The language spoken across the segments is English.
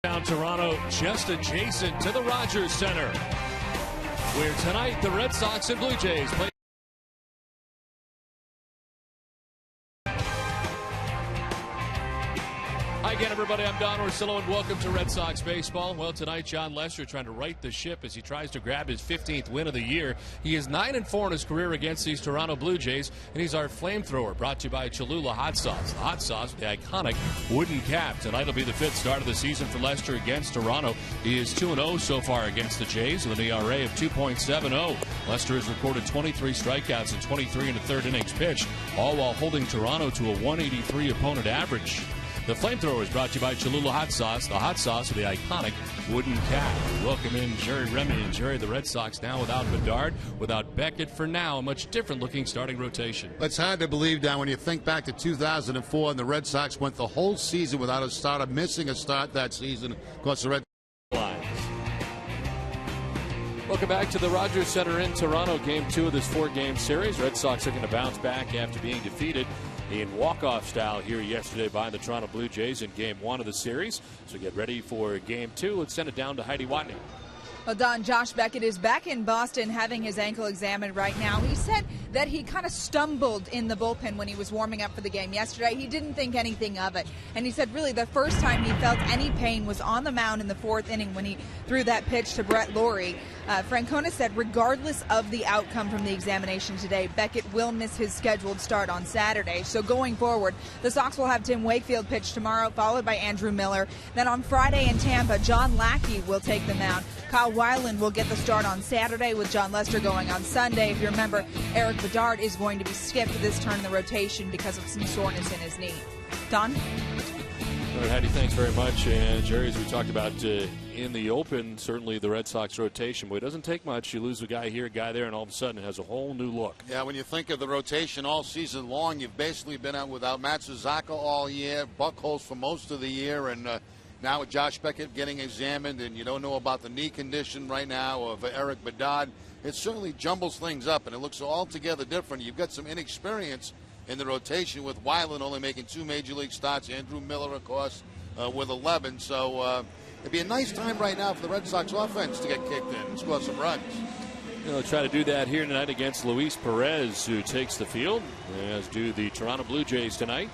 Down Toronto, just adjacent to the Rogers Center, where tonight the Red Sox and Blue Jays play. Hi again, everybody. I'm Don Orsillo, and welcome to Red Sox baseball. Well, tonight, John Lester trying to right the ship as he tries to grab his 15th win of the year. He is 9-4 in his career against these Toronto Blue Jays, and he's our flamethrower, brought to you by Cholula Hot Sauce. The hot sauce with the iconic wooden cap. Tonight will be the 5th start of the season for Lester against Toronto. He is 2-0 so far against the Jays with an ERA of 2.70. Lester has recorded 23 strikeouts and 23 in the third innings pitched, all while holding Toronto to a 183 opponent average. The flamethrower is brought to you by Cholula Hot Sauce, the hot sauce with the iconic wooden cap. We welcome in Jerry Remy and Jerry. The Red Sox now without Bedard, without Beckett for now. A much different looking starting rotation. It's hard to believe, Don, when you think back to 2004 and the Red Sox went the whole season without a starter, missing a start that season. Of course, the Red Lines. Welcome back to the Rogers Center in Toronto. Game 2 of this 4-game series. Red Sox looking to bounce back after being defeated in walk-off style here yesterday by the Toronto Blue Jays in Game 1 of the series. So get ready for Game 2. Let's send it down to Heidi Watney. Well, Don, Josh Beckett is back in Boston having his ankle examined right now. He said that he kind of stumbled in the bullpen when he was warming up for the game yesterday. He didn't think anything of it. And he said really the first time he felt any pain was on the mound in the 4th inning when he threw that pitch to Brett Lawrie. Francona said regardless of the outcome from the examination today, Beckett will miss his scheduled start on Saturday. So going forward, the Sox will have Tim Wakefield pitch tomorrow, followed by Andrew Miller. Then on Friday in Tampa, John Lackey will take the mound. Kyle Weiland will get the start on Saturday with John Lester going on Sunday. If you remember, Eric Bedard is going to be skipped this turn in the rotation because of some soreness in his knee. Don? All right, Heidi, thanks very much. And Jerry, as we talked about in the open, certainly the Red Sox rotation, but it doesn't take much. You lose a guy here, a guy there, and all of a sudden it has a whole new look. Yeah, when you think of the rotation all season long, you've basically been out without Matsuzaka all year, Buchholz for most of the year, and now with Josh Beckett getting examined, and you don't know about the knee condition right now of Eric Bedard, it certainly jumbles things up, and it looks altogether different. You've got some inexperience in the rotation with Weiland only making 2 major league starts, Andrew Miller, of course, with 11. So it'd be a nice time right now for the Red Sox offense to get kicked in and score some runs. They'll try to do that here tonight against Luis Perez, who takes the field, as do the Toronto Blue Jays tonight.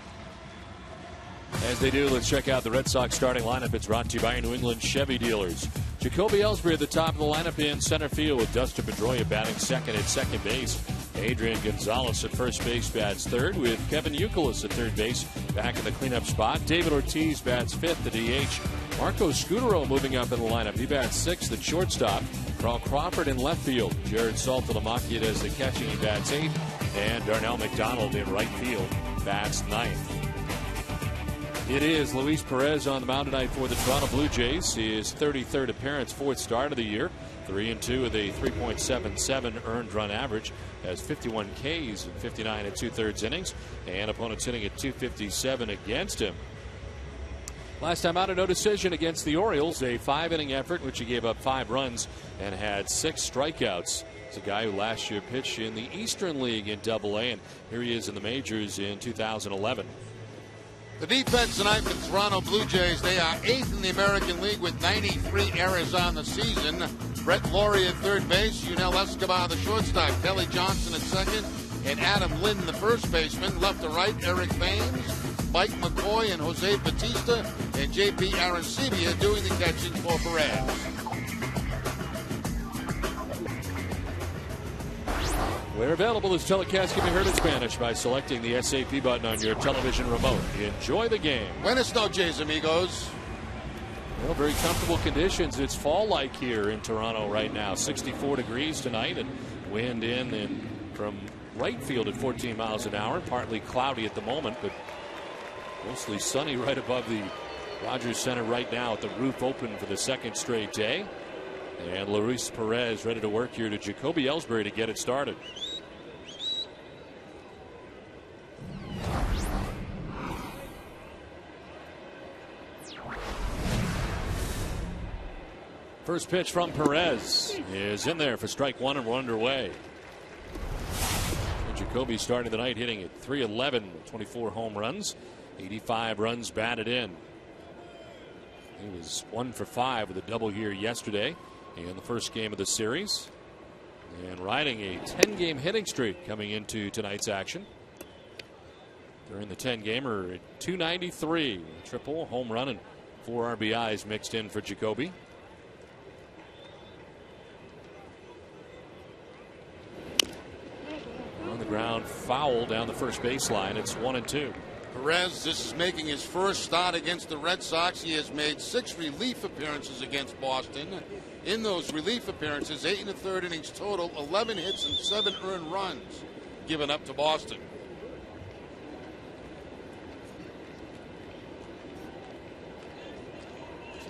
As they do, let's check out the Red Sox starting lineup. It's brought to you by New England Chevy dealers. Jacoby Ellsbury at the top of the lineup in center field, with Dustin Pedroia batting second at second base. Adrian Gonzalez at first base bats third, with Kevin Youkilis at third base back in the cleanup spot. David Ortiz bats fifth at DH. Marco Scutaro moving up in the lineup. He bats sixth at shortstop. Carl Crawford in left field. Jared Saltalamacchia does the catching. He bats eighth. And Darnell McDonald in right field bats ninth. It is Luis Perez on the mound tonight for the Toronto Blue Jays. His 33rd appearance, 4th start of the year. 3-2 with a 3.77 earned run average. Has 51 Ks and 59 and 2/3 innings. And opponents hitting at 257 against him. Last time out, a no decision against the Orioles. A 5-inning effort, which he gave up 5 runs and had 6 strikeouts. It's a guy who last year pitched in the Eastern League in AA, and here he is in the majors in 2011. The defense tonight for the Toronto Blue Jays, they are 8th in the American League with 93 errors on the season. Brett Lawrie at third base, Yunel Escobar the shortstop, Kelly Johnson at second, and Adam Lind the first baseman. Left to right, Eric Baines, Mike McCoy, and Jose Batista, and J.P. Arancibia doing the catching for Perez. Where available, this telecast can be heard in Spanish by selecting the SAP button on your television remote. Enjoy the game. Buenas noches, amigos. Well, very comfortable conditions. It's fall-like here in Toronto right now. 64 degrees tonight, and wind in and from right field at 14 miles an hour. Partly cloudy at the moment, but mostly sunny right above the Rogers Center right now with the roof open for the 2nd straight day. And Luis Perez ready to work here to Jacoby Ellsbury to get it started. First pitch from Perez is in there for strike one, and we're underway. And Jacoby starting the night hitting at .311, 24 home runs, 85 runs batted in. He was 1 for 5 with a double here yesterday in the first game of the series. And riding a 10-game hitting streak coming into tonight's action. During the 10-gamer, 293, a triple, home run, and 4 RBIs mixed in for Jacoby. On the ground, foul down the first baseline. It's 1-2. Perez, this is making his first start against the Red Sox. He has made 6 relief appearances against Boston. In those relief appearances, 8 1/3 innings total, 11 hits and 7 earned runs given up to Boston.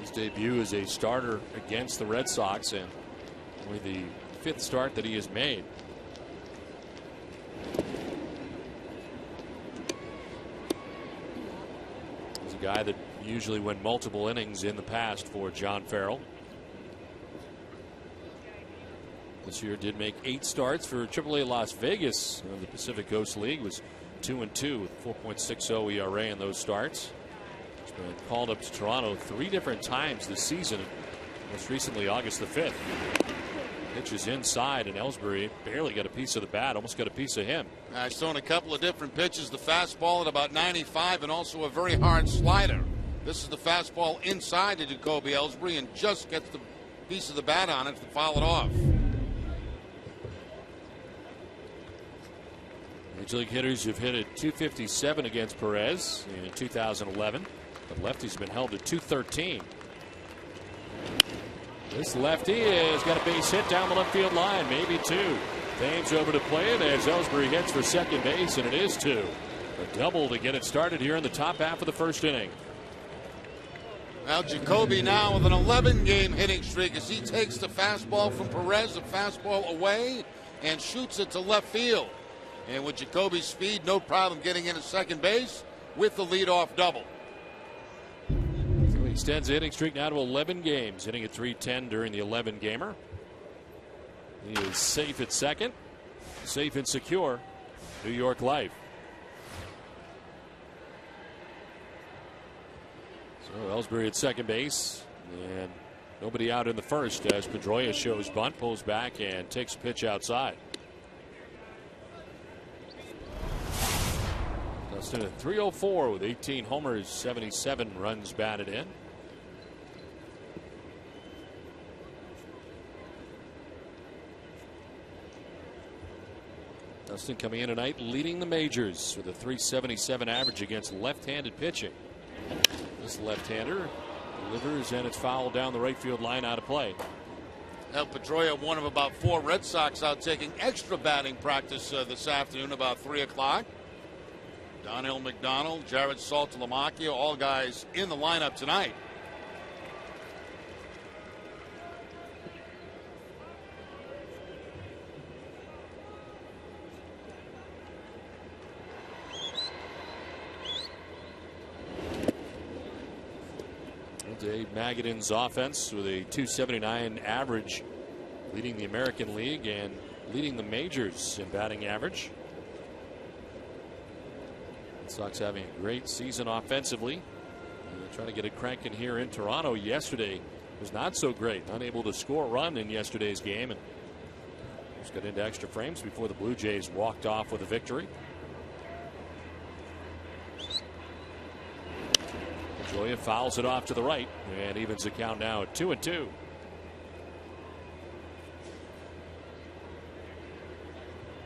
His debut as a starter against the Red Sox, and only the 5th start that he has made. He's a guy that usually went multiple innings in the past for John Farrell. This year did make 8 starts for AAA Las Vegas of the Pacific Coast League. Was 2-2 with 4.60 ERA in those starts. He's been called up to Toronto 3 different times this season. Most recently August the 5th. Pitches inside, and Ellsbury barely got a piece of the bat, almost got a piece of him. He's thrown a couple of different pitches. The fastball at about 95 and also a very hard slider. This is the fastball inside to Jacoby Ellsbury and just gets the piece of the bat on it to foul it off. Major League hitters have hit at 257 against Perez in 2011. But lefty's been held at 213. This lefty has got a base hit down the left field line, maybe 2. Thames over to play it as Ellsbury hits for second base, and it is 2. A double to get it started here in the top half of the first inning. Now Jacoby now with an 11-game hitting streak as he takes the fastball from Perez, the fastball away, and shoots it to left field. And with Jacoby's speed, no problem getting into second base with the leadoff double. So he extends the hitting streak now to 11 games, hitting at .310 during the 11-gamer. He is safe at second, safe and secure. New York life. So Ellsbury at second base, and nobody out in the first as Pedroia shows bunt, pulls back, and takes a pitch outside. Dustin at 304 with 18 homers, 77 runs batted in. Dustin coming in tonight leading the majors with a .377 average against left-handed pitching. This left-hander delivers, and it's fouled down the right field line, out of play. Now Pedroia, one of about 4 Red Sox out taking extra batting practice this afternoon about 3 o'clock. Donnell McDonald, Jared Saltalamacchia, all guys in the lineup tonight. Dave Magadan's offense with a .279 average, leading the American League and leading the majors in batting average. Red Sox having a great season offensively. Trying to get it cranking here in Toronto. Yesterday was not so great, unable to score a run in yesterday's game, and just got into extra frames before the Blue Jays walked off with a victory. Joya fouls it off to the right and evens the count now at 2-2.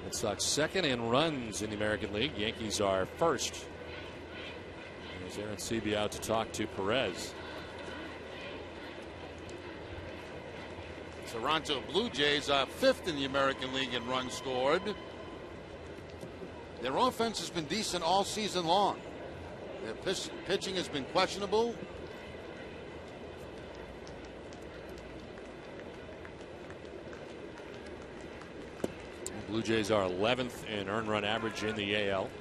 Red Sox second in runs in the American League. Yankees are first. There's Aaron Seavey out to talk to Perez. Toronto Blue Jays are 5th in the American League in runs scored. Their offense has been decent all season long. Their pitching has been questionable. The Blue Jays are 11th in earned run average in the AL.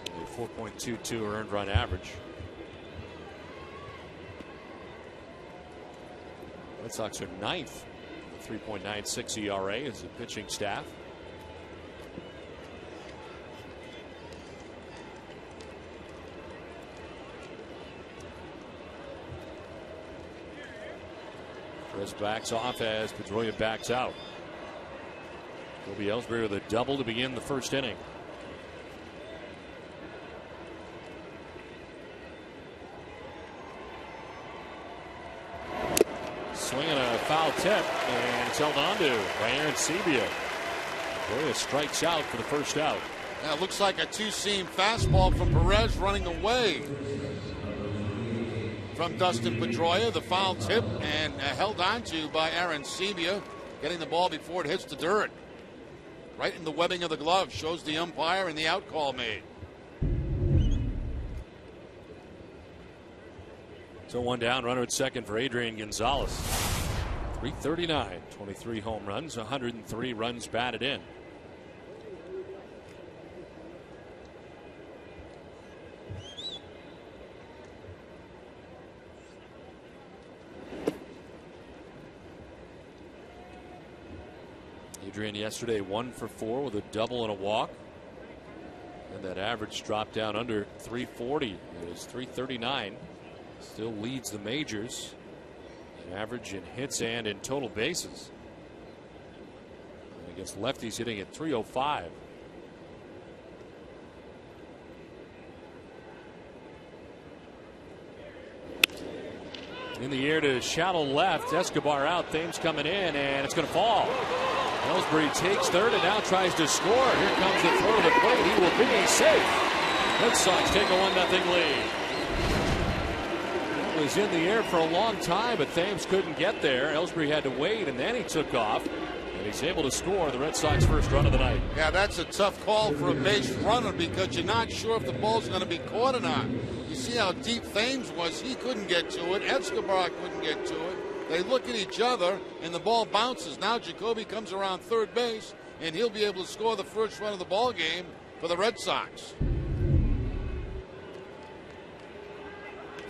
A 4.22 earned run average. Red Sox are 9th with 3.96 ERA as a pitching staff. Chris backs off as Pedroia backs out. Kobe Ellsbury with a double to begin the first inning. Swinging a foul tip, and it's held on to by Aaron Sebia. Pedroia strikes out for the first out. Now it looks like a two-seam fastball from Perez running away from Dustin Pedroia. The foul tip and held on to by Aaron Sebia, getting the ball before it hits the dirt. Right in the webbing of the glove, shows the umpire, and the out call made. So one down, runner at second for Adrian Gonzalez. 339, 23 home runs, 103 runs batted in. Adrian yesterday 1 for 4 with a double and a walk. And that average dropped down under 340. It is 339. Still leads the majors in average in hits and in total bases. And against lefties, hitting at 305. In the air to shallow left. Escobar out. Thames coming in, and it's going to fall. Ellsbury takes third and now tries to score. Here comes the throw to the plate. He will be safe. Red Sox take a 1-0 lead. That was in the air for a long time, but Thames couldn't get there. Ellsbury had to wait, and then he took off. And he's able to score the Red Sox first run of the night. Yeah, that's a tough call for a base runner because you're not sure if the ball's going to be caught or not. You see how deep Thames was. He couldn't get to it. Escobar couldn't get to it. They look at each other, and the ball bounces. Now Jacoby comes around third base, and he'll be able to score the first run of the ball game for the Red Sox.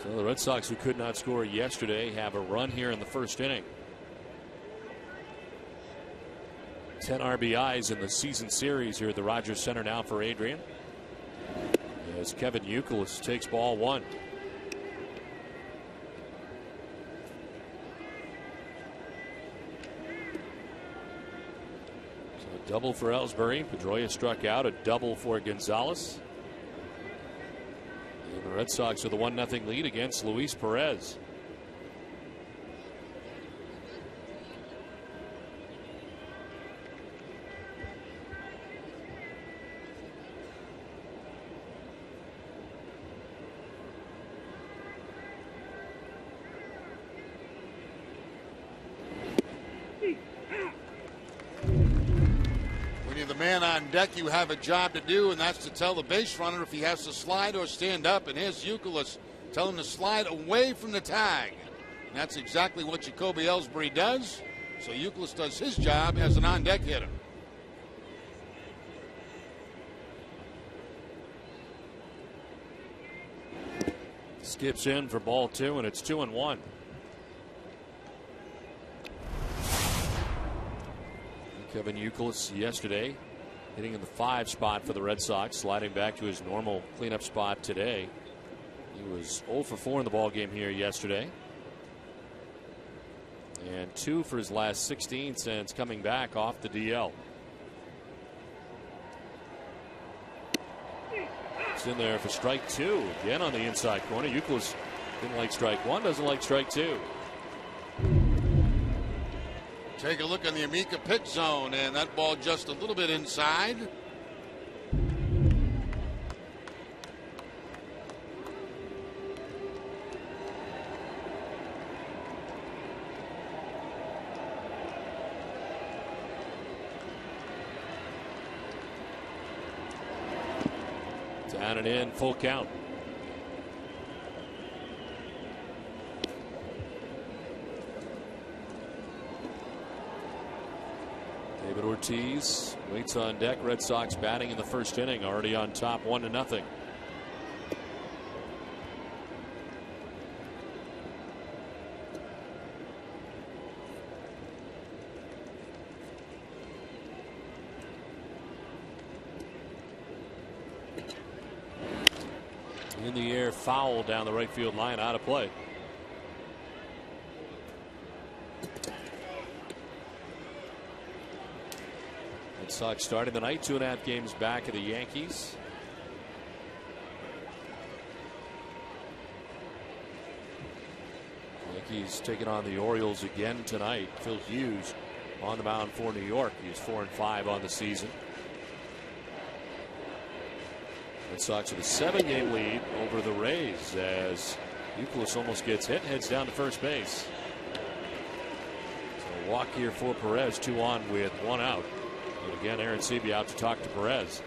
So the Red Sox, who could not score yesterday, have a run here in the first inning. 10 RBIs in the season series here at the Rogers Center now for Adrian. As Kevin Youkilis takes ball one. So a double for Ellsbury. Pedroia struck out. A double for Gonzalez. And the Red Sox with a 1-0 lead against Luis Perez. Man on deck, you have a job to do, and that's to tell the base runner if he has to slide or stand up. And here's Youkilis telling him to slide away from the tag. And that's exactly what Jacoby Ellsbury does. So Youkilis does his job as an on-deck hitter. Skips in for ball two, and it's 2-1. Kevin Youkilis yesterday hitting in the 5 spot for the Red Sox, sliding back to his normal cleanup spot today. He was 0 for 4 in the ball game here yesterday, and 2 for his last 16 since coming back off the DL. It's in there for strike 2 again on the inside corner. Youkilis didn't like strike 1, doesn't like strike 2. Take a look on the Amica pitch zone, and that ball just a little bit inside. Down and in, full count. David Ortiz waits on deck. Red Sox batting in the first inning, already on top 1-0. In the air, foul down the right field line, out of play. Sox starting the night 2.5 games back of the Yankees. Yankees taking on the Orioles again tonight. Phil Hughes on the mound for New York. He's 4-5 on the season. Red Sox with a 7-game lead over the Rays as Euclid almost gets hit and heads down to first base. So a walk here for Perez, 2 on with 1 out. And again, Aaron Seavey out to talk to Perez.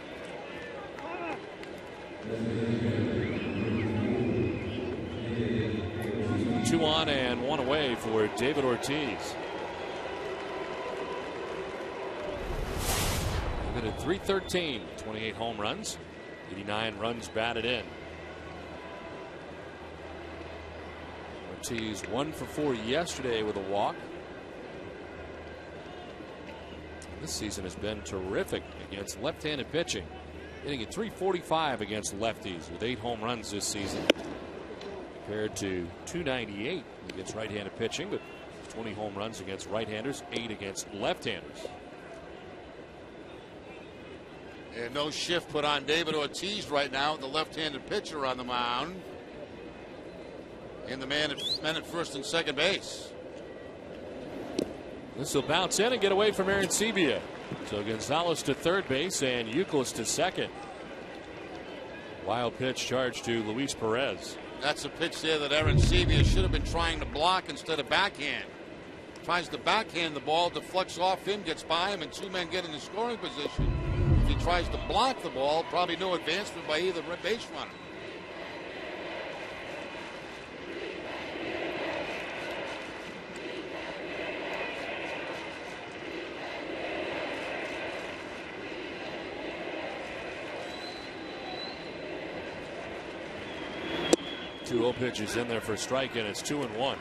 Two on and 1 away for David Ortiz. Limited .313, 28 home runs, 89 runs batted in. Ortiz 1 for 4 yesterday with a walk. This season has been terrific against left-handed pitching, hitting at .345 against lefties with 8 home runs this season, compared to .298 against right-handed pitching, but 20 home runs against right-handers, 8 against left-handers. And no shift put on David Ortiz right now, the left-handed pitcher on the mound. And the men at first and second base. This will bounce in and get away from Aaron Sebia. So Gonzalez to third base and Euclid to second. Wild pitch charge to Luis Perez. That's a pitch there that Aaron Sebia should have been trying to block instead of backhand. Tries to backhand the ball, deflects off him, gets by him, and 2 men get in the scoring position. If he tries to block the ball, probably no advancement by either base runner. Two 0 pitches in there for a strike, and it's 2-1.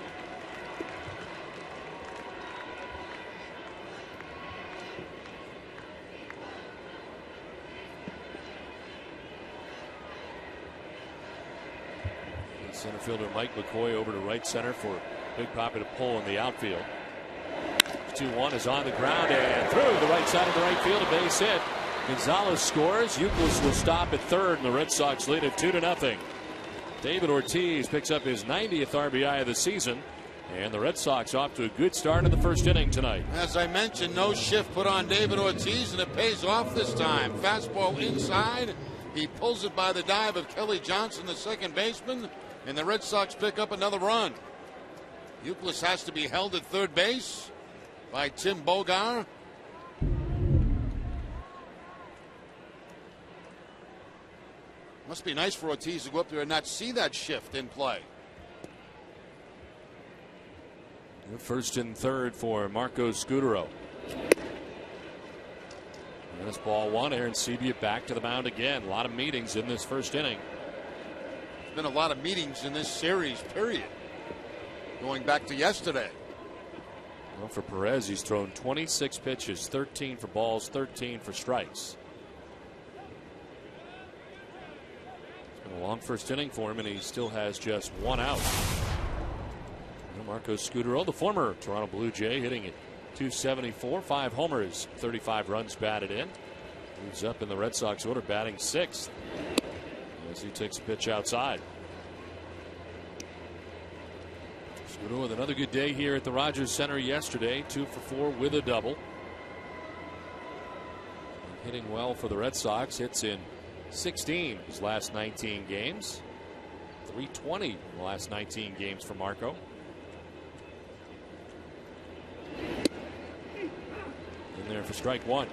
Center fielder Mike McCoy over to right center for Big Papi to pull in the outfield. 2-1 is on the ground and through the right side of the right field, a base hit. Gonzalez scores. Euclid will stop at third, and the Red Sox lead it 2-0. David Ortiz picks up his 90th RBI of the season, and the Red Sox off to a good start in the first inning tonight. As I mentioned, no shift put on David Ortiz, and it pays off this time. Fastball inside. He pulls it by the dive of Kelly Johnson, the second baseman, and the Red Sox pick up another run. Euclid has to be held at third base by Tim Bogar. Must be nice for Ortiz to go up there and not see that shift in play. First and third for Marco Scutaro. And this ball 1. Aaron Sebia back to the mound again. A lot of meetings in this first inning. There's been a lot of meetings in this series, period. Going back to yesterday. Well, for Perez, he's thrown 26 pitches, 13 for balls, 13 for strikes. A long first inning for him, and he still has just 1 out. Marco Scutaro, the former Toronto Blue Jay, hitting at .274, 5 homers, 35 runs batted in. Moves up in the Red Sox order, batting 6th as he takes a pitch outside. Scutaro with another good day here at the Rogers Center yesterday, 2 for 4 with a double. And hitting well for the Red Sox, hits in 16 his last 19 games. .320 in the last 19 games for Marco. In there for strike 1.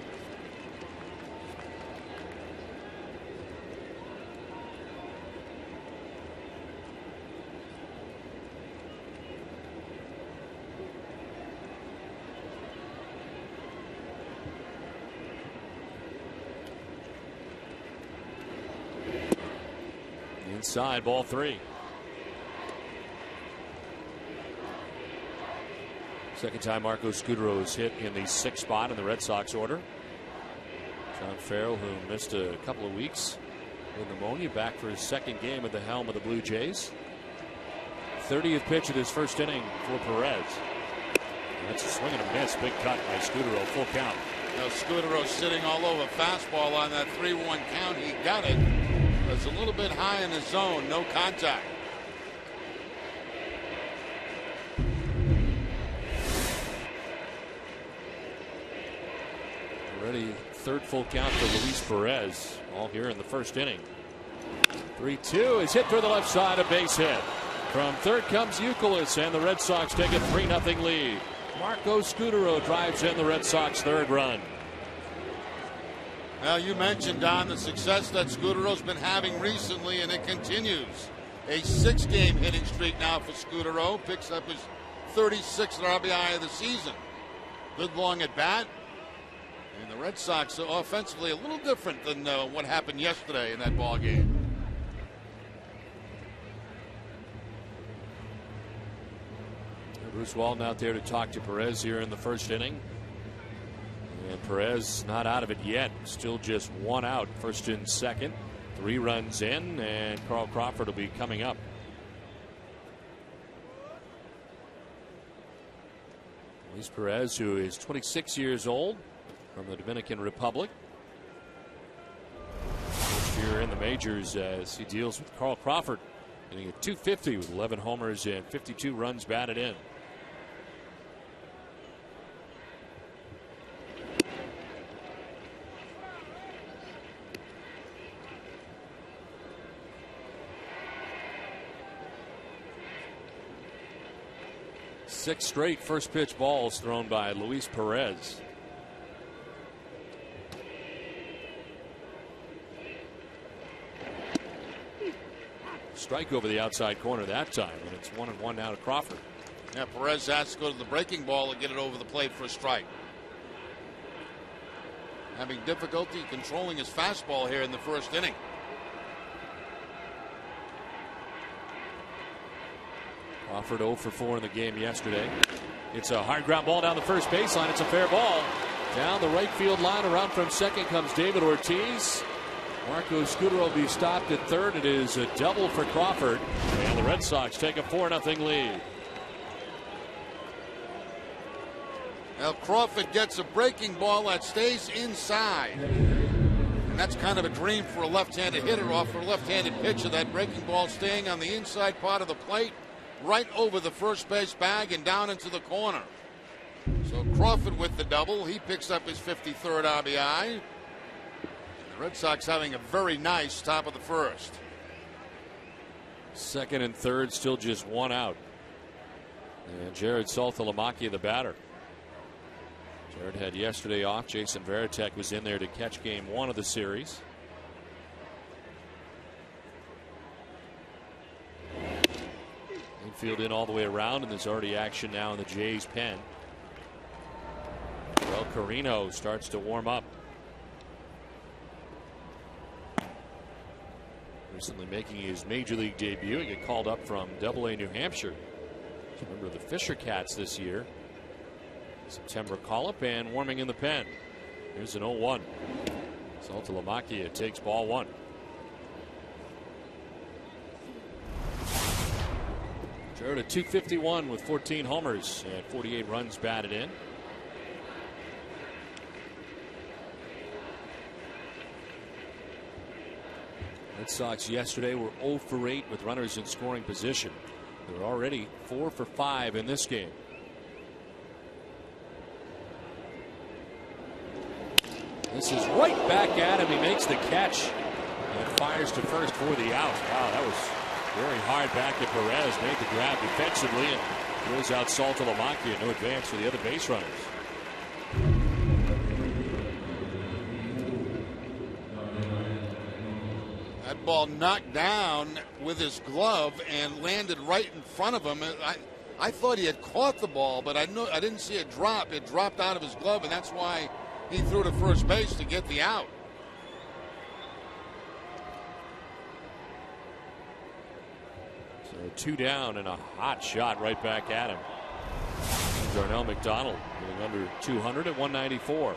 Inside, ball 3. Second time Marco Scutaro is hit in the 6th spot in the Red Sox order. John Farrell, who missed a couple of weeks with pneumonia, back for his second game at the helm of the Blue Jays. 30th pitch of this first inning for Perez. That's a swing and a miss. Big cut by Scutaro. Full count. Now Scudero sitting all over fastball on that 3-1 count. He got it. It was a little bit high in the zone. No contact. Already third full count for Luis Perez. All here in the first inning. 3-2 is hit through the left side, a base hit. From third comes Youkilis, and the Red Sox take a 3-0 lead. Marco Scudero drives in the Red Sox third run. Well, you mentioned, Don, the success that Scudero's been having recently, and it continues. A 6-game hitting streak now for Scudero. Picks up his 36th RBI of the season. Good long at bat. And the Red Sox are offensively a little different than what happened yesterday in that ball game. Bruce Walton out there to talk to Perez here in the first inning. And Perez not out of it yet. Still just one out. First and second. 3 runs in, and Carl Crawford will be coming up. Luis Perez, who is 26 years old, from the Dominican Republic. First year in the majors as he deals with Carl Crawford, hitting at .250 with 11 homers and 52 runs batted in. Six straight first pitch balls thrown by Luis Perez. Strike over the outside corner that time, and it's 1-1 now to Crawford. Yeah, Perez has to go to the breaking ball and get it over the plate for a strike. Having difficulty controlling his fastball here in the first inning. Crawford 0 for 4 in the game yesterday. It's a hard ground ball down the first baseline. It's a fair ball. Down the right field line, around from second comes David Ortiz. Marco Scudero will be stopped at third. It is a double for Crawford, and the Red Sox take a 4-0 lead. Now Crawford gets a breaking ball that stays inside. And that's kind of a dream for a left-handed hitter off for a left-handed pitcher. That breaking ball staying on the inside part of the plate, right over the first base bag and down into the corner. So Crawford with the double. He picks up his 53rd RBI. The Red Sox having a very nice top of the first. Second and third, still just one out. And Jared Saltalamacchia, the batter. Jared had yesterday off. Jason Varitek was in there to catch game 1 of the series. Infield in all the way around, and there's already action now in the Jays pen. Well, Carino starts to warm up. Recently making his major league debut. He got called up from AA New Hampshire. He's a member of the Fisher Cats this year. September call-up and warming in the pen. Here's an 0-1. Saltalamacchia takes ball 1. Jared at .251 with 14 homers and 48 runs batted in. Red Sox yesterday were 0 for 8 with runners in scoring position. They're already 4 for 5 in this game. This is right back at him. He makes the catch and fires to first for the out. Wow, that was very hard back to Perez. Made the grab defensively and throws out Saltalamacchia. No advance for the other base runners. That ball knocked down with his glove and landed right in front of him. I thought he had caught the ball, but I didn't see it drop. It dropped out of his glove, and that's why he threw to first base to get the out. So 2 down and a hot shot right back at him. Darnell McDonald getting under 200 at 194.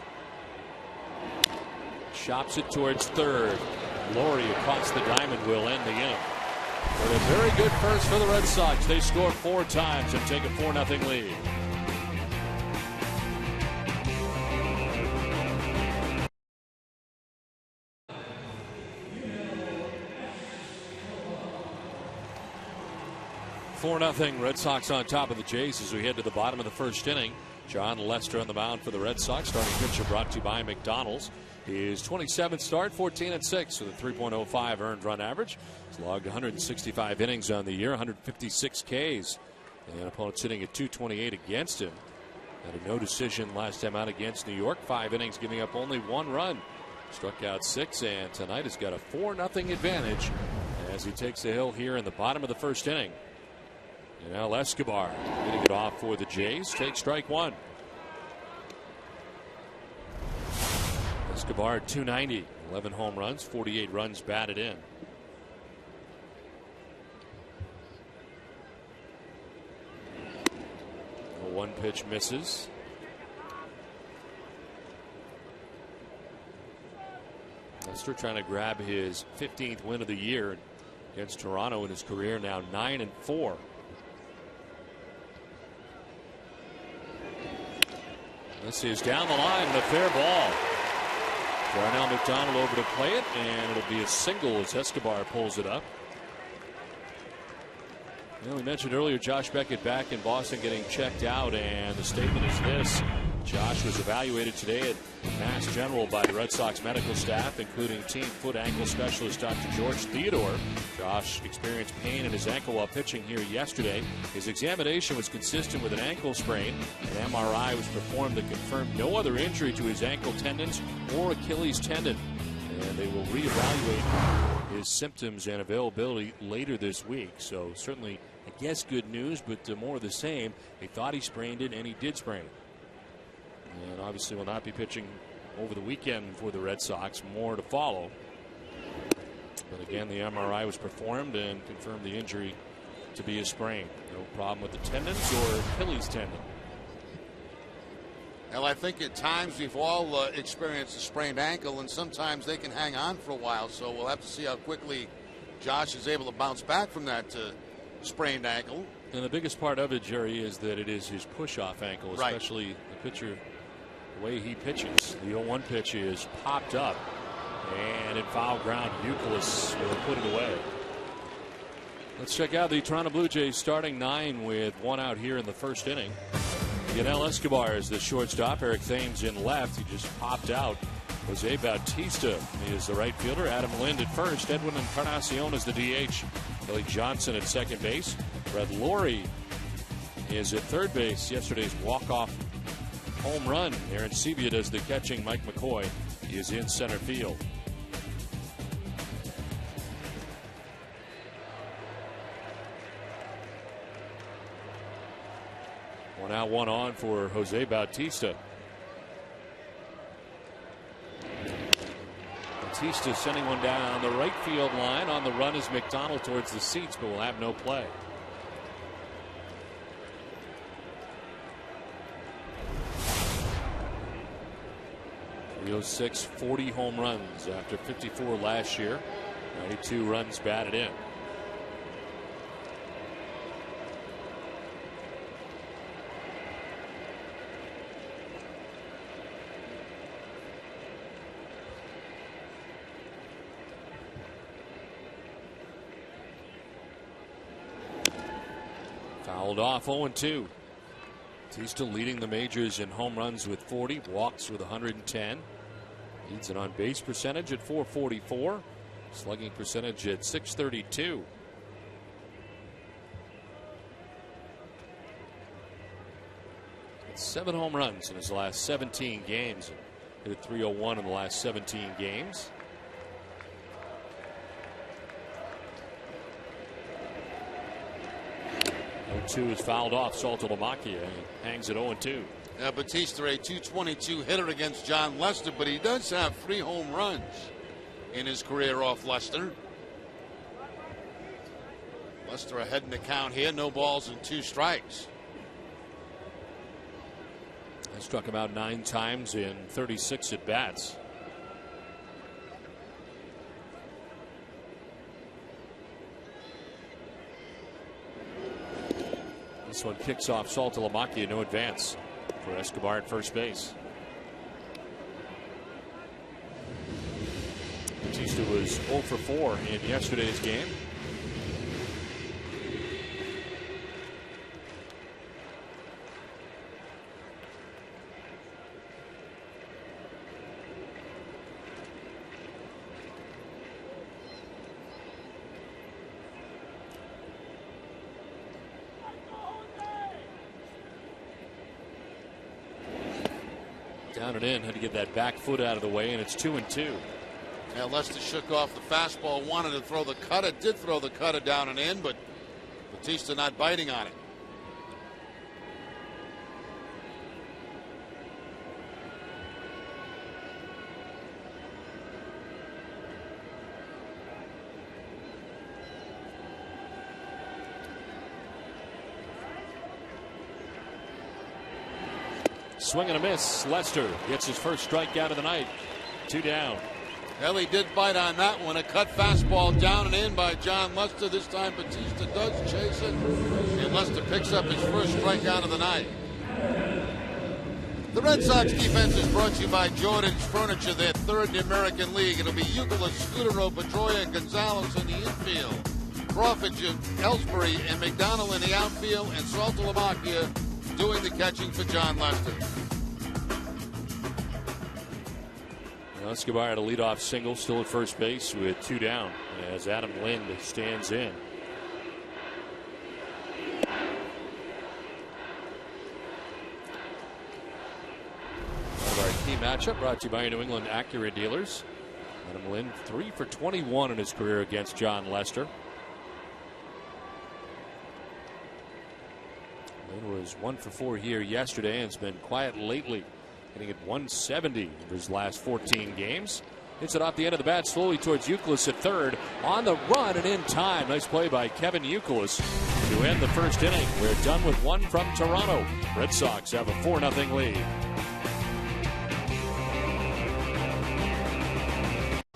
Chops it towards third. Laurie across the diamond will end the inning. With a very good first for the Red Sox. They score 4 times and take a 4-0 lead. 4-0 Red Sox on top of the Jays as we head to the bottom of the first inning. John Lester on the mound for the Red Sox. Starting pitcher brought to you by McDonald's. His 27th start, 14-6 with a 3.05 earned run average. He's logged 165 innings on the year, 156 Ks. And opponents sitting at 228 against him. Had a no decision last time out against New York. 5 innings, giving up only 1 run. Struck out 6, and tonight has got a 4-0 advantage as he takes the hill here in the bottom of the first inning. And now Escobar getting it off for the Jays. Takes strike 1. Escobar at 290, 11 home runs, 48 runs batted in. One pitch misses. Lester trying to grab his 15th win of the year against Toronto in his career, now 9-4. This is down the line and a fair ball. Darnell McDonald over to play it, and it'll be a single as Escobar pulls it up. You know, we mentioned earlier Josh Beckett back in Boston getting checked out, and the statement is this. Josh was evaluated today at Mass General by the Red Sox medical staff, including team foot ankle specialist Dr. George Theodore. Josh experienced pain in his ankle while pitching here yesterday. His examination was consistent with an ankle sprain. An MRI was performed that confirmed no other injury to his ankle tendons or Achilles tendon. And they will reevaluate his symptoms and availability later this week. So certainly, I guess, good news, but more of the same. They thought he sprained it, and he did sprain it. And obviously will not be pitching over the weekend for the Red Sox. More to follow. But again, the MRI was performed and confirmed the injury to be a sprain. No problem with the tendons or Achilles tendon. Well, I think at times we've all experienced a sprained ankle, and sometimes they can hang on for a while. So we'll have to see how quickly Josh is able to bounce back from that sprained ankle. And the biggest part of it, Jerry, is that it is his push-off ankle, especially the pitcher. The way he pitches. The 0-1 pitch is popped up, and in foul ground, Youkilis will put it away. Let's check out the Toronto Blue Jays starting 9 with 1 out here in the first inning. Yanel Escobar is the shortstop. Eric Thames in left. He just popped out. Jose Bautista is the right fielder. Adam Lind at first. Edwin Encarnacion is the DH. Kelly Johnson at second base. Brett Laurie is at third base. Yesterday's walk-off home run. Aaron Sevilla does the catching. Mike McCoy is in center field. One out, one on for Jose Bautista. Bautista sending one down the right field line. On the run is McDonald towards the seats, but will have no play. .306, 40 home runs after 54 last year. 92 runs batted in. Fouled off 0-2. Bautista leading the majors in home runs with 40, walks with 110. Leads an on-base percentage at .444, slugging percentage at .632. It's 7 home runs in his last 17 games. Hit a .301 in the last 17 games. .2 is fouled off. Saltalamacchia hangs at 0-2. Bautista, a .222 hitter against John Lester, but he does have 3 home runs in his career off Lester. Lester ahead in the count here. No balls and 2 strikes. I struck him out 9 times in 36 at bats. This one kicks off Saltalamacchia. No advance for Escobar at first base. Bautista was 0 for 4 in yesterday's game. Down and in, had to get that back foot out of the way, and it's 2-2. Yeah, Lester shook off the fastball, wanted to throw the cutter, did throw the cutter down and in, but Batista not biting on it. Swing and a miss. Lester gets his first strikeout of the night. 2 down. Ellie did bite on that one. A cut fastball down and in by John Lester. This time Batista does chase it. And Lester picks up his first strikeout of the night. The Red Sox defense is brought to you by Jordan's Furniture. They're third in the American League. It'll be Euclid, Scudero, Pedroia, and Gonzalez in the infield. Crawford, Ellsbury, and McDonald in the outfield. And Saltalamacchia doing the catching for John Lester. Escobar had a leadoff single, still at first base with 2 down as Adam Lind stands in. Our key matchup brought to you by your New England Acura dealers. Adam Lind 3 for 21 in his career against John Lester. Lind was 1 for 4 here yesterday and has been quiet lately, hitting at 170 of his last 14 games. Hits it off the end of the bat slowly towards Youkilis at third. On the run and in time. Nice play by Kevin Youkilis to end the first inning. We're done with 1 from Toronto. Red Sox have a 4-0 lead.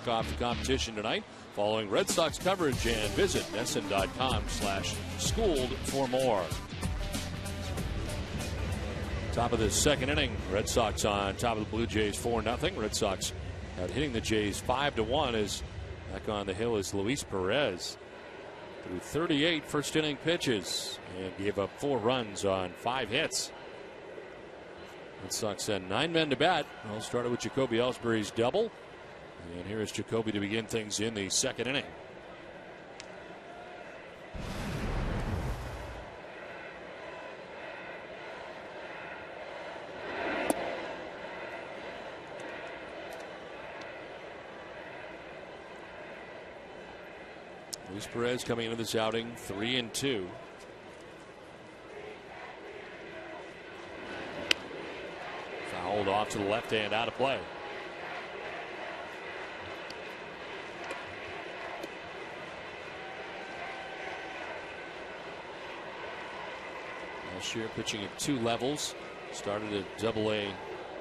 Off the competition tonight following Red Sox coverage, and visit NESN.com/schooled for more. Top of the second inning, Red Sox on top of the Blue Jays 4-0. Red Sox out hitting the Jays 5-1 as back on the hill is Luis Perez. Threw 38 first inning pitches and gave up 4 runs on 5 hits. Red Sox sent 9 men to bat. Well, started with Jacoby Ellsbury's double. And here is Jacoby to begin things in the second inning. Luis Perez coming into this outing 3-2. Fouled off to the left hand, out of play. Last year pitching at 2 levels. Started at Double-A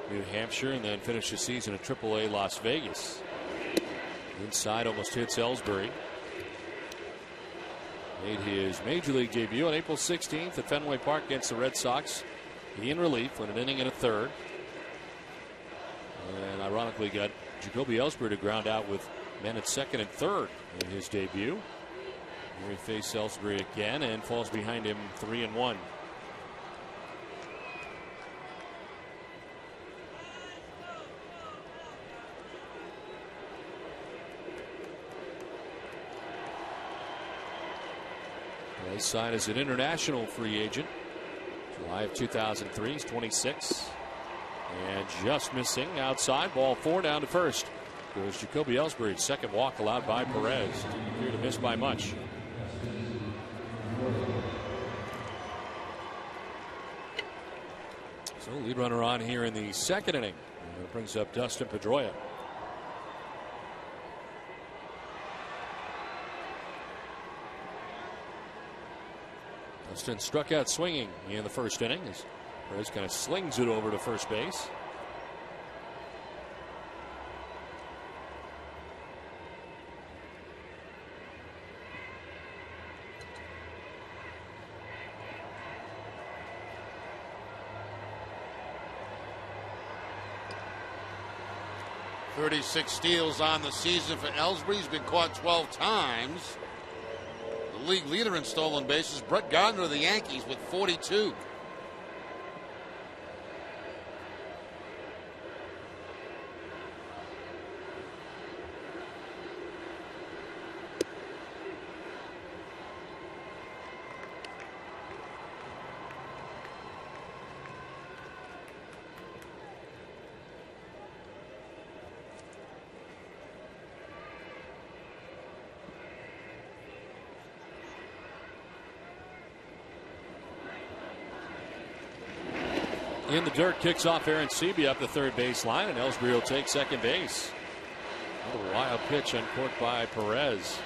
New Hampshire and then finished the season at Triple-A Las Vegas. Inside almost hits Ellsbury. Made his major league debut on April 16th at Fenway Park against the Red Sox. He in relief, went an inning and a third. And ironically got Jacoby Ellsbury to ground out with men at second and third in his debut. Here he faces Ellsbury again and falls behind him 3-1. He signed as an international free agent July of 2003. He's 26 and just missing outside. Ball 4 down to first. Goes Jacoby Ellsbury. Second walk allowed by Perez. Didn't appear to miss by much. So lead runner on here in the second inning. And it brings up Dustin Pedroia. Dustin struck out swinging in the first inning as Perez kind of slings it over to first base. .36 steals on the season for Ellsbury. He's been caught 12 times. The league leader in stolen bases, Brett Gardner of the Yankees, with 42. in the dirt, kicks off Aaron Seeby up the third base line, and Ellsbury will take second base. Another wild pitch uncorked by Perez.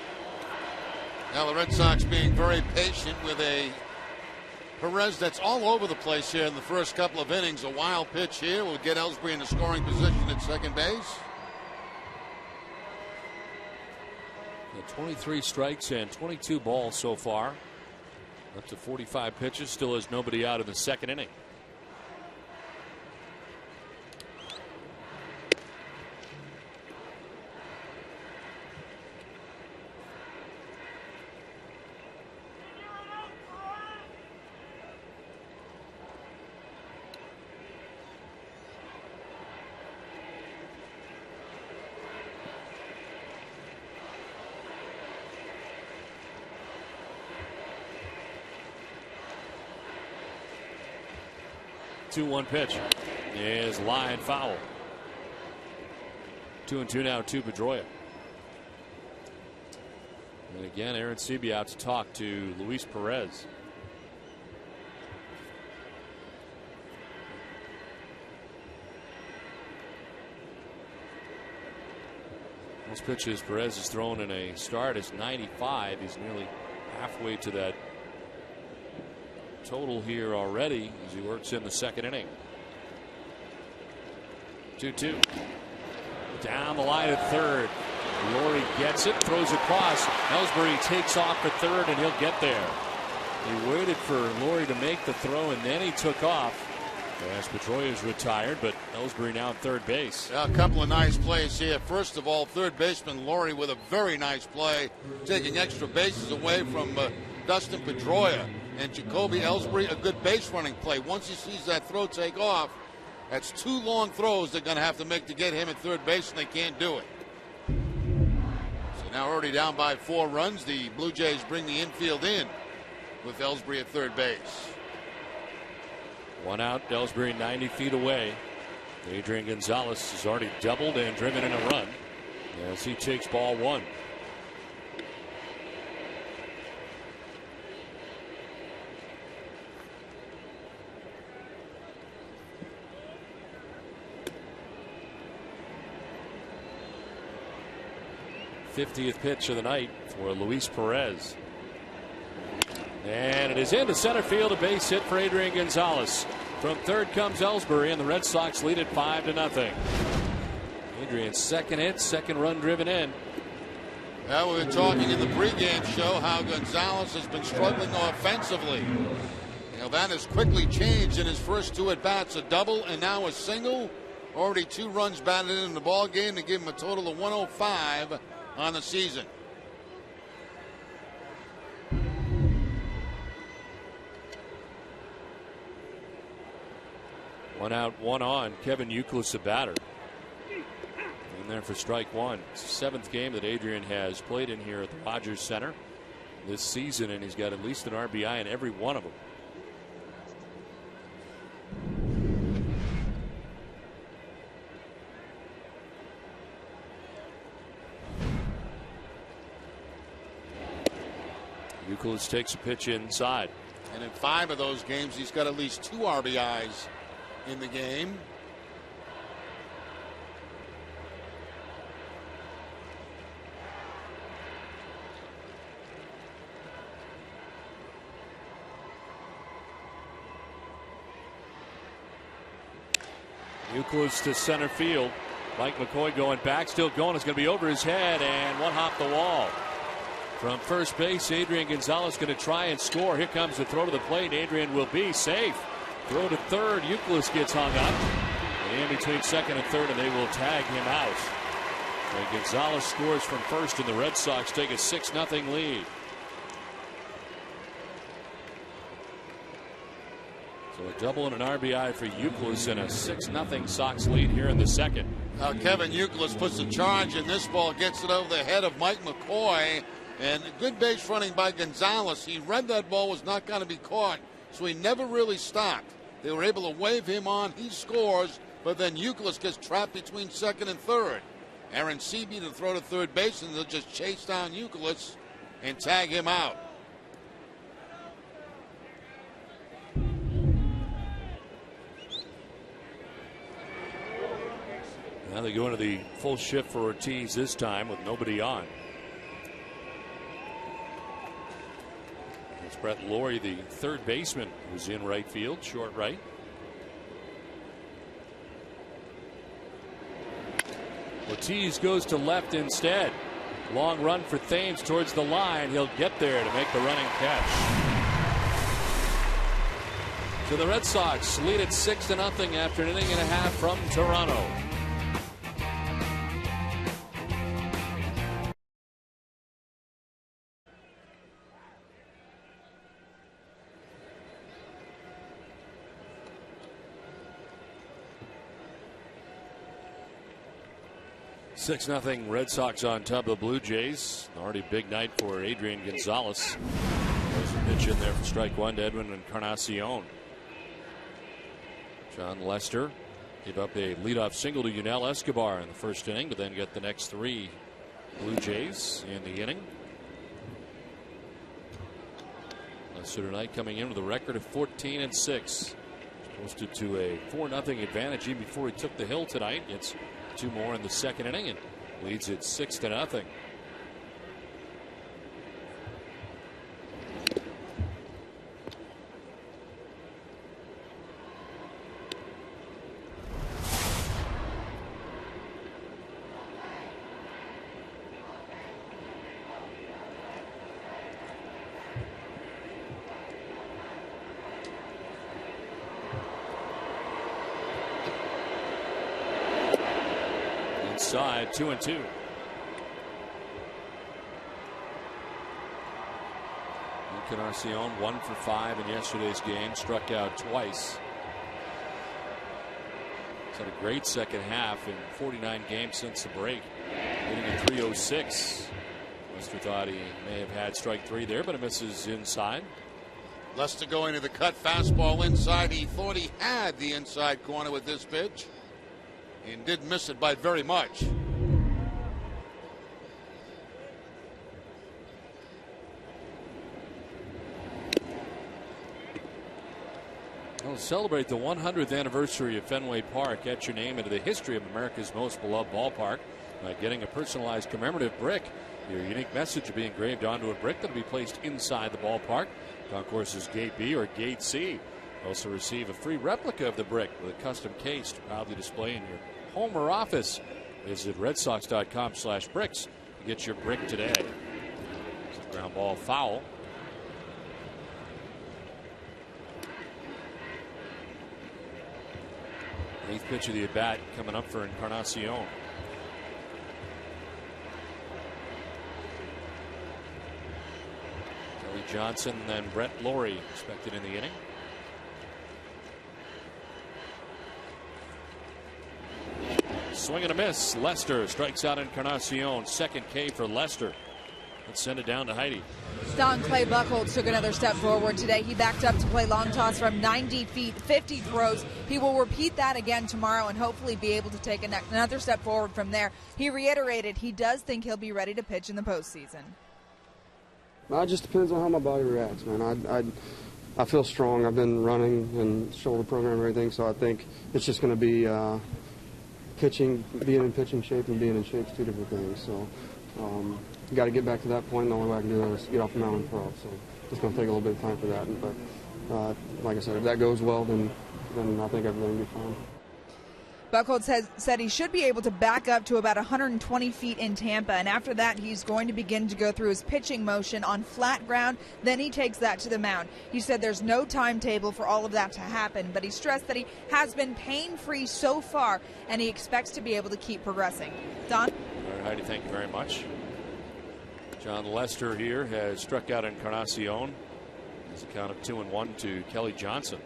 Now the Red Sox being very patient with a Perez that's all over the place here in the first couple of innings. A wild pitch here will get Ellsbury in the scoring position at second base. 23 strikes and 22 balls so far. Up to 45 pitches. Still has nobody out in the second inning. Two-one pitch is line foul. 2-2 now to Pedroia. And again, Aaron Seeby out to talk to Luis Perez. Most pitches Perez has thrown in a start is 95. He's nearly halfway to that total here already as he works in the second inning. 2-2. Down the line at third. Laurie gets it, throws across. Ellsbury takes off at third, and he'll get there. He waited for Laurie to make the throw, and then he took off. As Pedroia is retired, but Ellsbury now at third base. A couple of nice plays here. First of all, third baseman Laurie with a very nice play, taking extra bases away from Dustin Pedroia. And Jacoby Ellsbury, a good base running play. Once he sees that throw take off, that's two long throws they're going to have to make to get him at third base, and they can't do it. So now already down by 4 runs. The Blue Jays bring the infield in with Ellsbury at third base. One out, Ellsbury 90 feet away. Adrian Gonzalez has already doubled and driven in a run as he takes ball 1. '50th pitch of the night for Luis Perez. And it is into center field, a base hit for Adrian Gonzalez. From third comes Ellsbury, and the Red Sox lead it 5-0. Adrian's second hit, second run driven in. Now we were talking in the pregame show how Gonzalez has been struggling offensively. You know, that has quickly changed in his first 2 at-bats, a double and now a single. Already 2 runs batted in the ball game to give him a total of 105 on the season. One out, one on. Kevin Youkilis, the batter. In there for strike 1. It's the 7th game that Adrian has played in here at the Rogers Center this season, and he's got at least an RBI in every one of them. Youkilis takes a pitch inside. And in 5 of those games, he's got at least 2 RBIs in the game. Youkilis to center field. Mike McCoy going back, still going. It's going to be over his head, and one hop the wall. From first base, Adrian Gonzalez going to try and score. Here comes the throw to the plate. Adrian will be safe. Throw to third. Youkilis gets hung up. And in between second and third, and they will tag him out. And Gonzalez scores from first, and the Red Sox take a 6-0 lead. So a double and an RBI for Youkilis and a 6-0 Sox lead here in the second. Kevin Youkilis puts the charge in this ball, gets it over the head of Mike McCoy. And good base running by Gonzalez. He read that ball was not going to be caught, so he never really stopped. They were able to wave him on. He scores, but then Youkilis gets trapped between second and third. Aaron Seeby to throw to third base, and they'll just chase down Youkilis and tag him out. Now they go into the full shift for Ortiz this time with nobody on. It's Brett Lawrie, the third baseman, who's in right field, short right. Ortiz goes to left instead. Long run for Thames towards the line. He'll get there to make the running catch. So the Red Sox lead it 6-0 after an inning and a half from Toronto. Six nothing Red Sox on top of the Blue Jays. Already big night for Adrian Gonzalez. There's a pitch in there for strike one to Edwin Encarnacion. John Lester gave up a leadoff single to Yunel Escobar in the first inning, but then got the next three Blue Jays in the inning. Lester tonight coming in with a record of 14-6. Posted to a 4-0 advantage even before he took the hill tonight. Gets two more in the second inning and leads it 6-0. Inside, 2-2. Encarnacion 1 for 5 in yesterday's game. Struck out twice. He's had a great second half in 49 games since the break. Hitting at 306. Lester thought he may have had strike three there, but it misses inside. Lester going to the cut fastball inside. He thought he had the inside corner with this pitch and didn't miss it by very much. Well, celebrate the 100th anniversary of Fenway Park. Etch your name into the history of America's most beloved ballpark by getting a personalized commemorative brick. Your unique message will be engraved onto a brick that will be placed inside the ballpark. Concourses Gate B or Gate C. Also receive a free replica of the brick with a custom case to proudly display in your home or office. Visit redsox.com/bricks to get your brick today. Ground ball foul. Eighth pitch of the at-bat coming up for Encarnacion. Kelly Johnson and then Brett Lawrie expected in the inning. Swing and a miss. Lester strikes out Encarnacion. Second K for Lester. Let's send it down to Heidi. Don Clay Buchholz took another step forward today. He backed up to play long toss from 90 feet, 50 throws. He will repeat that again tomorrow and hopefully be able to take another step forward from there. He reiterated he does think he'll be ready to pitch in the postseason. Well, it just depends on how my body reacts, man. I feel strong. I've been running and shoulder program and everything, so I think it's just going to be pitching, being in pitching shape and being in shape is two different things. So you got to get back to that point. The only way I can do that is get off the mound and throw. So it's going to take a little bit of time for that. But like I said, if that goes well, then I think everything will be fine. Buchholz said he should be able to back up to about 120 feet in Tampa, and after that he's going to begin to go through his pitching motion on flat ground. Then he takes that to the mound. He said there's no timetable for all of that to happen, but he stressed that he has been pain-free so far, and he expects to be able to keep progressing. Don? All right, Heidi, thank you very much. John Lester here has struck out Encarnacion. It's a count of 2-1 to Kelly Johnson.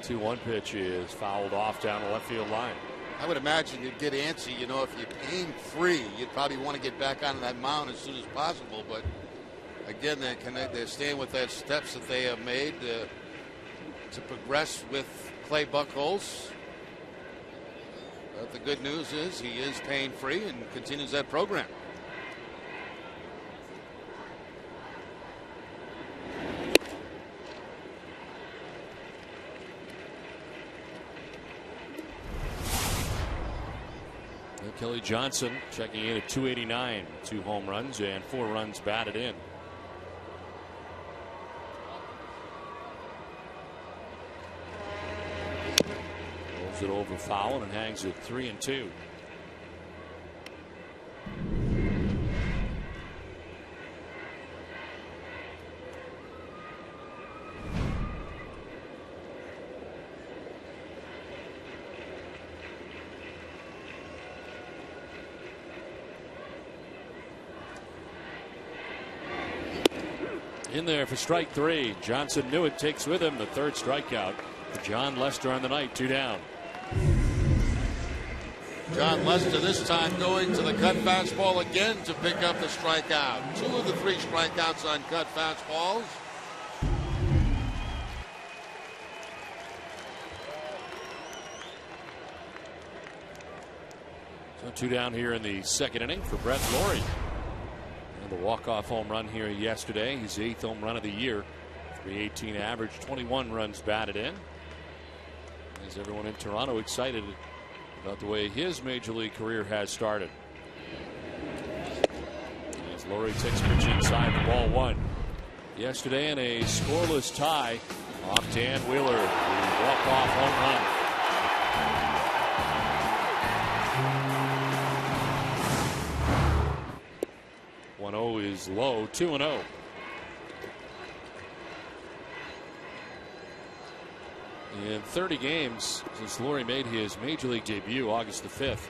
The 2-1 pitch is fouled off down the left field line. I would imagine you'd get antsy. You know, if you're pain-free, you'd probably want to get back on that mound as soon as possible. But again, they're staying with their steps that they have made to progress with Clay Buchholz. But the good news is he is pain-free and continues that program. Kelly Johnson checking in at 289, 2 home runs and 4 runs batted in. Rolls it over foul and hangs it 3-2. In there for strike 3. Johnson knew it, takes with him the 3rd strikeout for John Lester on the night. 2 down. John Lester this time going to the cut fastball again to pick up the strikeout. 2 of the 3 strikeouts on cut fastballs. So 2 down here in the 2nd inning for Brett Lawrie. The walk-off home run here yesterday. His 8th home run of the year. 318 average, 21 runs batted in. Is everyone in Toronto excited about the way his major league career has started? As Lawrie takes pitch inside, the ball 1. Yesterday in a scoreless tie off Dan Wheeler. The walk-off home run. 1-0 is low. 2-0. In 30 games since Lawrie made his major league debut August the 5th,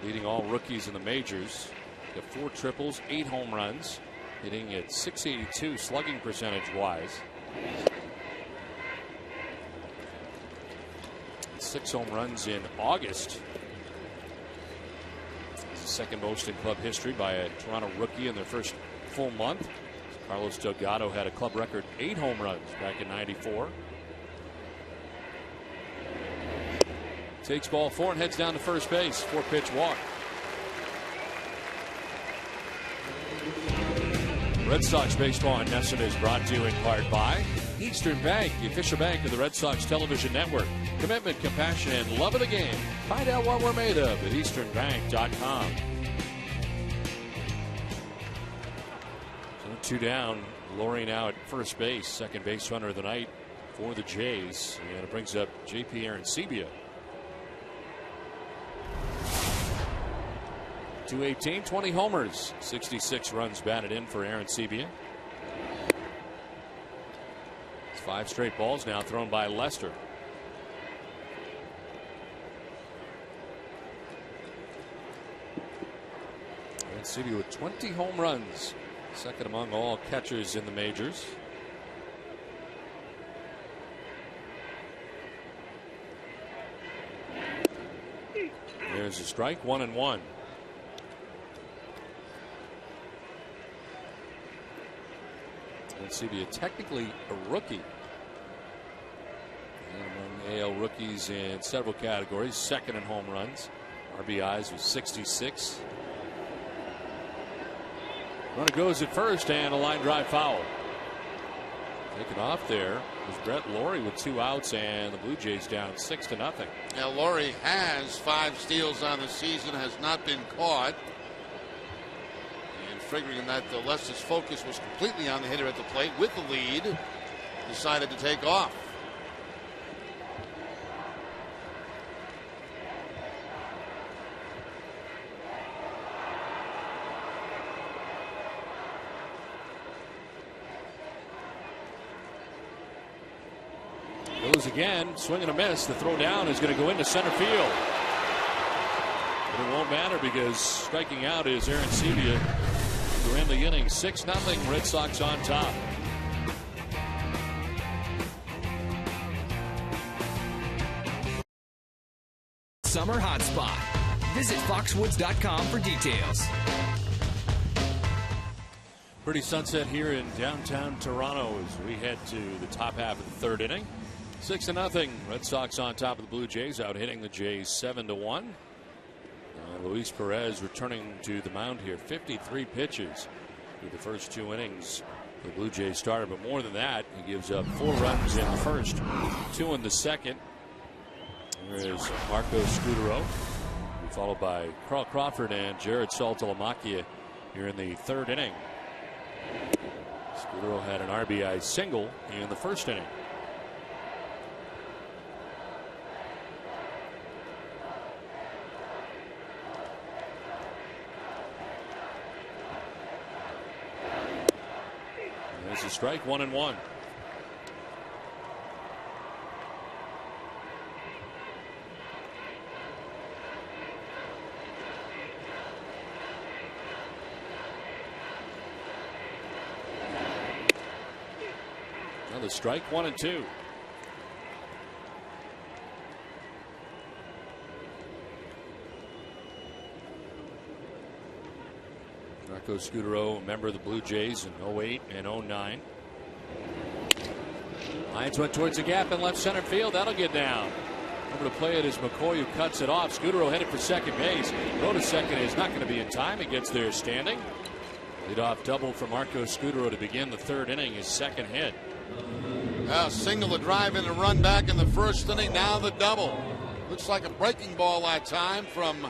leading all rookies in the majors. Got 4 triples, 8 home runs, hitting at .682 slugging percentage wise. 6 home runs in August. Second most in club history by a Toronto rookie in their first full month. Carlos Delgado had a club record 8 home runs back in '94. Takes ball 4 and heads down to first base. 4-pitch walk. Red Sox baseball on NESN is brought to you in part by Eastern Bank, the official bank of the Red Sox television network. Commitment, compassion, and love of the game. Find out what we're made of at easternbank.com. So 2 down. Lawrie now at first base. Second base runner of the night for the Jays. And it brings up J.P. Arancibia. 218, 20 homers, 66 runs batted in for Arancibia. 5 straight balls now thrown by Lester. Arancibia with 20 home runs, second among all catchers in the majors. There's a strike, 1-1. Arancibia technically a rookie. And among AL rookies in several categories, second in home runs. RBIs with 66. Runner goes at first and a line drive foul. Taken off there was Brett Lawrie with 2 outs and the Blue Jays down 6-0. Now Lawrie has 5 steals on the season, has not been caught. And figuring that Lester's focus was completely on the hitter at the plate with the lead, decided to take off. Goes again, swing and a miss. The throw down is going to go into center field. But it won't matter because striking out is Arancibia to end the inning. 6-0, Red Sox on top. Summer Hotspot. Visit foxwoods.com for details. Pretty sunset here in downtown Toronto as we head to the top half of the 3rd inning. 6-0. Red Sox on top of the Blue Jays, out hitting the Jays 7-1. Luis Perez returning to the mound here. 53 pitches through the first 2 innings. The Blue Jays started, but more than that, he gives up 4 runs in the first, 2 in the second. There is Marco Scutaro, followed by Carl Crawford and Jared Saltalamacchia here in the third inning. Scudero had an RBI single in the first inning. There's a strike, 1-1. Another strike, 1-2. Marco Scudero, a member of the Blue Jays in 08 and 09. Lines went towards the gap in left center field. That'll get down. Over to play it is McCoy, who cuts it off. Scudero headed for second base. Throw to second is not going to be in time. He gets there standing. Leadoff double for Marco Scudero to begin the third inning, his second hit. Single, a drive and a run back in the first inning. Now the double. Looks like a breaking ball that time from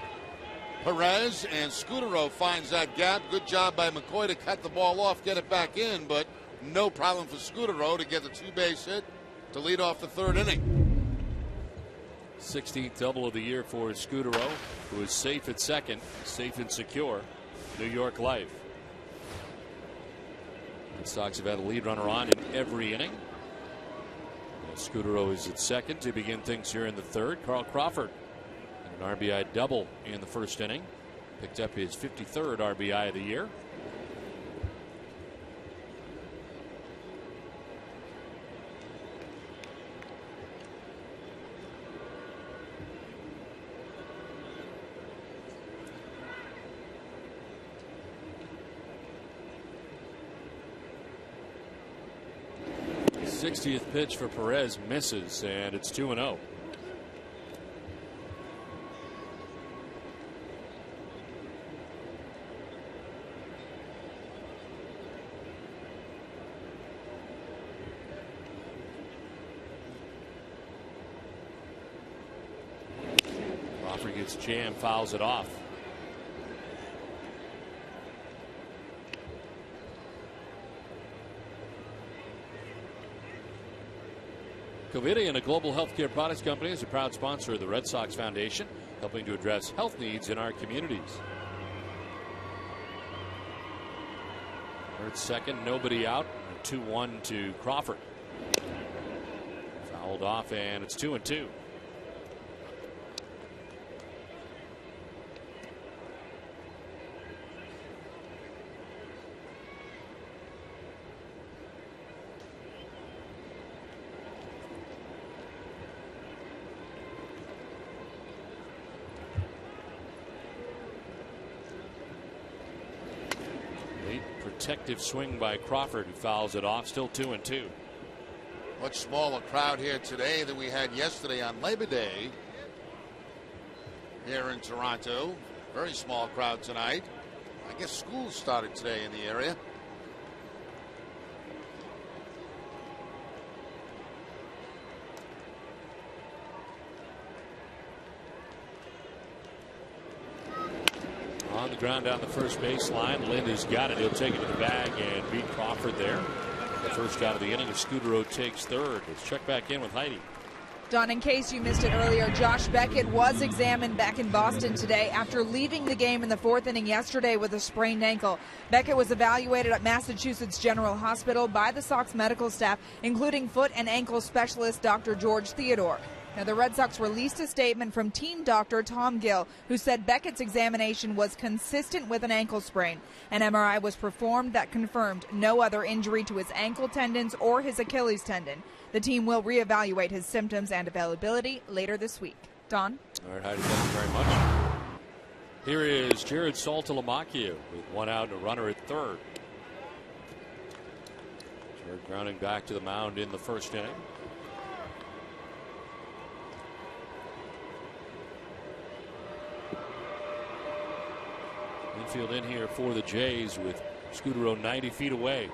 Perez, and Scudero finds that gap. Good job by McCoy to cut the ball off, get it back in, but no problem for Scudero to get the two-base hit to lead off the third inning. 16th double of the year for Scudero, who is safe at second, safe and secure. New York life. Red Sox have had a lead runner on in every inning. Scudero is at second to begin things here in the third. Carl Crawford, an RBI double in the first inning, picked up his 53rd RBI of the year. The 60th pitch for Perez misses, and it's 2-0. Crawford gets jammed, fouls it off. Covidien, a global healthcare products company, is a proud sponsor of the Red Sox Foundation, helping to address health needs in our communities. Third, second, nobody out. 2-1 to Crawford. Fouled off, and it's 2-2. Protective swing by Crawford, who fouls it off. Still 2-2. Much smaller crowd here today than we had yesterday on Labor Day here in Toronto. Very small crowd tonight. I guess school started today in the area. On the ground down the first baseline. Lind has got it. He'll take it to the bag and beat Crawford there. The first out of the inning. Scudero takes third. Let's check back in with Heidi. Don, in case you missed it earlier, Josh Beckett was examined back in Boston today after leaving the game in the fourth inning yesterday with a sprained ankle. Beckett was evaluated at Massachusetts General Hospital by the Sox medical staff, including foot and ankle specialist Dr. George Theodore. Now, the Red Sox released a statement from team doctor Tom Gill, who said Beckett's examination was consistent with an ankle sprain. An MRI was performed that confirmed no other injury to his ankle tendons or his Achilles tendon. The team will reevaluate his symptoms and availability later this week. Don? All right, Heidi, thank you very much. Here is Jared Saltalamacchia with one out and a runner at third. Jared grounding back to the mound in the first inning. Infield in here for the Jays with Scudero 90 feet away.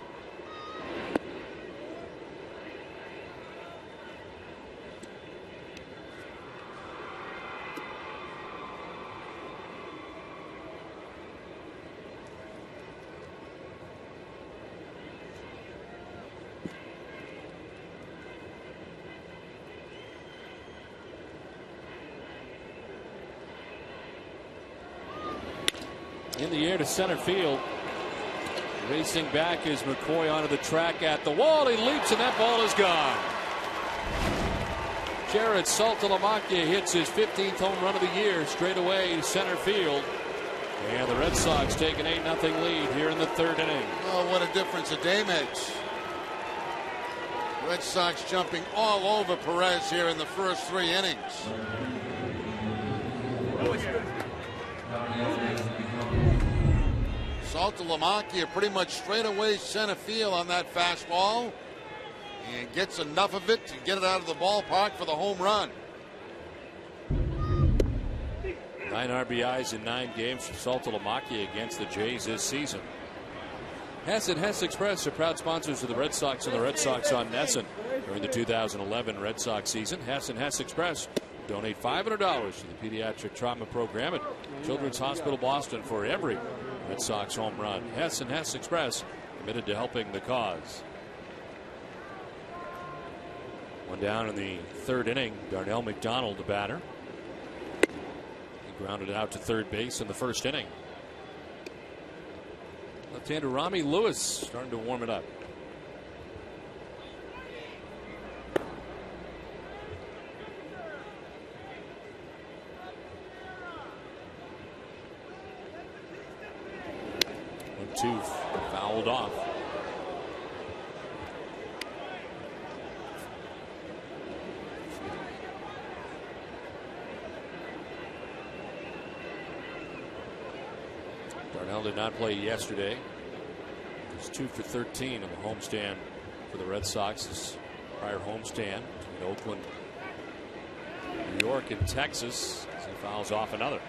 in the air to center field. Racing back is McCoy onto the track at the wall. He leaps and that ball is gone. Jared Saltalamacchia hits his 15th home run of the year straight away to center field. And the Red Sox take an 8-0 lead here in the third inning. Oh, what a difference a day makes. Red Sox jumping all over Perez here in the first 3 innings. Saltalamacchia pretty much straight away center field on that fastball and gets enough of it to get it out of the ballpark for the home run. 9 RBIs in 9 games for Saltalamacchia against the Jays this season. Hess and Hess Express are proud sponsors of the Red Sox and the Red Sox on Nesson. During the 2011 Red Sox season, Hess and Hess Express donate $500 to the pediatric trauma program at Children's Hospital Boston for every Red Sox home run. Hess and Hess Express committed to helping the cause. One down in the third inning. Darnell McDonald, the batter. He grounded out to third base in the first inning. Left-hander Rami Lewis starting to warm it up. Two fouled off. Darnell did not play yesterday. He was 2 for 13 in the homestand for the Red Sox. His prior homestand between Oakland, New York, and Texas as he fouls off another.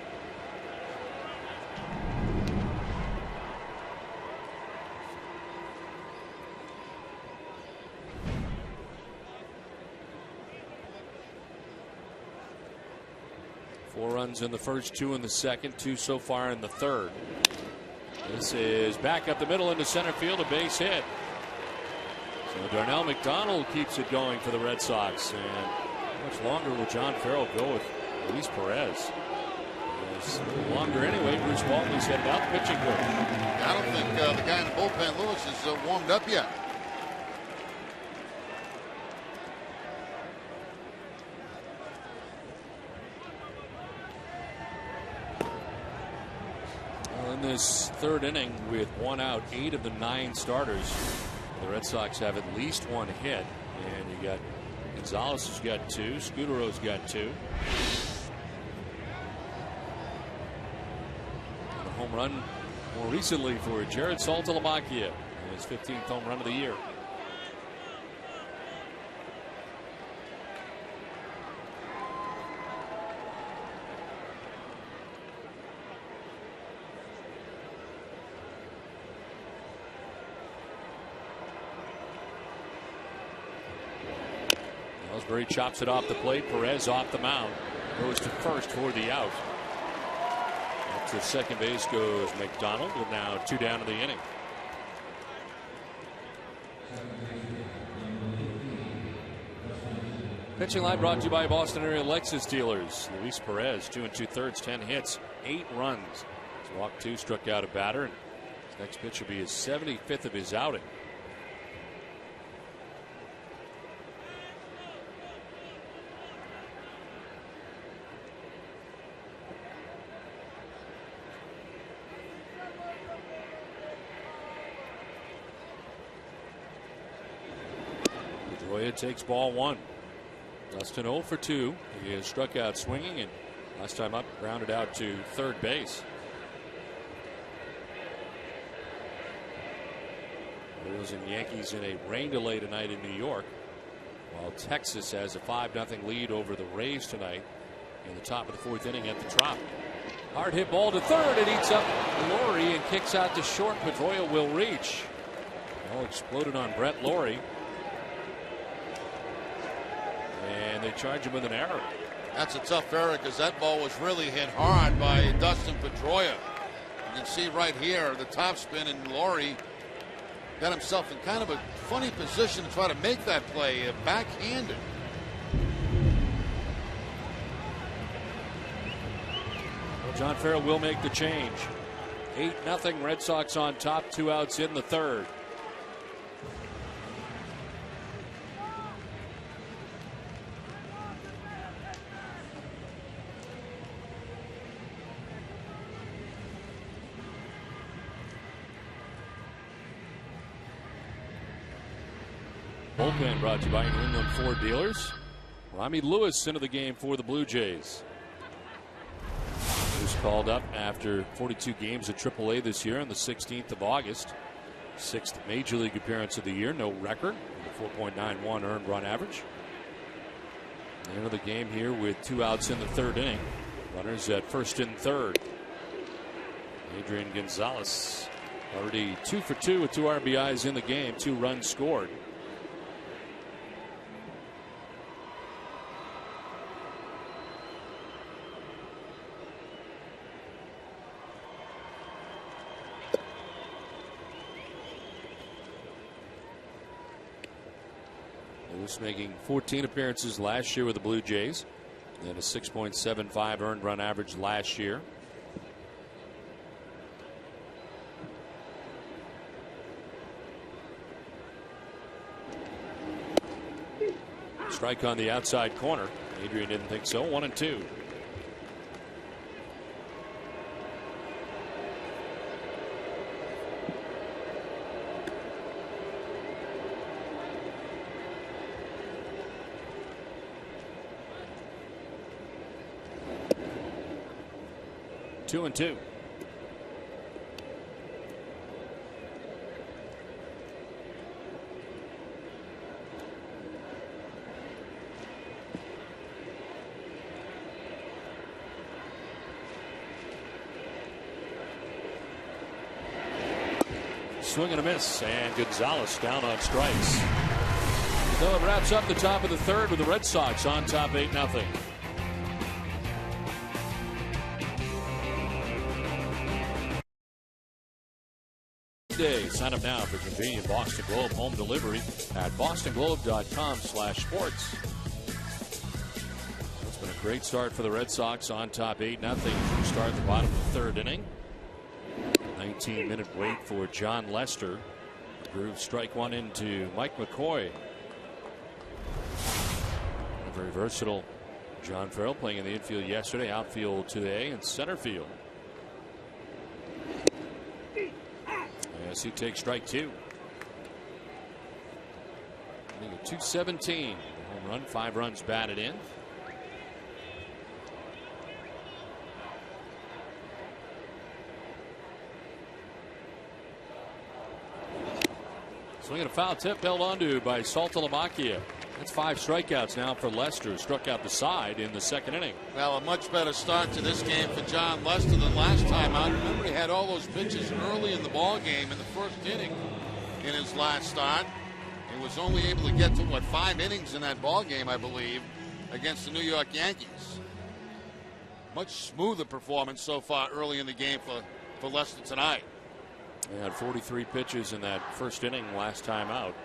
In the first, 2 in the second, 2 so far in the third. This is back up the middle into center field, a base hit. So Darnell McDonald keeps it going for the Red Sox. And how much longer will John Farrell go with Luis Perez? It's longer anyway. Bruce Walton's headed out, pitching coach. I don't think the guy in the bullpen, Lewis, is warmed up yet. This third inning with 1 out, 8 of the 9 starters. The Red Sox have at least 1 hit, and you got Gonzalez has got 2, Scudero's got 2. And a home run more recently for Jared Saltalamacchia, his 15th home run of the year. Ellsbury chops it off the plate. Perez off the mound. Goes to first for the out. Up to second base goes McDonald, with now 2 down in the inning. Pitching line brought to you by Boston area Lexus dealers. Luis Perez, 2 2/3, 10 hits, 8 runs. He's walked 2, struck out a batter. And his next pitch will be his 75th of his outing. Takes ball 1. Dustin 0 for 2. He has struck out swinging, and last time up grounded out to third base. Royals and Yankees in a rain delay tonight in New York, while Texas has a 5-0 lead over the Rays tonight in the top of the 4th inning at the Trop. Hard hit ball to third. It eats up Laurie and kicks out to short. Pedroia will reach. Ball exploded on Brett Laurie. And they charge him with an error. That's a tough error because that ball was really hit hard by Dustin Pedroia. You can see right here the top spin, and Laurie got himself in kind of a funny position to try to make that play, backhanded. Well, John Farrell will make the change. 8-0 Red Sox on top, 2 outs in the third. Bullpen brought to you by New England Ford dealers. Rami Lewis into the game for the Blue Jays. He was called up after 42 games at AAA this year on the 16th of August. 6th Major League appearance of the year, no record, 4.91 earned run average. Into the game here with 2 outs in the third inning. Runners at first and third. Adrian Gonzalez already 2 for 2 with 2 RBIs in the game, 2 runs scored. Lewis making 14 appearances last year with the Blue Jays, and a 6.75 earned run average last year. Strike on the outside corner. Adrian didn't think so. 1-2. Two and two. Swing and a miss, and Gonzalez down on strikes. So it wraps up the top of the third with the Red Sox on top 8-0. Day. Sign up now for convenient Boston Globe home delivery at bostonglobe.com/sports. It's been a great start for the Red Sox on top 8-0. Start at the bottom of the third inning. 19-minute wait for John Lester. Groove strike one into Mike McCoy. A very versatile John Farrell playing in the infield yesterday, outfield today, and center field. As he takes strike two. Inning of 217. Home run, 5 runs batted in. Swinging a foul tip held onto by Saltalamacchia. That's 5 strikeouts now for Lester. Struck out the side in the second inning. Well, a much better start to this game for John Lester than last time out. Remember, he had all those pitches early in the ball game in the first inning in his last start. He was only able to get to, 5 innings in that ball game, I believe, against the New York Yankees. Much smoother performance so far early in the game for Lester tonight. He had 43 pitches in that first inning last time out.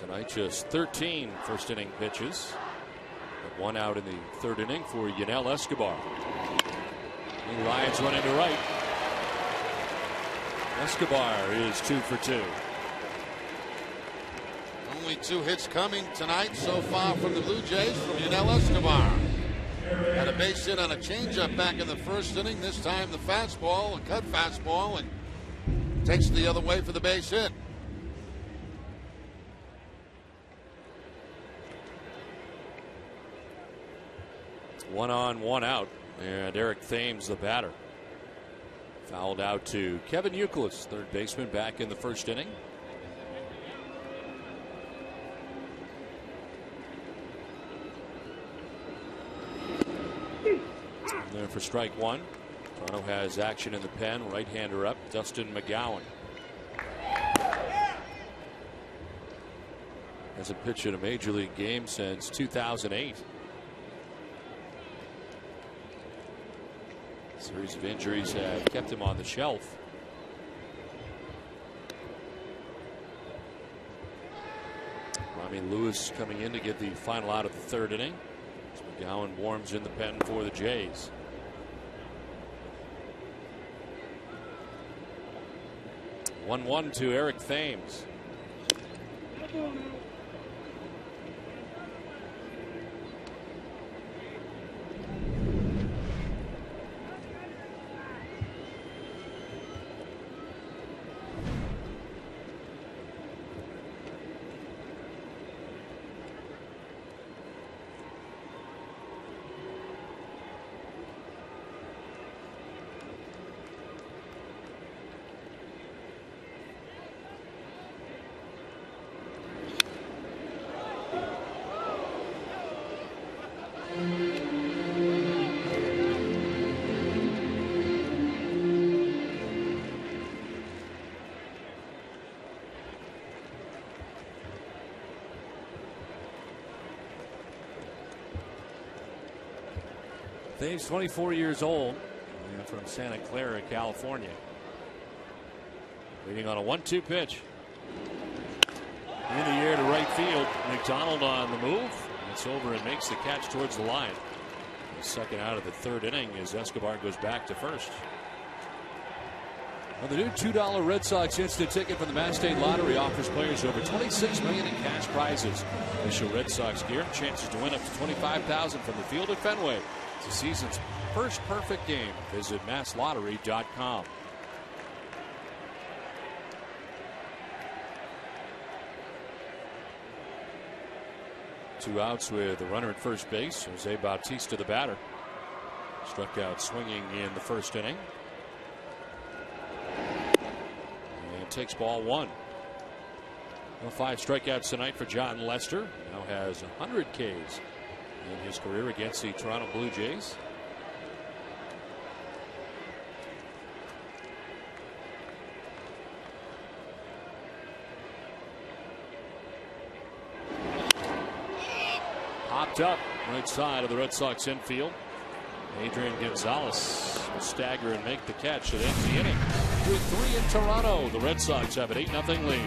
Tonight just 13 first inning pitches. But 1 out in the third inning for Yunel Escobar. He lines one into right. Escobar is 2 for 2. Only 2 hits coming tonight so far from the Blue Jays from Yunel Escobar. Had a base hit on a changeup back in the first inning. This time the fastball, a cut fastball, and takes it the other way for the base hit. One on, 1 out, and Eric Thames, the batter. Fouled out to Kevin Youkilis, third baseman, back in the first inning. And then for strike one, Toronto has action in the pen. Right-hander up, Dustin McGowan. Hasn't pitched in a major league game since 2008. A series of injuries have kept him on the shelf. Rami Lewis coming in to get the final out of the third inning. As McGowan warms in the pen for the Jays. 1-1 to Eric Thames. Thames, 24 years old, and from Santa Clara, California. Waiting on a 1-2 pitch. In the air to right field. McDonald on the move. It's over and makes the catch towards the line. The second out of the third inning as Escobar goes back to first. Well, the new $2 Red Sox instant ticket from the Mass State Lottery offers players over $26 million in cash prizes. Official Red Sox gear, chances to win up to $25,000 from the field at Fenway. It's the season's first perfect game. Visit masslottery.com. Two outs with a runner at first base. Jose Bautista, the batter. Struck out swinging in the first inning. And takes ball one. Well, 5 strikeouts tonight for John Lester. Now has 100 Ks in his career against the Toronto Blue Jays. Popped up right side of the Red Sox infield. Adrian Gonzalez will stagger and make the catch. It ends the inning. 2-3 in Toronto. The Red Sox have an 8-0 lead.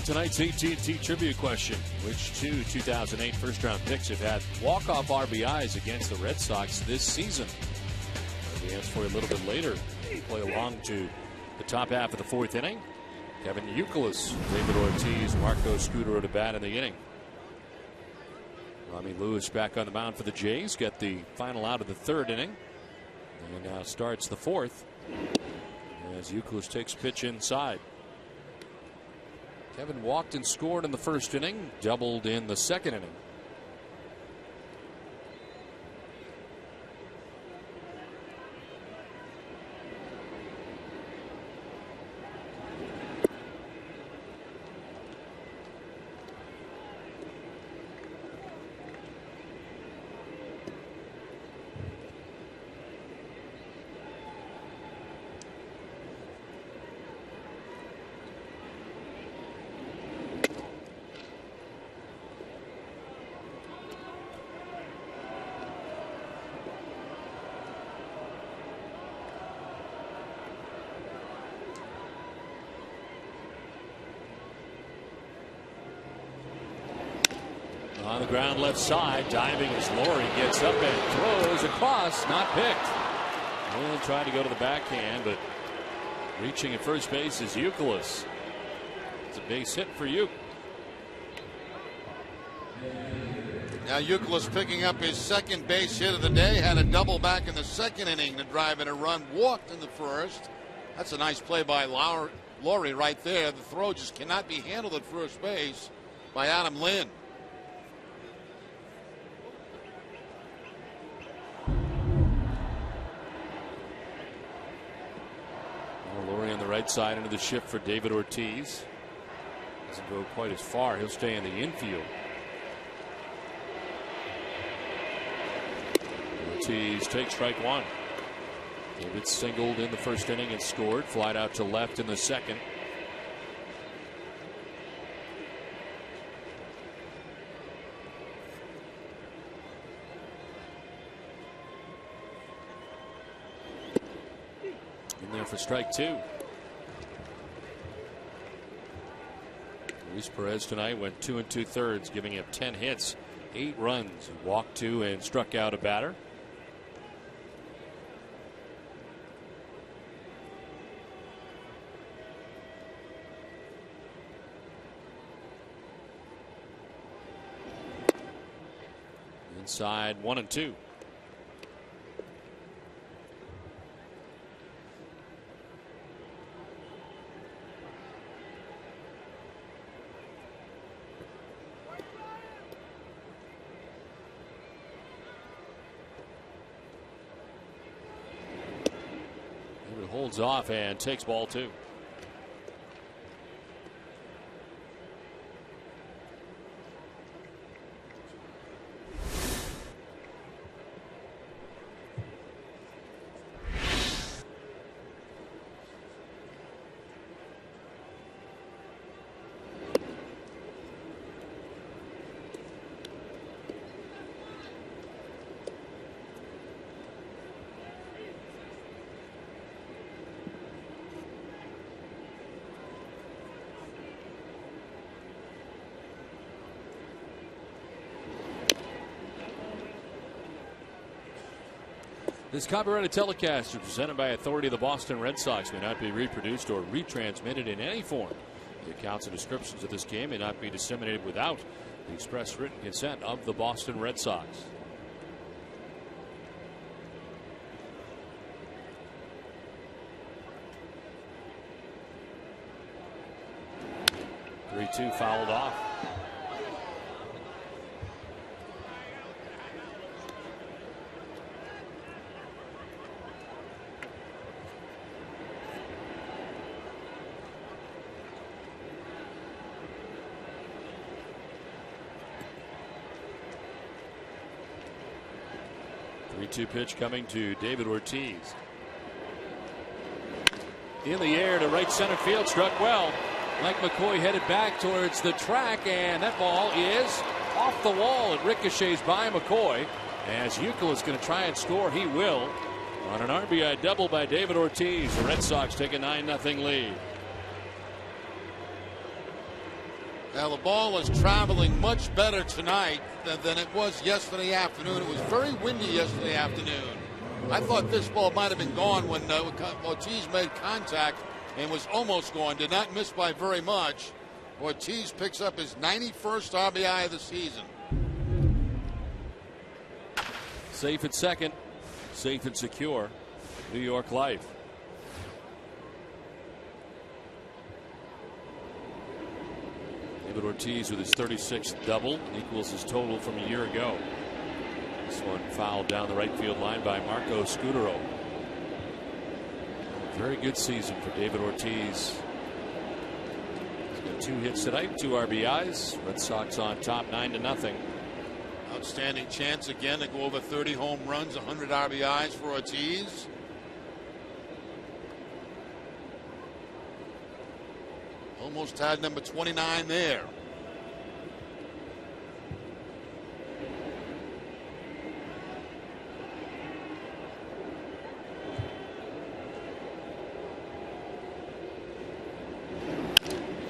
Tonight's AT&T trivia question: which 2 2008 first-round picks have had walk-off RBIs against the Red Sox this season? The answer for you a little bit later. Play along to the top half of the 4th inning. Kevin Youkilis, David Ortiz, Marco Scutaro to bat in the inning. Robbie Lewis back on the mound for the Jays. Get the final out of the 3rd inning. And now starts the 4th as Youkilis takes pitch inside. Kevin walked and scored in the 1st inning, doubled in the 2nd inning. On the ground left side, diving as Laurie gets up and throws across, not picked. Well, tried to go to the backhand, but reaching at first base is Youkilis. It's a base hit for Uke. Now Youkilis picking up his 2nd base hit of the day. Had a double back in the 2nd inning to drive in a run. Walked in the 1st. That's a nice play by Laurie right there. The throw just cannot be handled at first base by Adam Lynn. Laurie on the right side into the shift for David Ortiz. Doesn't go quite as far. He'll stay in the infield. Ortiz takes strike one. David singled in the 1st inning and scored. Flied out to left in the 2nd. In there for strike 2. Luis Perez tonight went 2 2/3, giving up 10 hits 8 runs. He walked 2 and struck out a batter. Inside 1-2. Holds off and takes ball 2. This copyrighted telecast is presented by authority of the Boston Red Sox. May not be reproduced or retransmitted in any form. The accounts and descriptions of this game may not be disseminated without the express written consent of the Boston Red Sox. Three-two fouled off. Two pitch coming to David Ortiz. In the air to right center field, struck well. Mike McCoy headed back towards the track, and that ball is off the wall. It ricochets by McCoy. As Euclid is going to try and score, he will. On an RBI double by David Ortiz, the Red Sox take a 9-0 lead. Now the ball is traveling much better tonight than it was yesterday afternoon. It was very windy yesterday afternoon. I thought this ball might have been gone when Ortiz made contact and was almost gone. Did not miss by very much. Ortiz picks up his 91st RBI of the season. Safe at second. Safe and secure. New York Life. David Ortiz with his 36th double equals his total from a year ago. This one fouled down the right field line by Marco Scutaro. Very good season for David Ortiz. He's got 2 hits tonight, 2 RBIs. Red Sox on top 9-0. Outstanding chance again to go over 30 home runs, 100 RBIs for Ortiz. Almost had number 29 there.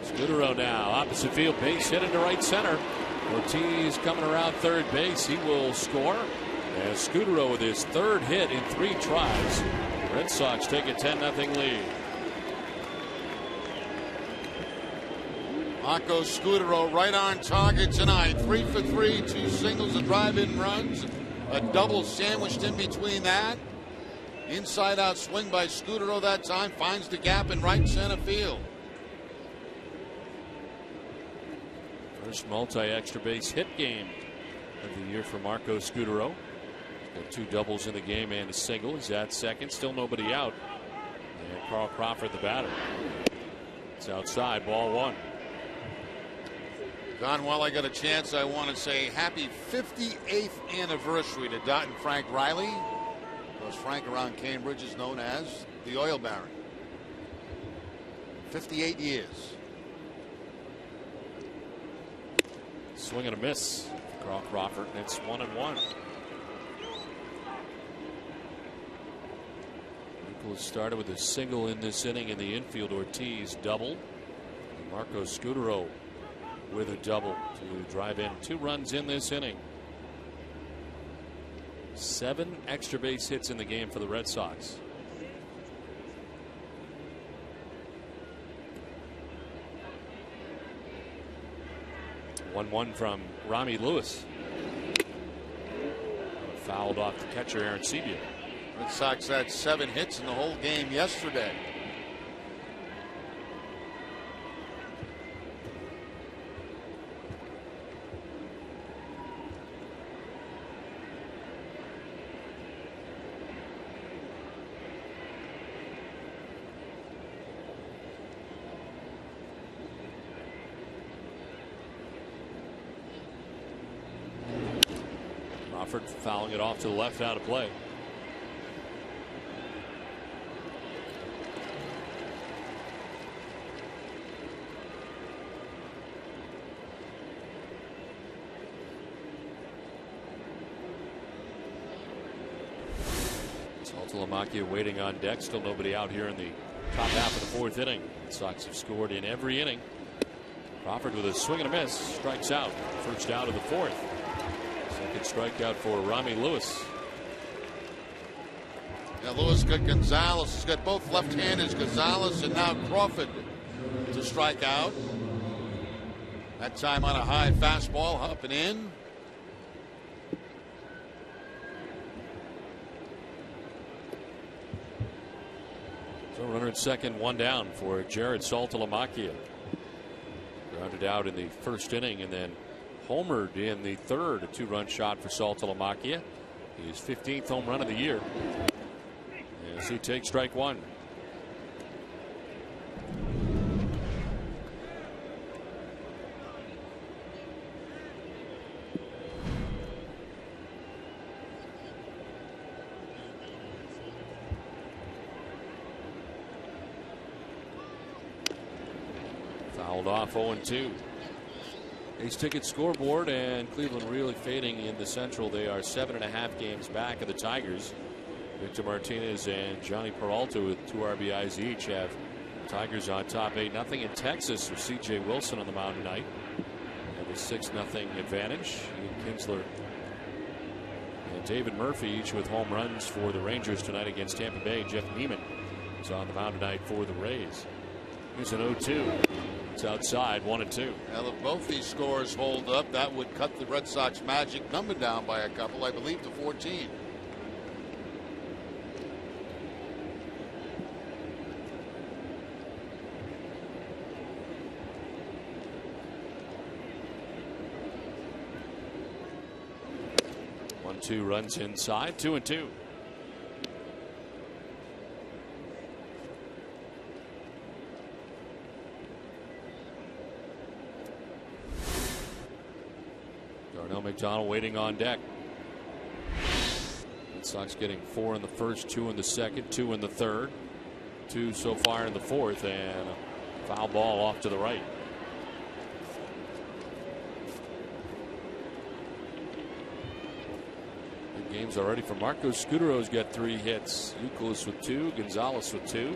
Scutaro now, opposite field, base hit into right center. Ortiz coming around third base. He will score. As Scutaro with his 3rd hit in 3 tries. The Red Sox take a 10-0 lead. Marco Scutaro right on target tonight. 3 for 3, 2 singles, a drive-in runs, a double sandwiched in between that. Inside out swing by Scutaro that time, finds the gap in right center field. First multi-extra base hit game of the year for Marco Scutaro. He's got 2 doubles in the game and a single. He's at second, still nobody out. And Carl Crawford the batter. It's outside, ball 1. Don, while I got a chance, I want to say happy 58th anniversary to Dot and Frank Riley. Because Frank around Cambridge is known as the Oil Baron. 58 years. Swing and a miss. Carl Crawford, and it's 1-1. Nicholas started with a single in this inning in the infield. Ortiz double. And Marco Scutaro with a double to drive in 2 runs in this inning. 7 extra base hits in the game for the Red Sox. One from Rami Lewis. Fouled off the catcher Aaron Sebia. Red Sox had 7 hits in the whole game yesterday. Fouling it off to the left, out of play. Saltalamacchia waiting on deck. Still nobody out here in the top half of the 4th inning. The Sox have scored in every inning. Crawford with a swing and a miss, strikes out. First out of the 4th. Second strikeout for Rami Lewis. Yeah, Lewis got Gonzalez. He's got both left-handers, Gonzalez and now Crawford, to strike out. That time on a high fastball, up and in. So runner at second, 1 down for Jared Saltalamacchia. Grounded out in the first inning and then homered in the 3rd, a 2-run shot for Saltalamacchia. His 15th home run of the year. As he takes strike 1. Fouled off 0-2. Ace Ticket scoreboard, and Cleveland really fading in the Central. They are 7.5 games back of the Tigers. Victor Martinez and Johnny Peralta with 2 RBIs each have Tigers on top 8-0 in Texas with C.J. Wilson on the mound tonight. Have a 6-0 advantage. Ian Kinsler and David Murphy each with home runs for the Rangers tonight against Tampa Bay. Jeff Neiman is on the mound tonight for the Rays. Here's an 0-2. It's outside, 1-2. Well, if both these scores hold up, that would cut the Red Sox magic number down by a couple, I believe, to 14. Two runs inside, 2-2. Darnell McDonald waiting on deck. Red Sox getting 4 in the first, 2 in the second, 2 in the third, 2 so far in the 4th, and a foul ball off to the right. Games already for Marco Scudero's got 3 hits. Euclid with 2, Gonzalez with 2.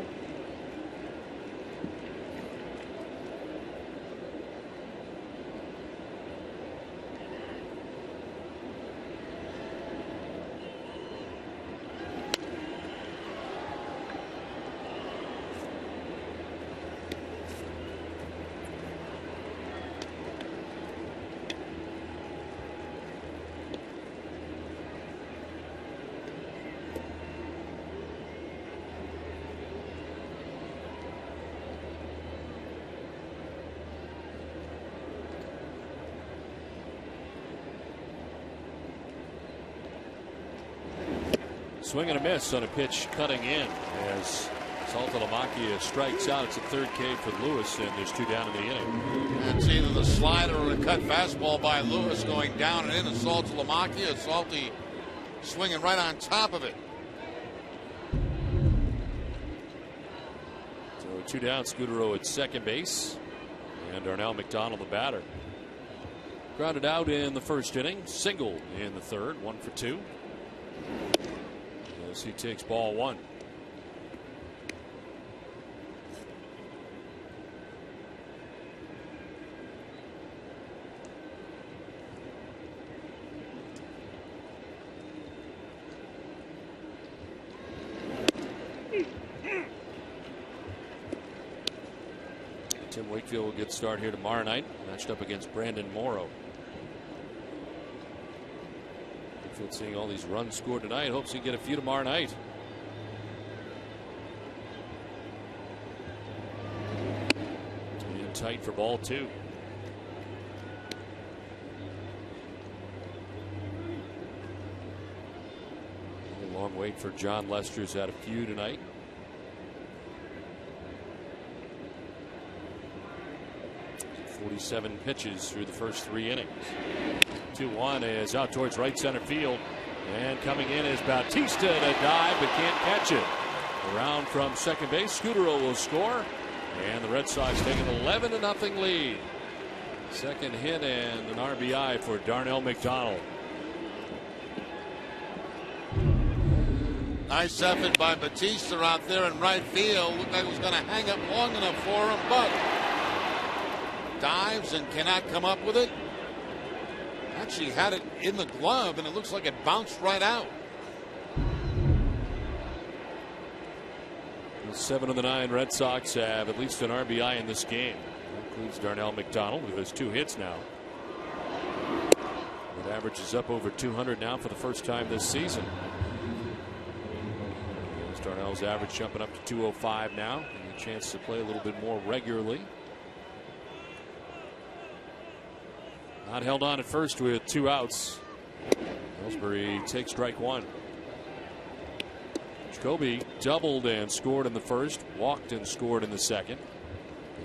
Swing and a miss on a pitch cutting in as Saltalamacchia strikes out. It's a 3rd K for Lewis, and there's 2 down in the inning. It's either the slider or a cut fastball by Lewis going down and in, and Saltalamacchia. Salty swinging right on top of it. So 2 down, Scudero at second base, and Darnell McDonald the batter. Grounded out in the first inning, single in the 3rd, 1 for 2. As he takes ball 1. Tim Wakefield will get start here tomorrow night, matched up against Brandon Morrow. Wakefield seeing all these runs scored tonight, hopes he can get a few tomorrow night. And tight for ball 2. A long wait for John Lester, who's had a few tonight. 47 pitches through the first 3 innings. 2-1 is out towards right center field. And coming in is Bautista to dive but can't catch it. Around from second base, Scutaro will score. And the Red Sox take an 11-0 lead. Second hit and an RBI for Darnell McDonald. Nice effort by Bautista out there in right field. Looked like it was going to hang up long enough for him, but dives and cannot come up with it. Actually had it in the glove and it looks like it bounced right out. 7 of the 9 Red Sox have at least an RBI in this game. That includes Darnell McDonald, who has 2 hits now. It averages up over 200 now for the first time this season. Darnell's average jumping up to 205 now, and a chance to play a little bit more regularly. Not held on at first with 2 outs. Ellsbury takes strike 1. Jacoby doubled and scored in the first, walked and scored in the second,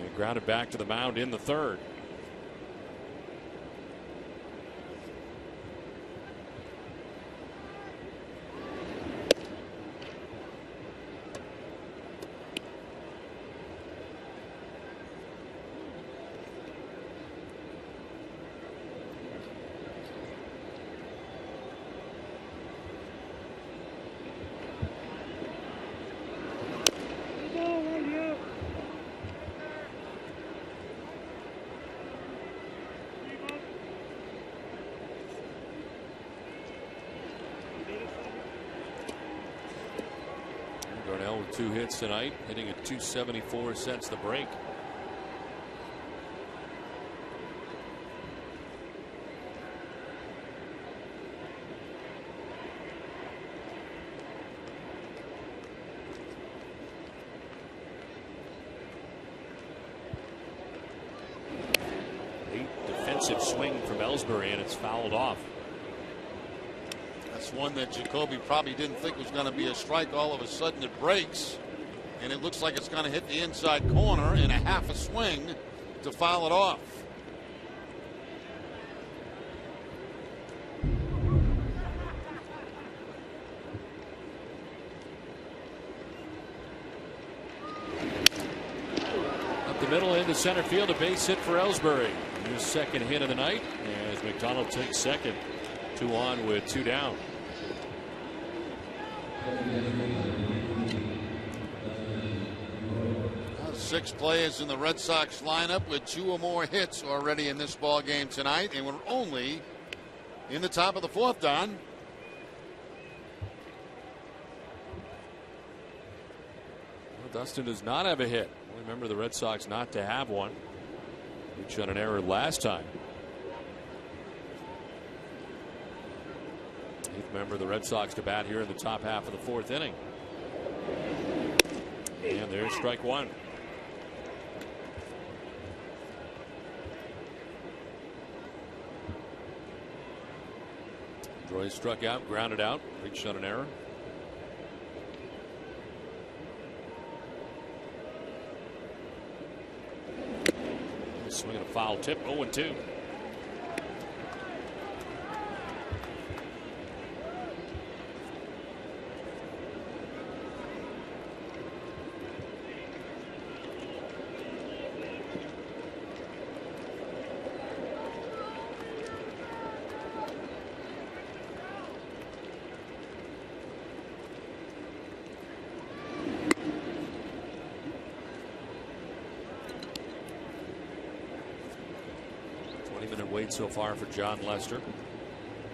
and grounded back to the mound in the third. Darnell with 2 hits tonight, hitting at 274 since the break. Defensive swing from Ellsbury, and it's fouled off. That's one that Jacoby probably didn't think was going to be a strike. All of a sudden it breaks, and it looks like it's going to hit the inside corner in a half a swing to foul it off. Up the middle into center field, a base hit for Ellsbury. His second hit of the night as McDonald takes second. 2 on with 2 down. Now 6 players in the Red Sox lineup with 2 or more hits already in this ball game tonight, and we're only in the top of the 4th, Don. Well, Dustin does not have a hit. Remember the Red Sox not to have one. Reached on an error last time. 8th member of the Red Sox to bat here in the top half of the 4th inning. And there's strike 1. Droy struck out, grounded out, reached on an error. Swinging a foul tip, 0-2. Wait so far for John Lester.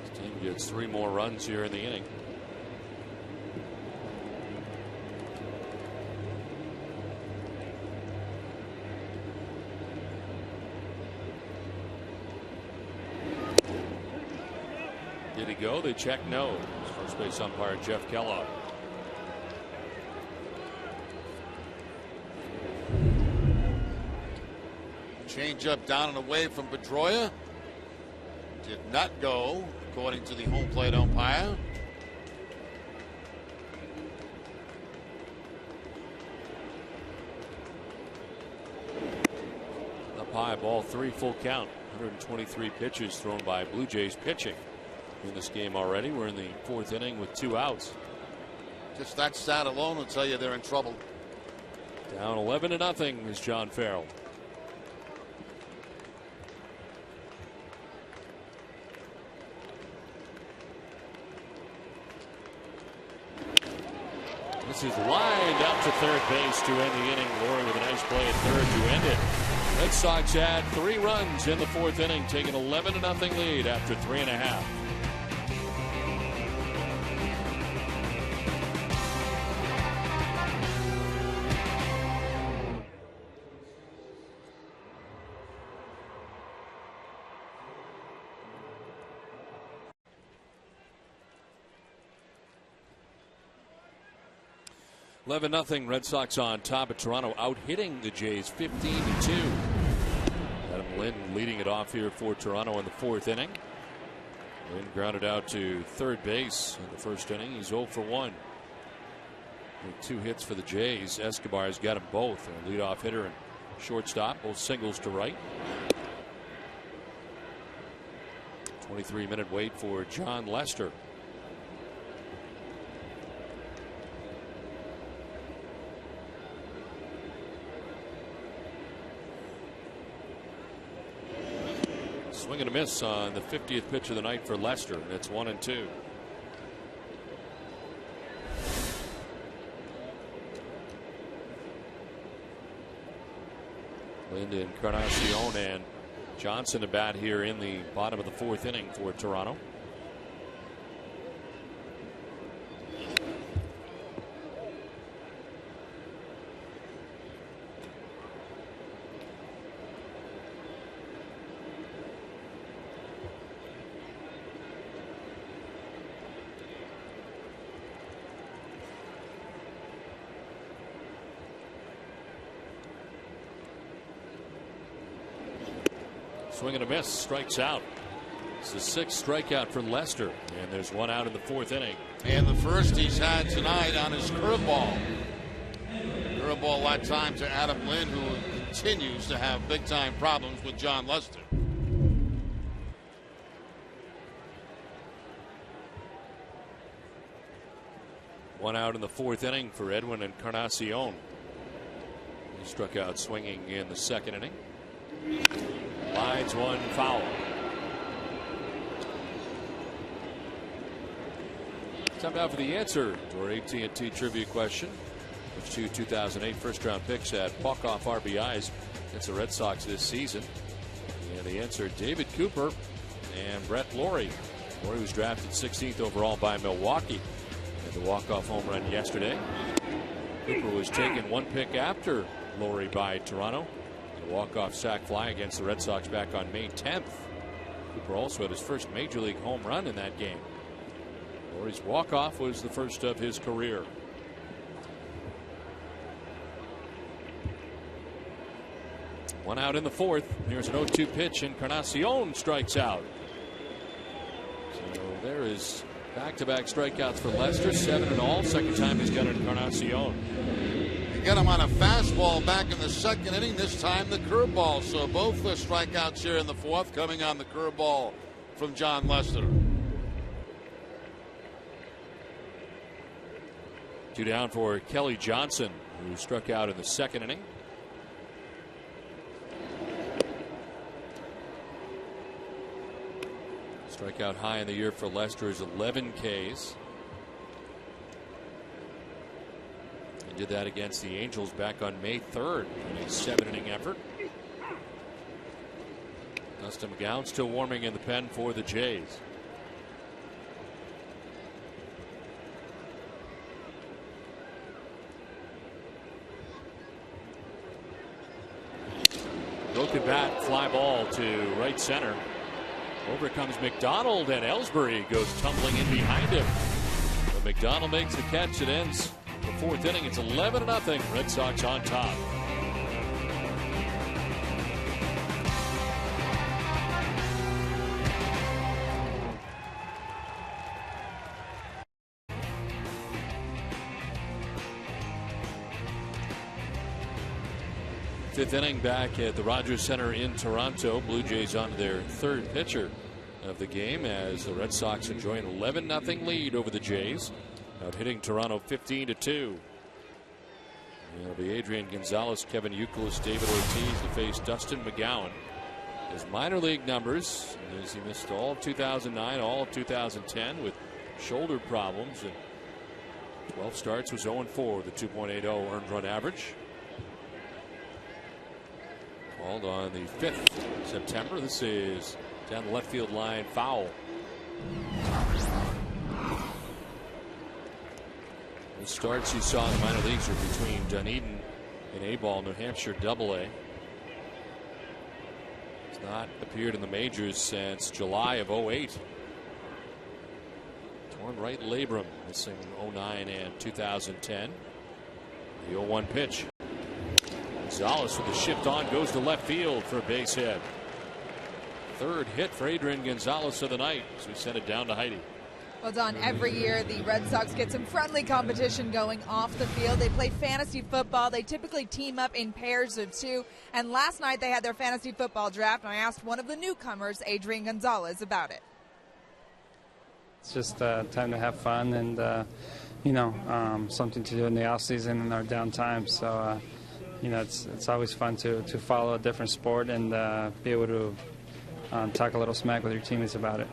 His team gets 3 more runs here in the inning. Did he go? They check no. First base umpire Jeff Kellogg. Change up down and away from Pedroia. Did not go, according to the home plate umpire. Up high, ball 3, full count. 123 pitches thrown by Blue Jays pitching in this game already. We're in the 4th inning with 2 outs. Just that stat alone will tell you they're in trouble. Down 11-0 is John Farrell. This is lined out to third base to end the inning. Laurie with a nice play at third to end it. Red Sox had 3 runs in the 4th inning, taking 11-0 lead after 3.5. Nothing. Red Sox on top of Toronto, out hitting the Jays 15-2. Adam Lynn leading it off here for Toronto in the 4th inning. Lynn grounded out to third base in the 1st inning. He's 0 for 1. With 2 hits for the Jays. Escobar's got them both. A leadoff hitter and shortstop, both singles to right. 23-minute wait for John Lester. Swing and a miss on the 50th pitch of the night for Lester. It's 1-2. Lind, Encarnacion, and Johnson to bat here in the bottom of the 4th inning for Toronto. Swing and a miss, strikes out. It's the 6th strikeout for Lester, and there's 1 out in the 4th inning. And the first he's had tonight on his curveball. Curveball that time to Adam Lynn, who continues to have big time problems with John Lester. One out in the 4th inning for Edwin Encarnacion. He struck out swinging in the 2nd inning. Lines 1 foul. Time now for the answer to our AT&T trivia question. Which 2 2008 first-round picks had walk-off RBIs against the Red Sox this season? And the answer: David Cooper and Brett Lawrie. Lawrie was drafted 16th overall by Milwaukee. Had the walk-off home run yesterday. Cooper was taken 1 pick after Lawrie by Toronto. A walk-off sac fly against the Red Sox back on May 10th. Cooper also had his first major league home run in that game. Lawrie's walk-off was the first of his career. One out in the 4th. Here's an 0-2 pitch. Encarnacion strikes out. So there is back-to-back strikeouts for Lester. 7 in all. Second time he's got Encarnacion. Get him on a fastball back in the 2nd inning. This time the curveball. So both the strikeouts here in the 4th coming on the curveball from John Lester. 2 down for Kelly Johnson, who struck out in the 2nd inning. Strikeout high in the year for Lester is 11 Ks. He did that against the Angels back on May 3rd in a 7-inning effort. Dustin McGowan still warming in the pen for the Jays. Broken bat, fly ball to right center. Over comes McDonald, and Ellsbury goes tumbling in behind him. But McDonald makes the catch. It ends the fourth inning. It's 11-0. Red Sox on top. Fifth inning back at the Rogers Center in Toronto. Blue Jays on their third pitcher of the game as the Red Sox enjoy an 11-0 lead over the Jays. Out hitting Toronto 15-2. It'll be Adrian Gonzalez, Kevin Youkilis, David Ortiz to face Dustin McGowan. His minor league numbers, as he missed all of 2009, all of 2010 with shoulder problems. And 12 starts, was 0-4 with a 2.80 earned run average. Called on the 5th of September. This is down the left field line, foul. The starts you saw in the minor leagues are between Dunedin and A-ball, New Hampshire AA. Has not appeared in the majors since July of 08. Torn right labrum, missing 09 and 2010. The 0-1 pitch. Gonzalez with the shift on goes to left field for a base hit. Third hit for Adrian Gonzalez of the night as we send it down to Heidi. Well, Don, every year the Red Sox get some friendly competition going off the field. They play fantasy football. They typically team up in pairs of two. And last night they had their fantasy football draft, and I asked one of the newcomers, Adrian Gonzalez, about it. It's just time to have fun and, something to do in the off season and our downtime. So, it's always fun to follow a different sport and be able to talk a little smack with your teammates about it.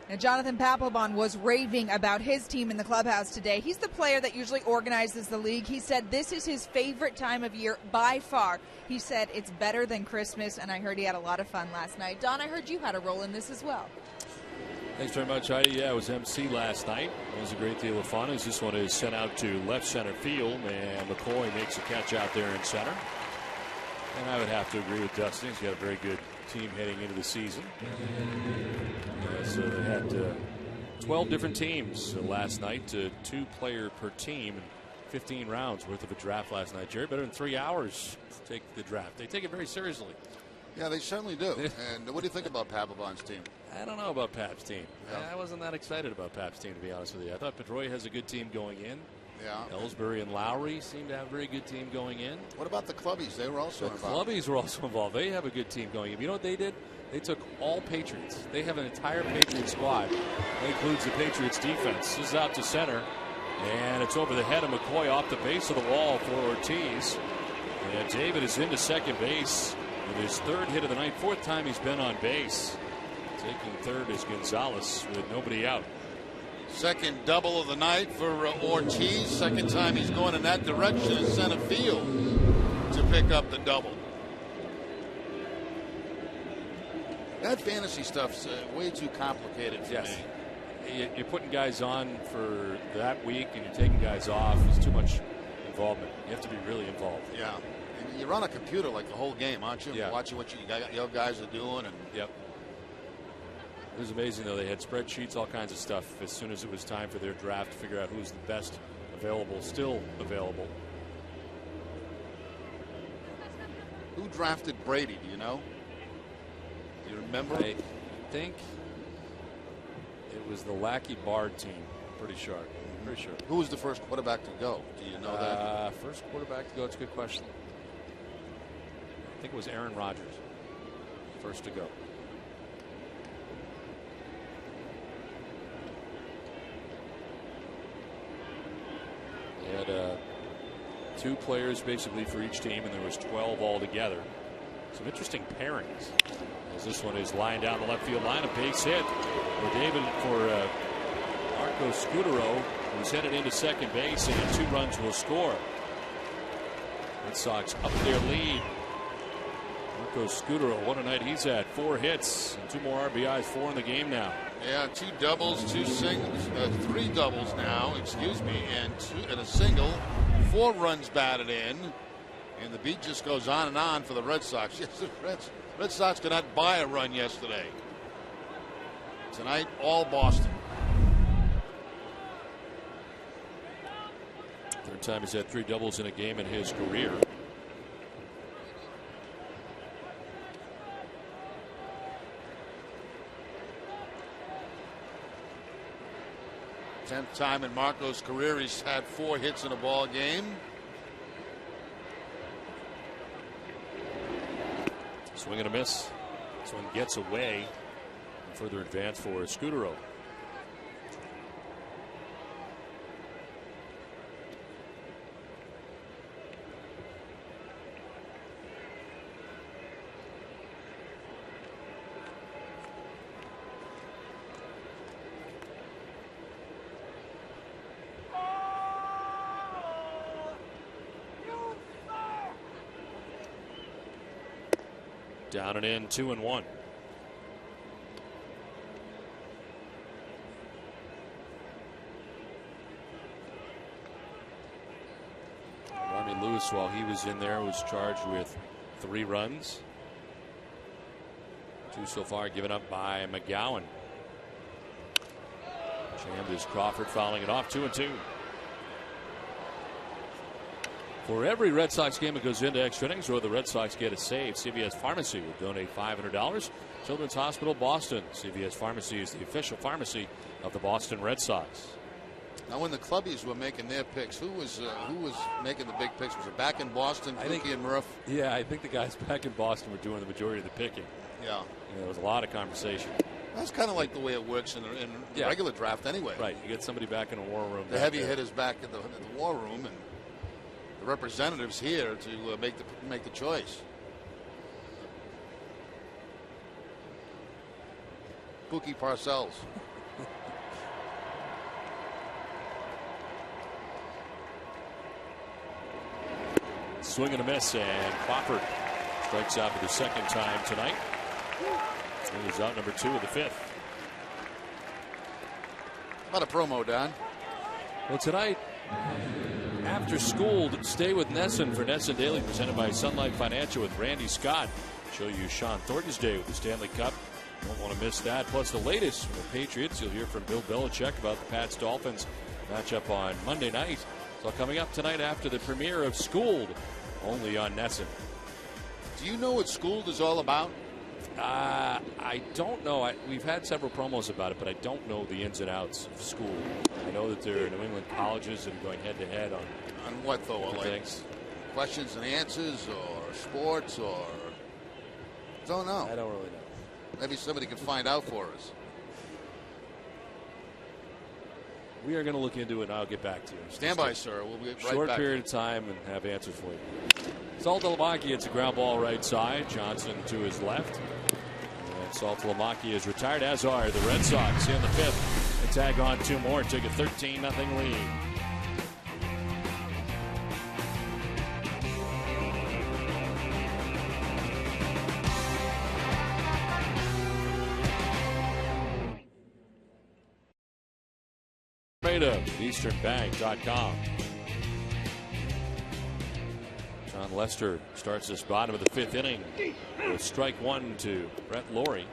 Now, Jonathan Papelbon was raving about his team in the clubhouse today. He's the player that usually organizes the league. He said this is his favorite time of year by far. He said it's better than Christmas, and I heard he had a lot of fun last night. Don, I heard you had a role in this as well. Thanks very much, Heidi. Yeah, it was MC last night. It was a great deal of fun as this one is sent out to left center field, and McCoy makes a catch out there in center. And I would have to agree with Dustin. He's got a very good team heading into the season. So they had 12 different teams last night, 2-player per team, and 15 rounds worth of a draft last night. Jerry, better than 3 hours to take the draft. They take it very seriously. Yeah, they certainly do. And what do you think about Papelbon's team? I don't know about Pap's team. Yeah. I wasn't that excited about Pap's team, to be honest with you. I thought Pedroia has a good team going in. Yeah. Ellsbury and Lowry seem to have a very good team going in. What about the Clubbies? They were also involved. The Clubbies were also involved. They have a good team going in. You know what they did? They took all Patriots. They have an entire Patriots squad. That includes the Patriots defense. This is out to center. And it's over the head of McCoy off the base of the wall for Ortiz. And David is into second base with his third hit of the night. Fourth time he's been on base. Taking third is Gonzalez with nobody out. Second double of the night for Ortiz. Second time he's going in that direction in center field to pick up the double. That fantasy stuff's way too complicated for me. You're putting guys on for that week and you're taking guys off. It's too much involvement. You have to be really involved. Yeah. And you're on a computer like the whole game, aren't you? Yeah. Watching what your guys are doing. And Yep. It was amazing, though. They had spreadsheets, all kinds of stuff as soon as it was time for their draft to figure out who's the best available, still available. Who drafted Brady? Do you know? Do you remember? I think it was the Lackey Bard team. Pretty sure. Pretty sure. Who was the first quarterback to go? Do you know that? First quarterback to go. It's a good question. I think it was Aaron Rodgers. First to go. They had 2 players basically for each team, and there was 12 altogether. Some interesting pairings. As this one is lined down the left field line, a base hit for David for Marco Scudero, who's headed into second base, and 2 runs will score. Red Sox up their lead. Marco Scudero, what a night he's had. 4 hits and 2 more RBIs, 4 in the game now. Yeah, 2 doubles, 2 singles, 3 doubles now, excuse me, and a single. 4 runs batted in, and the beat just goes on and on for the Red Sox. Yes, the Red Sox could not buy a run yesterday. Tonight, all Boston. Third time he's had 3 doubles in a game in his career. 10th time in Marco's career he's had 4 hits in a ball game. Swing and a miss. This one gets away. Further advance for Scudero. Down and in, 2-1. Marmy Lewis, while he was in there, was charged with 3 runs. 2 so far given up by McGowan. Jammed is Crawford, fouling it off. 2-2. For every Red Sox game that goes into extra innings or the Red Sox get a save, CVS Pharmacy will donate $500. Children's Hospital Boston. CVS Pharmacy is the official pharmacy of the Boston Red Sox. Now, when the clubbies were making their picks, who was making the big picks? Was it back in Boston, Cookie and Murph? Yeah, I think the guys back in Boston were doing the majority of the picking. Yeah. There was a lot of conversation. That's kind of like the way it works in the regular draft anyway. Right. You get somebody back in a war room. The heavy hitters back in the war room, and the representatives here to make the choice. Pookie Parcells. Swing and a miss, and Crawford strikes out for the 2nd time tonight. And he's out number 2 of the 5th. How about a promo, Don? Well, tonight, after school, stay with Nesson for Nesson Daily, presented by Sunlight Financial with Randy Scott. Show you Sean Thornton's day with the Stanley Cup. Don't want to miss that. Plus the latest from the Patriots. You'll hear from Bill Belichick about the Pats Dolphins matchup on Monday night. So coming up tonight after the premiere of Schooled, only on Nesson. Do you know what Schooled is all about? I don't know. We've had several promos about it, but I don't know the ins and outs of School. I know that there are New England colleges that are going head-to-head on what, though? Like things. Questions and answers, or sports, or... Don't know. I don't really know. Maybe somebody can find out for us. We are going to look into it, and I'll get back to you. Stand by, sir. We'll be right back. Short period of time and have answers for you. Saltalamacchia hits a ground ball right side. Johnson to his left. And Saltalamacchia is retired, as are the Red Sox in the 5th. They tag on 2 more and take a 13-0 lead. EasternBank.com. John Lester starts this bottom of the 5th inning with strike 1 to Brett Laurie.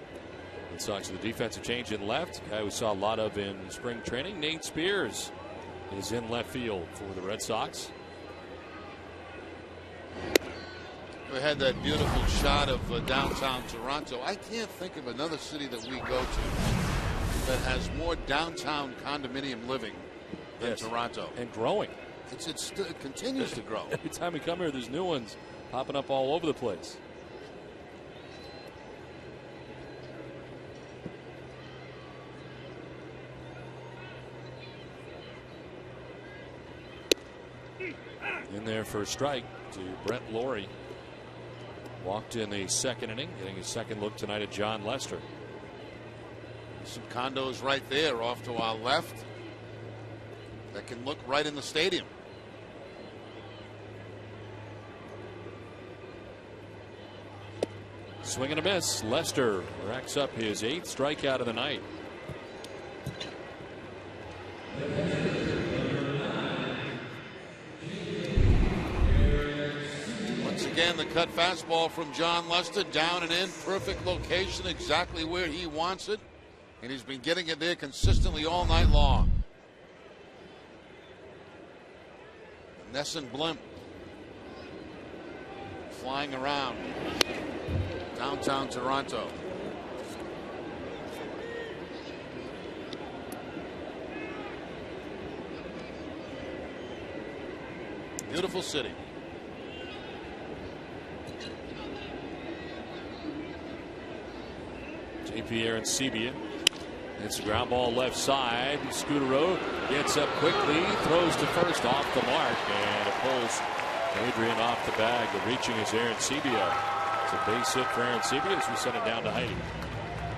Red Sox with a defensive change in left. A guy we saw a lot of in spring training. Nate Spears is in left field for the Red Sox. We had that beautiful shot of downtown Toronto. I can't think of another city that we go to that has more downtown condominium living than Toronto. And growing. It continues to grow. Every time we come here, there's new ones popping up all over the place. In there for a strike to Brett Laurie. Walked in the 2nd inning, getting his 2nd look tonight at John Lester. Some condos right there off to our left that can look right in the stadium. Swing and a miss. Lester racks up his 8th strikeout of the night. Once again, the cut fastball from John Lester, down and in, perfect location, exactly where he wants it. and he's been getting it there consistently all night long. Nesson Blimp flying around downtown Toronto. Beautiful city. JP Arancibia. It's a ground ball left side. Scudero gets up quickly, throws to first off the mark, and it pulls Adrian off the bag. The reaching is Arancibia. It's a base hit for Arancibia as we send it down to Heidi.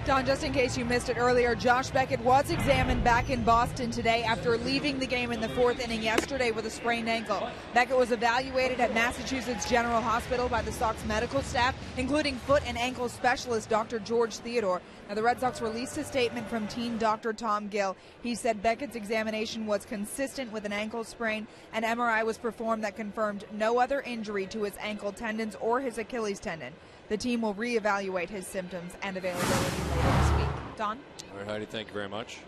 Don, just in case you missed it earlier, Josh Beckett was examined back in Boston today after leaving the game in the 4th inning yesterday with a sprained ankle. Beckett was evaluated at Massachusetts General Hospital by the Sox medical staff, including foot and ankle specialist Dr. George Theodore. Now, the Red Sox released a statement from team Dr. Tom Gill. He said Beckett's examination was consistent with an ankle sprain. An MRI was performed that confirmed no other injury to his ankle tendons or his Achilles tendon. The team will reevaluate his symptoms and availability later this week. Don? All right, Heidi, thank you very much.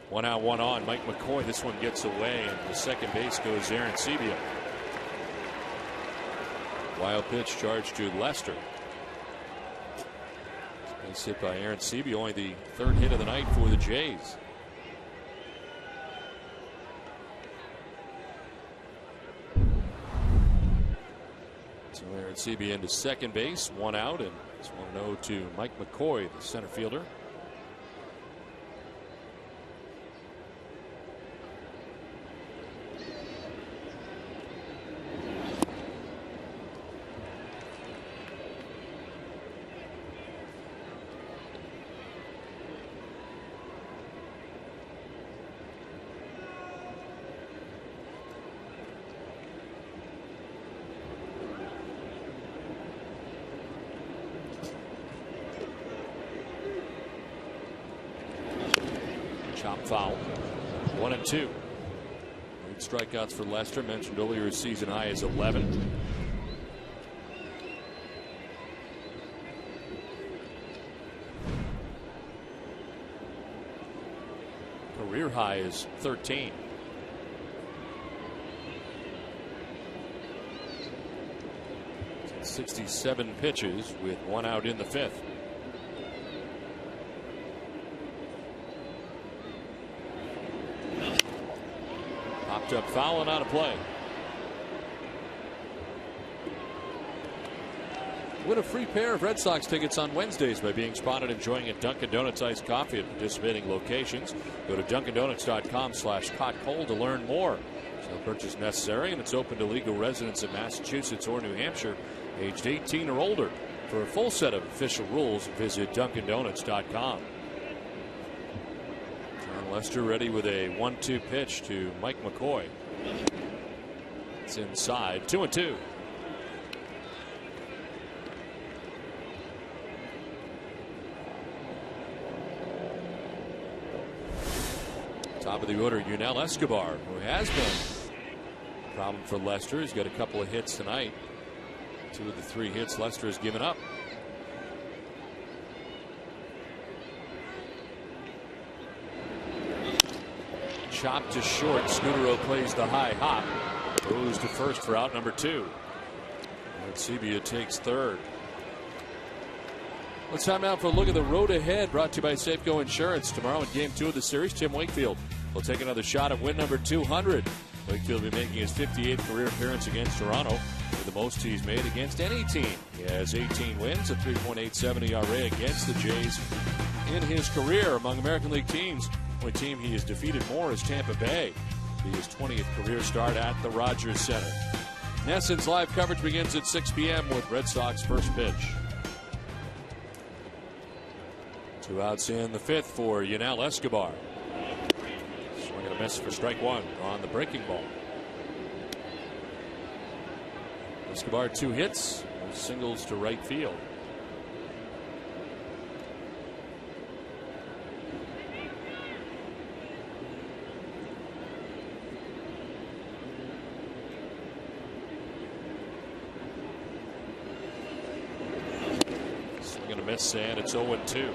1 out, 1 on. Mike McCoy, this one gets away, and the second base goes Arancibia. Wild pitch charged to Lester. Base hit by Arancibia, only the 3rd hit of the night for the Jays. So Arancibia into second base, 1 out, and it's 1-0 to Mike McCoy, the center fielder. Chop foul. 1-2. 8 strikeouts for Lester. Mentioned earlier his season high is 11. Career high is 13. It's 67 pitches with 1 out in the 5th. Up foul and out of play. Win a free pair of Red Sox tickets on Wednesdays by being spotted enjoying a Dunkin' Donuts iced coffee at participating locations. Go to DunkinDonuts.com/hotcold to learn more. No purchase necessary, and it's open to legal residents in Massachusetts or New Hampshire aged 18 or older. For a full set of official rules, visit DunkinDonuts.com. Lester ready with a 1-2 pitch to Mike McCoy. It's inside. 2-2. Top of the order, Yunel Escobar, who has been a problem for Lester. He's got a couple of hits tonight. 2 of the 3 hits Lester has given up. Chop to short. Scudero plays the high hop. Goes to first for out number 2. Arancibia takes third. Let's time out for a look at the road ahead, brought to you by Safeco Insurance. Tomorrow in game 2 of the series, Tim Wakefield will take another shot at win number 200. Wakefield will be making his 58th career appearance against Toronto, with the most he's made against any team. He has 18 wins, a 3.87 ERA against the Jays in his career. Among American League teams, the only team he has defeated more is Tampa Bay. Be his 20th career start at the Rogers Center. Nesson's live coverage begins at 6 p.m. with Red Sox first pitch. 2 outs in the 5th for Yunel Escobar. Swing and a miss for strike 1 on the breaking ball. Escobar 2 hits, singles to right field. Swing and a miss, and it's 0-2.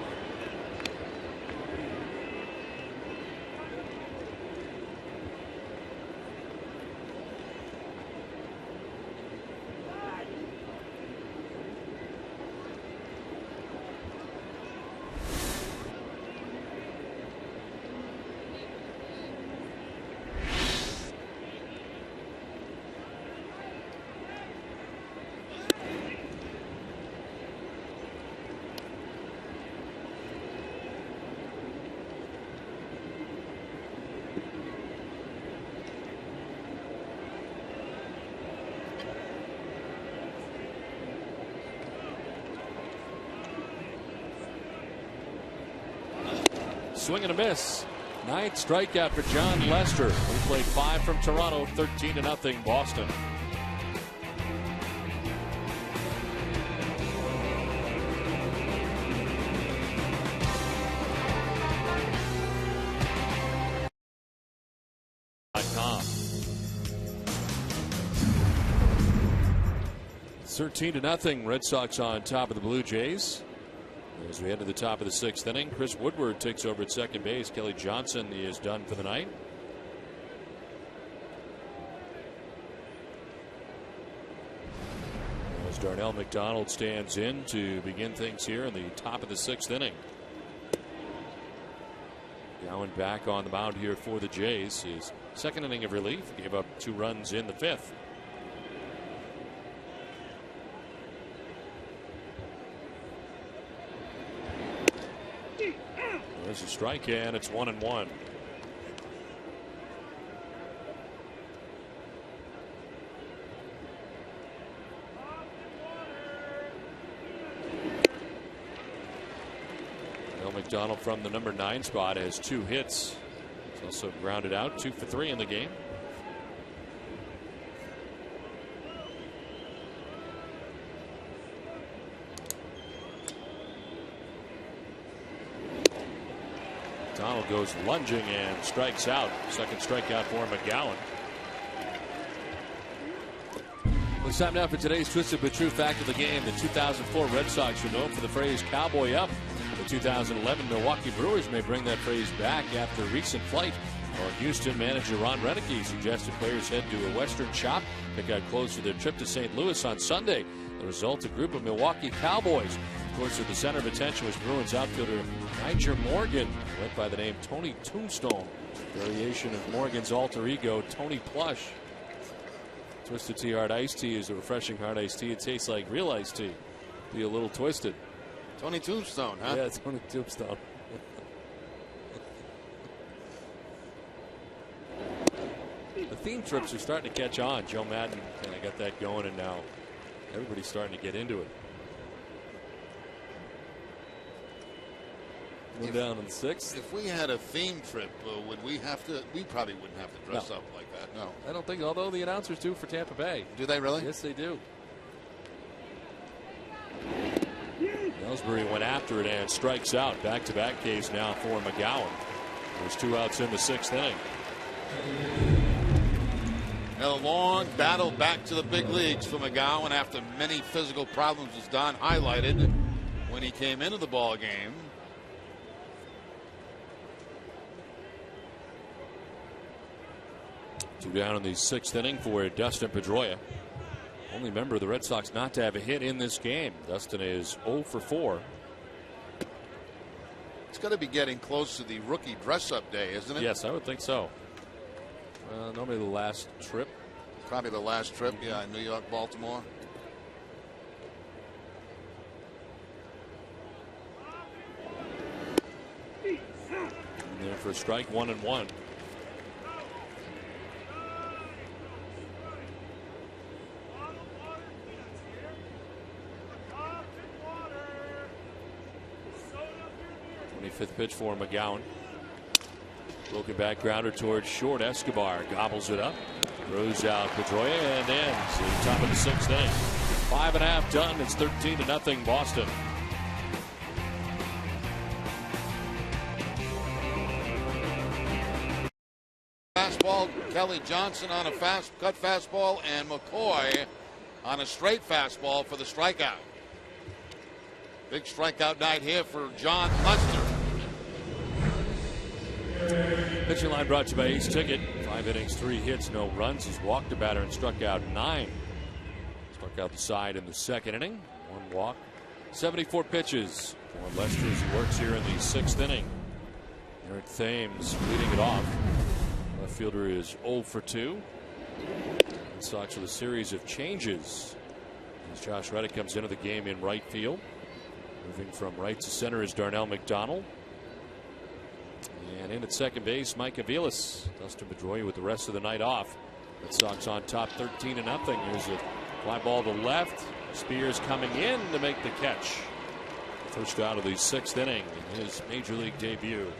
swing and a miss. 9th strikeout for John Lester. He played 5 from Toronto, 13-0 Boston. .com. 13-0 Red Sox on top of the Blue Jays. As we head to the top of the 6th inning, Chris Woodward takes over at second base. Kelly Johnson is done for the night. As Darnell McDonald stands in to begin things here in the top of the 6th inning. Gowan back on the mound here for the Jays. His second inning of relief. Gave up 2 runs in the 5th. There's a strike and it's 1-1. McDonald from the number 9 spot has 2 hits. He's also grounded out 2 for 3 in the game. McDonald goes lunging and strikes out. Second strikeout for McGowan. Well, it's time now for today's Twisted but True fact of the game. The 2004 Red Sox were known for the phrase "Cowboy up." The 2011 Milwaukee Brewers may bring that phrase back after a recent flight. Or Houston manager Ron Renneke suggested players head to a Western shop that got close to their trip to St. Louis on Sunday. The result, a group of Milwaukee Cowboys. Of course, at the center of attention was Bruins outfielder Niger Morgan, who went by the name Tony Tombstone, variation of Morgan's alter ego, Tony Plush. Twisted Tea Hard Iced Tea is a refreshing hard iced tea. It tastes like real iced tea. Be a little twisted. Tony Tombstone, huh? Yeah, Tony Tombstone. The theme trips are starting to catch on. Joe Madden kind of got that going, and now everybody's starting to get into it. We're down in 6th. If we had a theme trip, would we have to? We probably wouldn't have to dress up like that. No, I don't think. Although the announcers do for Tampa Bay. Do they really? Yes, they do. Ellsbury went after it and strikes out. Back-to-back Ks now for McGowan. There's 2 outs in the 6th inning. A long battle back to the big leagues for McGowan after many physical problems, as Don highlighted when he came into the ball game. Two down in the 6th inning for Dustin Pedroia. Only member of the Red Sox not to have a hit in this game. Dustin is 0 for 4. It's got to be getting close to the rookie dress-up day, isn't it? Yes, I would think so. Normally the last trip. Probably the last trip, yeah, New York, Baltimore. And there for a strike, 1-1. Fifth pitch for McGowan. Broken back grounder towards short. Escobar gobbles it up. Throws out Pedroia and ends the top of the 6th inning. 5.5 done. It's 13-0 Boston. Fastball. Kelly Johnson on a cut fastball, and McCoy on a straight fastball for the strikeout. Big strikeout night here for John Lester. Pitching line brought to you by Ace Ticket. 5 innings, 3 hits, no runs. He's walked a batter and struck out 9. Struck out the side in the 2nd inning. 1 walk. 74 pitches for Lester as he works here in the 6th inning. Eric Thames leading it off. Left fielder is 0 for 2. Red Sox with a series of changes as Josh Reddick comes into the game in right field. Moving from right to center is Darnell McDonald. And in at second base, Mike Aviles. Dustin Pedroia with the rest of the night off. Red Sox on top 13-0. Here's a fly ball to left. Spears coming in to make the catch. First out of the 6th inning in his major league debut.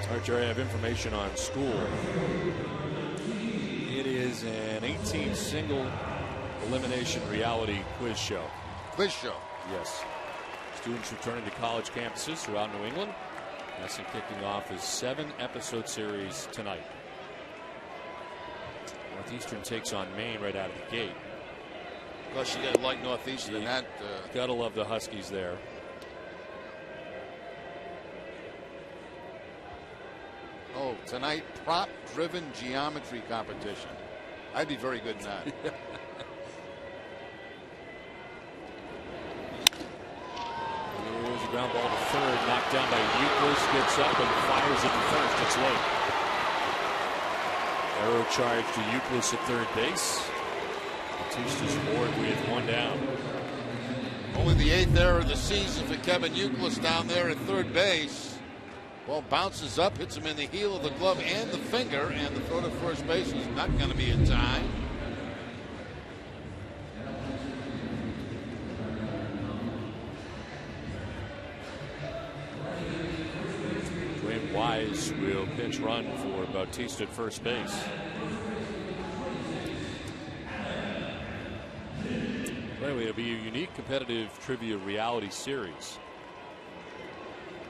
All right, Jerry, I have information on school. It is an 18 single elimination reality quiz show. Quiz show? Yes. Students returning to college campuses throughout New England. Nesson kicking off his 7-episode series tonight. Northeastern takes on Maine right out of the gate. Of course, you got like Northeastern in that. Gotta love the Huskies there. Oh, tonight, prop-driven geometry competition. I'd be very good in that. Here's a ground ball to third, knocked down by Euclid, gets up and fires it to first. It's late. Arrow charge to Euclid at third base. Batista's board with one down. Only the 8th error of the season for Kevin Euclid down there at third base. Ball bounces up, hits him in the heel of the glove and the finger, and the throw to first base is not going to be in time. Dwayne Wise will pinch run for Bautista at first base. Anyway, it'll be a unique competitive trivia reality series.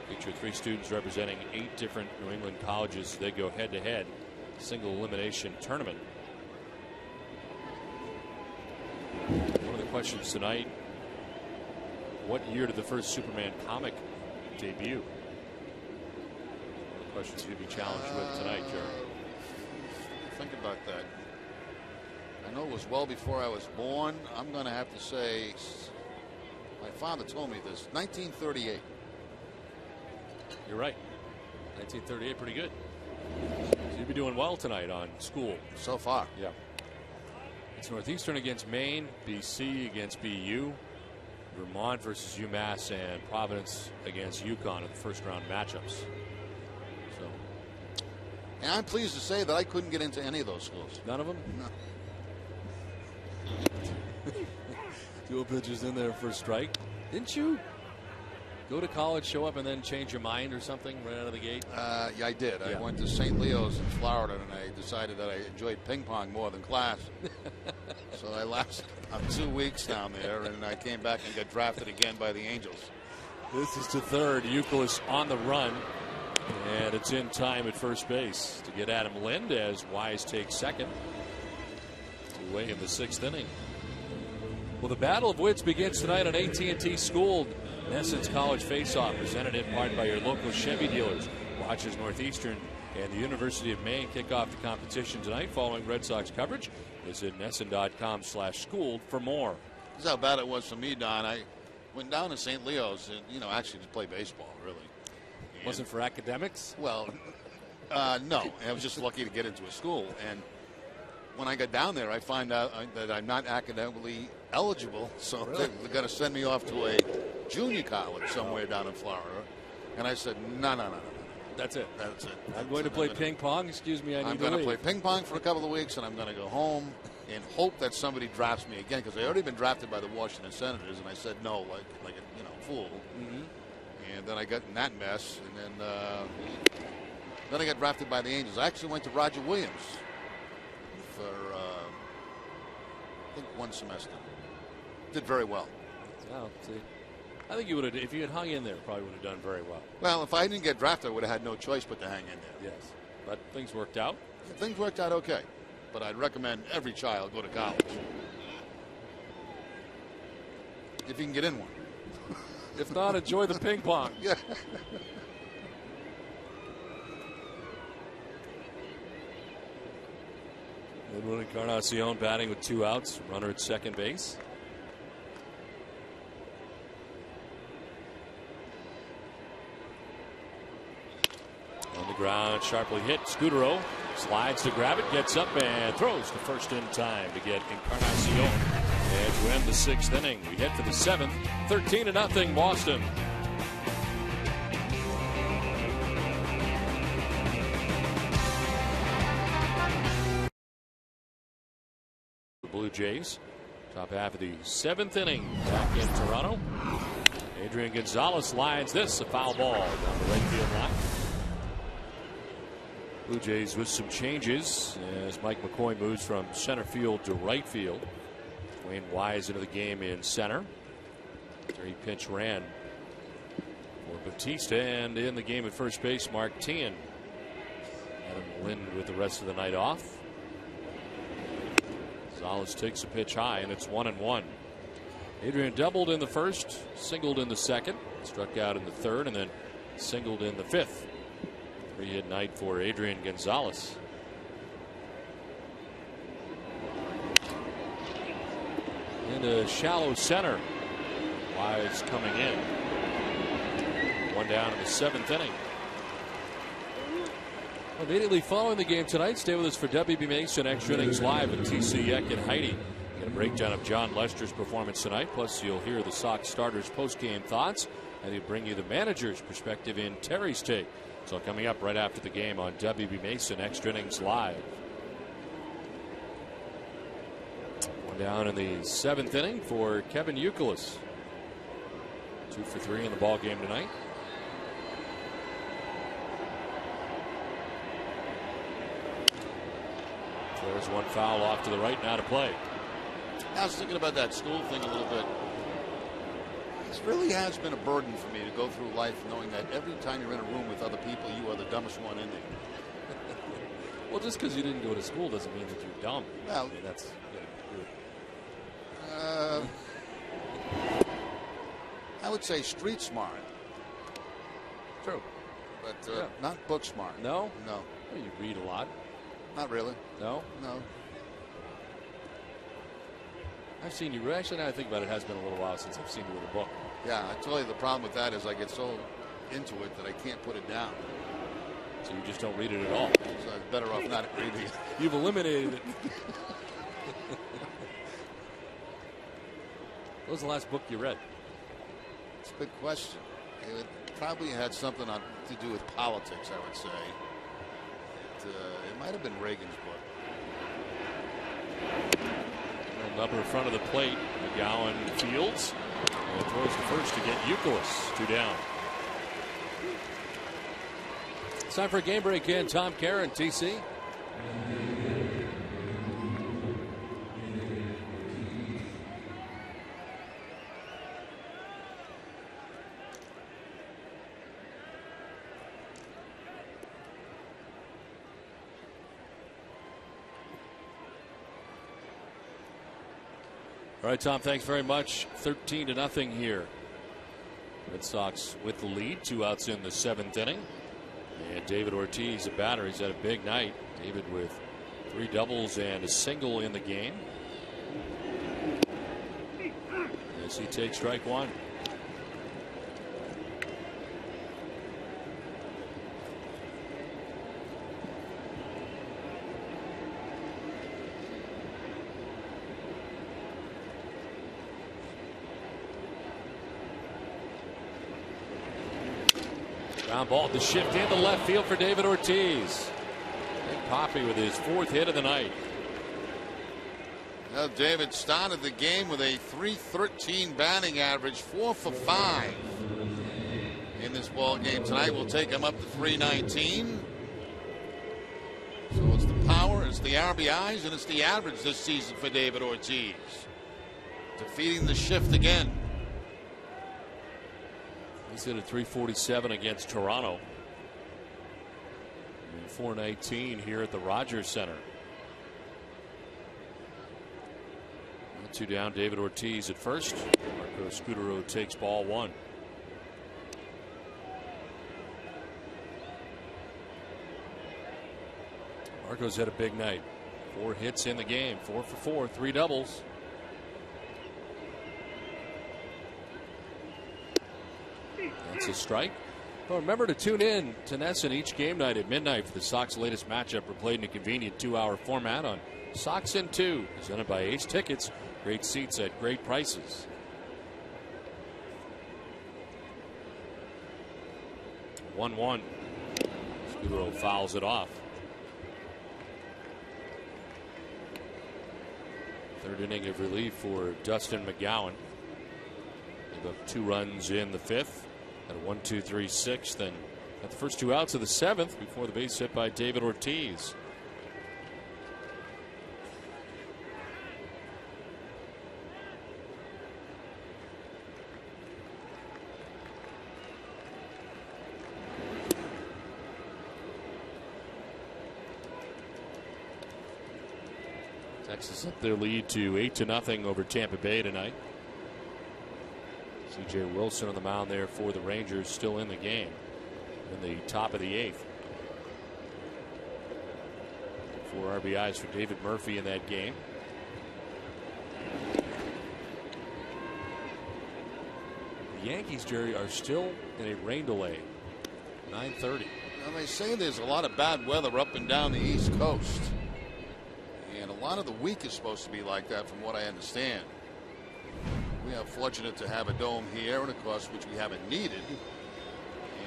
Feature 3 students representing 8 different New England colleges. They go head-to-head single elimination tournament. One of the questions tonight: what year did the first Superman comic debut? One of the questions you'll be challenged with tonight, Jerry. Think about that. I know it was well before I was born. I'm going to have to say, my father told me this, 1938. You're right. 1938, pretty good. So you'll be doing well tonight on school. So far. Yeah. It's Northeastern against Maine, BC against BU, Vermont versus UMass, and Providence against UConn in the first round matchups. So. And I'm pleased to say that I couldn't get into any of those schools. None of them? No. Dual pitchers in there for a strike. Didn't you go to college, show up, and then change your mind or something right out of the gate? Yeah, I did. Yeah. I went to St. Leo's in Florida, and I decided that I enjoyed ping pong more than class. So I lasted about 2 weeks down there, and I came back and got drafted again by the Angels. This is to third. Euclid on the run, and it's in time at first base to get Adam Lind as Wise takes second to weigh in the 6th inning. Well, the battle of wits begins tonight on AT&T School. Nesson's College Face-Off, presented in part by your local Chevy dealers. Watch as Northeastern and the University of Maine kick off the competition tonight following Red Sox coverage. Visit Nesson.com/school for more. This is how bad it was for me, Don. I went down to St. Leo's, and, actually to play baseball, really. And, wasn't for academics? Well, no. I was just lucky to get into a school. And when I got down there, I find out that I'm not academically eligible, so they're going to send me off to a junior college somewhere down in Florida. And I said, no. That's it. That's it. I'm going to play ping pong. Excuse me, I'm going to play ping pong for a couple of weeks, and I'm going to go home and hope that somebody drafts me again, because I already been drafted by the Washington Senators, and I said no, like a fool. Mm-hmm. And then I got in that mess, and then I got drafted by the Angels. I actually went to Roger Williams for I think 1 semester. Did very well. Oh, see. I think you would have, if you had hung in there, probably would have done very well. Well, if I didn't get drafted, I would have had no choice but to hang in there. Yes, but things worked out. Things worked out okay, but I'd recommend every child go to college if you can get in one. If not, enjoy the ping pong. Yeah. Edwin Encarnacion batting with 2 outs. Runner at second base. On the ground, sharply hit. Scudero slides to grab it, gets up and throws to first in time to get Encarnacion. And to end the 6th inning, we head for the 7th. 13-0 Boston. The Blue Jays, top half of the 7th inning, back in Toronto. Adrian Gonzalez lines this, a foul ball down the right field line. Blue Jays with some changes as Mike McCoy moves from center field to right field. Wayne Wise into the game in center. He pinch ran for Batista, and in the game at first base, Mark Tien. Adam Lind with the rest of the night off. Gonzalez takes a pitch high, and it's 1-1. Adrian doubled in the first, singled in the second, struck out in the third, and then singled in the fifth. 3-hit night for Adrian Gonzalez. Into shallow center. Wise coming in. One down in the seventh inning. Immediately following the game tonight, stay with us for WB Mason Extra Innings Live with TC Eck and Heidi. Get a breakdown of John Lester's performance tonight. Plus, you'll hear the Sox starters' post-game thoughts, and he'll bring you the manager's perspective in Terry's take. So coming up right after the game on WB Mason Extra Innings Live. One down in the seventh inning for Kevin Youkilis. 2 for 3 in the ball game tonight. There's one foul off to the right, now to play. I was thinking about that school thing a little bit. This really has been a burden for me to go through life knowing that every time you're in a room with other people, you are the dumbest one in there. Well, just because you didn't go to school doesn't mean that you're dumb. Well, I mean, that's I would say street smart. true. But not book smart. No? No. Well, you read a lot. Not really. No? No. I've seen you. Actually, now I think about it, it has been a little while since I've seen you with a book. Yeah, I tell you the problem with that is I get so into it that I can't put it down. So you just don't read it at all. So I'm better off not reading it. You've eliminated it. What was the last book you read? It's a good question. It probably had something to do with politics, I would say. It might have been Reagan's book. Number in front of the plate. McGowan fields and throws to first to get Youkilis. 2 down. It's time for a game break in. Tom Karen, TC. All right, Tom, thanks very much. 13-0 here. Red Sox with the lead. 2 outs in the seventh inning. And David Ortiz, a batter. He's had a big night. David with 3 doubles and a single in the game. As he takes strike one. Ground ball to shift into left field for David Ortiz. Big Poppy with his 4th hit of the night. Well, David started the game with a .313 batting average, 4 for 5 in this ball game tonight. We'll take him up to .319. So it's the power, it's the RBIs, and it's the average this season for David Ortiz. Defeating the shift again. He's hit a .347 against Toronto. And .419 here at the Rogers Center. 2 down, David Ortiz at first. Marco Scutaro takes ball 1. Marco's had a big night. 4 hits in the game, 4 for 4, 3 doubles. That's a strike. Well, remember to tune in to NESN each game night at midnight for the Sox latest matchup replayed in a convenient 2-hour format on Sox in 2, presented by Ace Tickets. Great seats at great prices. One. Scutaro fouls it off. 3rd inning of relief for Dustin McGowan. Gave up 2 runs in the 5th. At a 1-2-3 6th and Got the first 2 outs of the 7th before the base hit by David Ortiz. Texas up their lead to 8-0 over Tampa Bay tonight. C.J. Wilson on the mound there for the Rangers, still in the game in the top of the 8th. 4 RBIs for David Murphy in that game. The Yankees, Jerry, are still in a rain delay. 9:30. Now they say there's a lot of bad weather up and down the East Coast. And a lot of the week is supposed to be like that from what I understand. We are fortunate to have a dome here, and of course, which we haven't needed,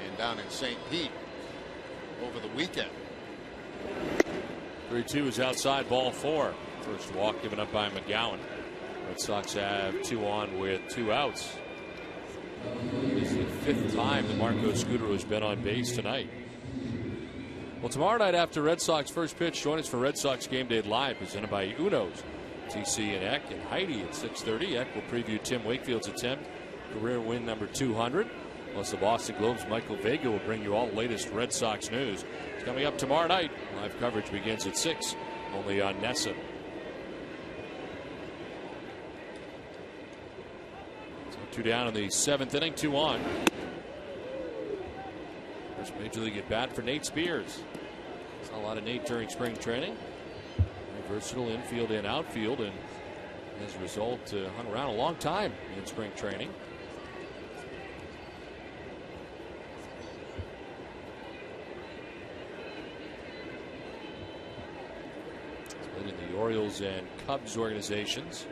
and down in St. Pete over the weekend. 3-2 is outside, ball 4. First walk given up by McGowan. Red Sox have 2 on with 2 outs. This is the 5th time that Marco Scudero has been on base tonight. Well, tomorrow night after Red Sox first pitch, join us for Red Sox Game Day Live, presented by Uno's. TC and Eck and Heidi at 6:30. Eck will preview Tim Wakefield's attempt, career win number 200. Plus the Boston Globe's Michael Vega will bring you all the latest Red Sox news. It's coming up tomorrow night. Live coverage begins at 6, only on NESN. So 2 down in the 7th inning, 2 on. First major league at bat for Nate Spears. Saw a lot of Nate during spring training. Very versatile infield and outfield, and as a result hung around a long time in spring training. He's been in the Orioles and Cubs organizations.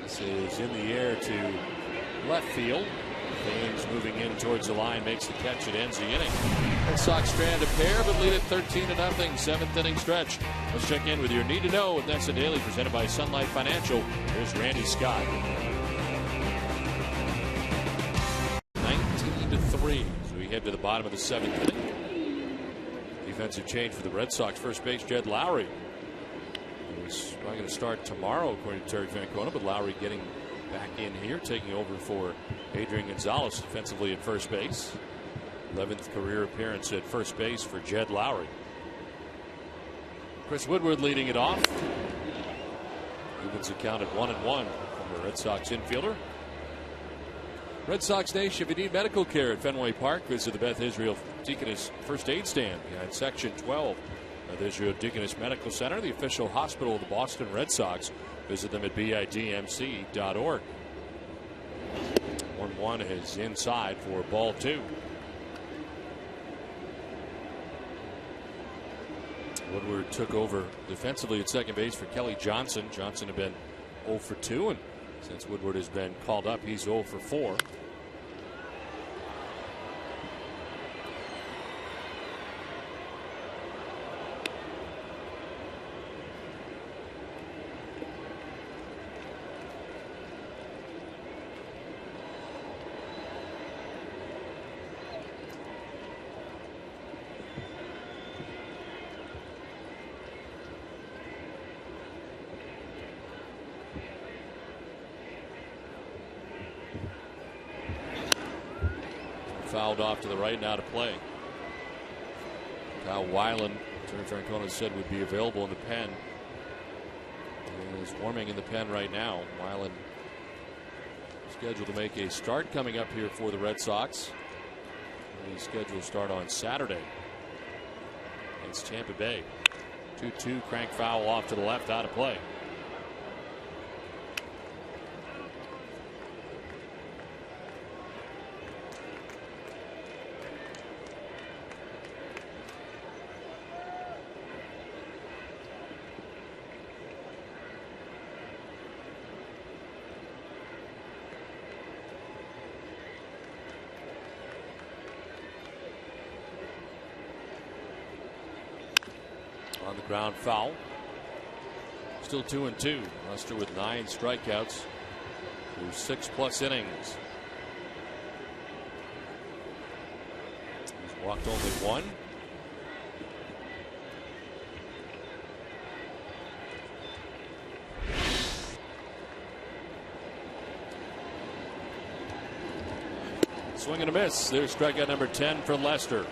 This is in the air to left field. James moving in towards the line, makes the catch. It ends the inning. Red Sox strand a pair, but lead it 13-0. 7th inning stretch. Let's check in with your need to know with NESN Daily, presented by Sunlight Financial. Here's Randy Scott. 19-3 as we head to the bottom of the 7th inning. Defensive change for the Red Sox. First base, Jed Lowry. He was probably going to start tomorrow, according to Terry Francona, but Lowry getting back in here, taking over for Adrian Gonzalez defensively at first base. 11th career appearance at first base for Jed Lowry. Chris Woodward leading it off. Evens account at 1-1 from the Red Sox infielder. Red Sox Nation, if you need medical care at Fenway Park, visit the Beth Israel Deaconess First Aid Stand behind Section 12 of the Israel Deaconess Medical Center, the official hospital of the Boston Red Sox. Visit them at bidmc.org. 1-1 is inside for ball 2. Woodward took over defensively at second base for Kelly Johnson. Johnson had been 0 for 2, and since Woodward has been called up, he's 0 for 4. Fouled off to the right, now to play. Kyle Weiland, Terry Francona said, would be available in the pen. He is warming in the pen right now. Weiland scheduled to make a start coming up here for the Red Sox. He's scheduled to start on Saturday against Tampa Bay. 2-2, crank foul off to the left, out of play. On the ground, foul. Still 2-2. Lester with 9 strikeouts through 6+ innings. Walked only one. Swing and a miss. There's strikeout number 10 for Lester.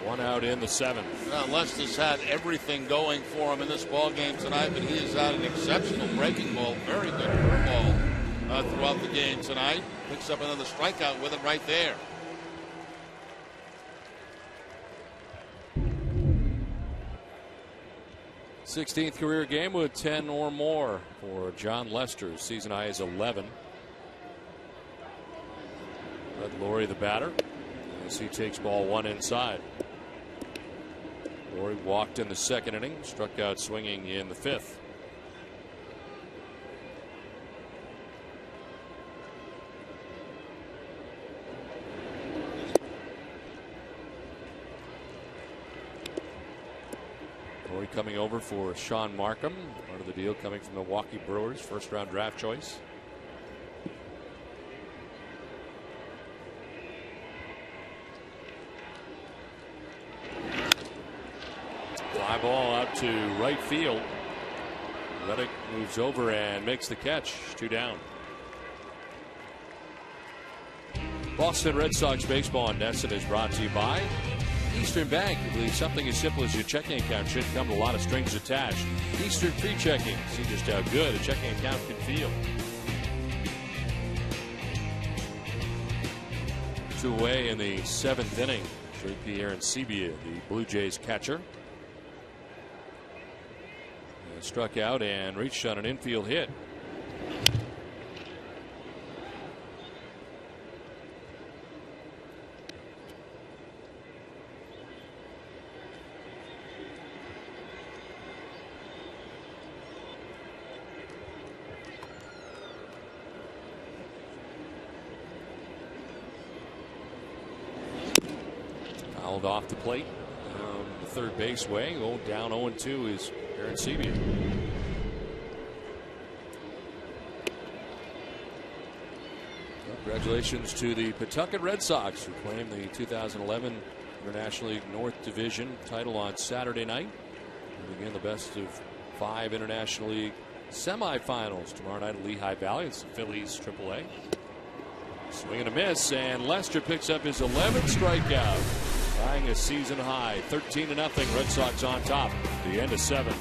One out in the seventh. Lester's had everything going for him in this ball game tonight, but he has had an exceptional breaking ball, very good curveball throughout the game tonight. Picks up another strikeout with it right there. th career game with 10 or more for John Lester. Season high is 11. Red Laurie, the batter, as he takes ball one inside. Laurie walked in the second inning, struck out swinging in the fifth. Laurie coming over for Sean Markham, part of the deal coming from the Milwaukee Brewers, first round draft choice. Fly ball out to right field. Reddick moves over and makes the catch. 2 down. Boston Red Sox baseball on NESN is brought to you by Eastern Bank. I believe something as simple as your checking account should come with a lot of strings attached. Eastern pre-checking. See just how good a checking account can feel. 2 away in the 7th inning. Pierre and Sebia, the Blue Jays catcher. Struck out and reached on an infield hit. Fouled off the plate. The third base way. Down 0-2 is Aaron Sebia. Congratulations to the Pawtucket Red Sox, who claimed the 2011 International League North Division title on Saturday night. And begin the best of 5 International League semifinals tomorrow night at Lehigh Valley. It's the Phillies AAA. Swing and a miss, and Lester picks up his 11th strikeout, tying a season high. 13-0. Red Sox on top. The end of 7.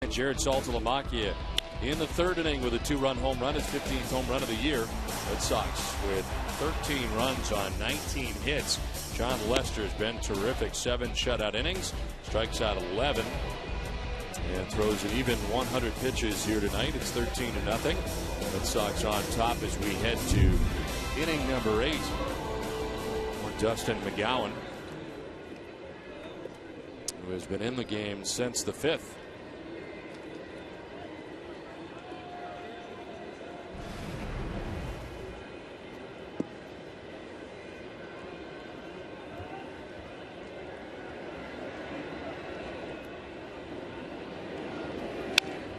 Jared Saltalamacchia in the 3rd inning with a 2-run home run, his 15th home run of the year. Red Sox with 13 runs on 19 hits. John Lester has been terrific. 7 shutout innings, strikes out 11, and throws an even 100 pitches here tonight. It's 13-0. Red Sox on top as we head to inning number 8 for Dustin McGowan, who has been in the game since the 5th.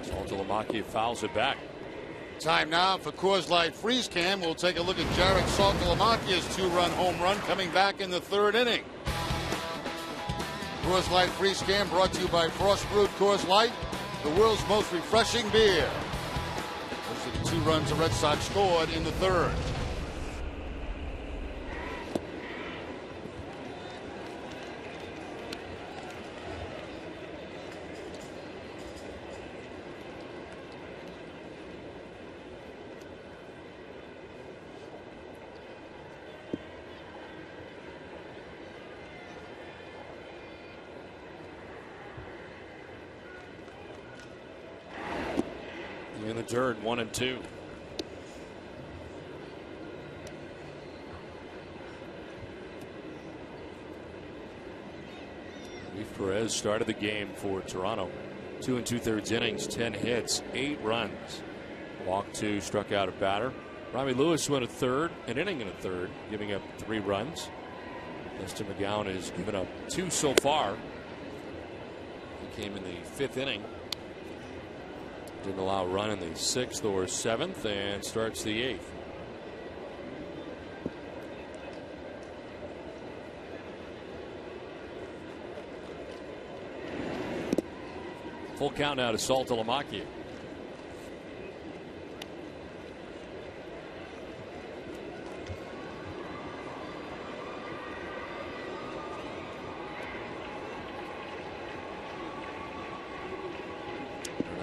Saltalamacchia fouls it back. Time now for Coors Light Freeze Cam. We'll take a look at Jared Saltalamacchia's 2-run home run coming back in the 3rd inning. Coors Light Freeze Cam brought to you by Frost Brewed Coors Light, the world's most refreshing beer. Those are the 2 runs the Red Sox scored in the 3rd. In the 3rd, 1-2. Luis Perez started the game for Toronto. 2 2/3 innings, 10 hits, 8 runs. Walked 2, struck out a batter. Robbie Lewis went an inning and a third, giving up 3 runs. Dustin McGowan has given up 2 so far. He came in the 5th inning. Didn't allow a run in the 6th or 7th and starts the 8th. Full count now to Saltalamacchia.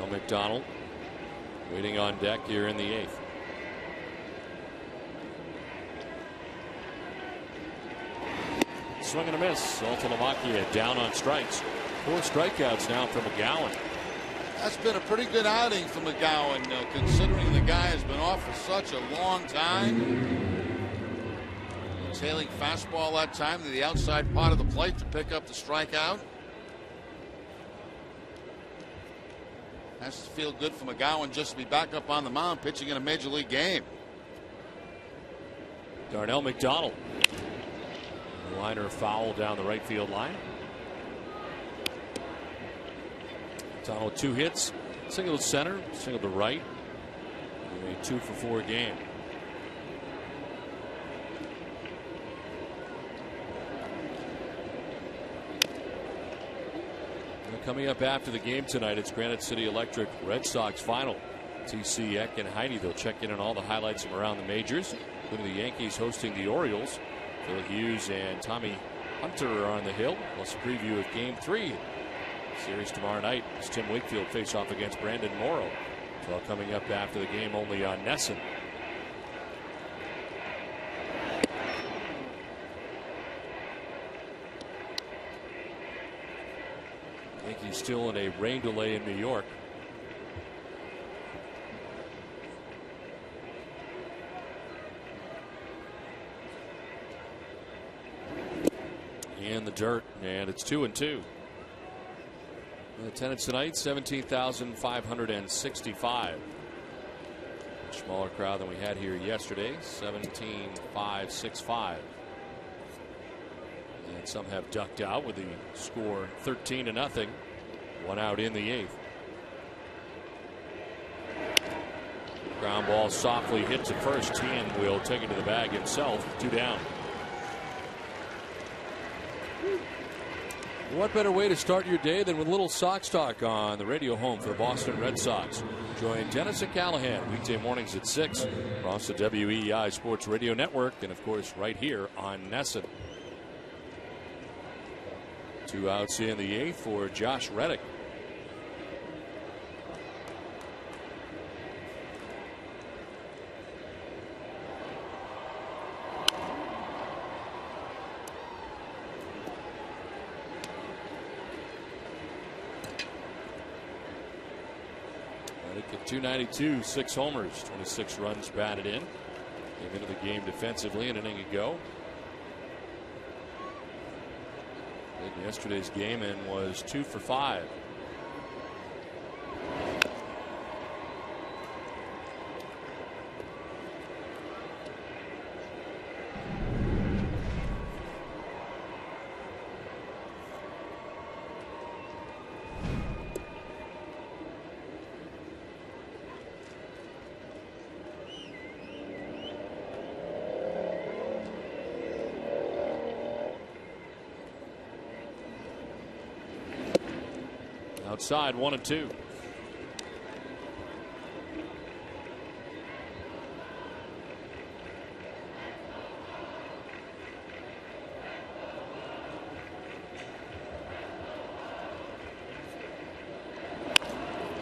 McDonald waiting on deck here in the 8th. Swing and a miss. Saltalamacchia down on strikes. 4 strikeouts now for McGowan. That's been a pretty good outing for McGowan, considering the guy has been off for such a long time. Tailing fastball that time to the outside part of the plate to pick up the strikeout. Has to feel good for McGowan just to be back up on the mound pitching in a major league game. Darnell McDonald. Liner foul down the right field line. McDonald 2 hits, single to center, single to right. A 2-for-4 game. Coming up after the game tonight, it's Granite City Electric Red Sox final. TC, Eck, and Heine, they'll check in on all the highlights from around the majors, including the Yankees hosting the Orioles. Phil Hughes and Tommy Hunter are on the hill, plus a preview of Game 3. Series tomorrow night as Tim Wakefield face off against Brandon Morrow. It's all coming up after the game only on NESN. Yankees still in a rain delay in New York. In the dirt, and it's 2-2. The attendance tonight, 17,565. Smaller crowd than we had here yesterday, 17,565. And some have ducked out with the score 13-0. 1 out in the 8th. Ground ball softly hit to first. Tien will take it to the bag himself. 2 down. What better way to start your day than with a little Sox talk on the radio home for the Boston Red Sox? Join Dennis and Callahan weekday mornings at 6 across the WEEI Sports Radio Network, and of course right here on NESN. 2 outs in the 8th for Josh Reddick. Reddick at .292, 6 homers, 26 runs batted in. Came into the game defensively an inning ago. In yesterday's game and was 2 for 5. Outside, 1-2.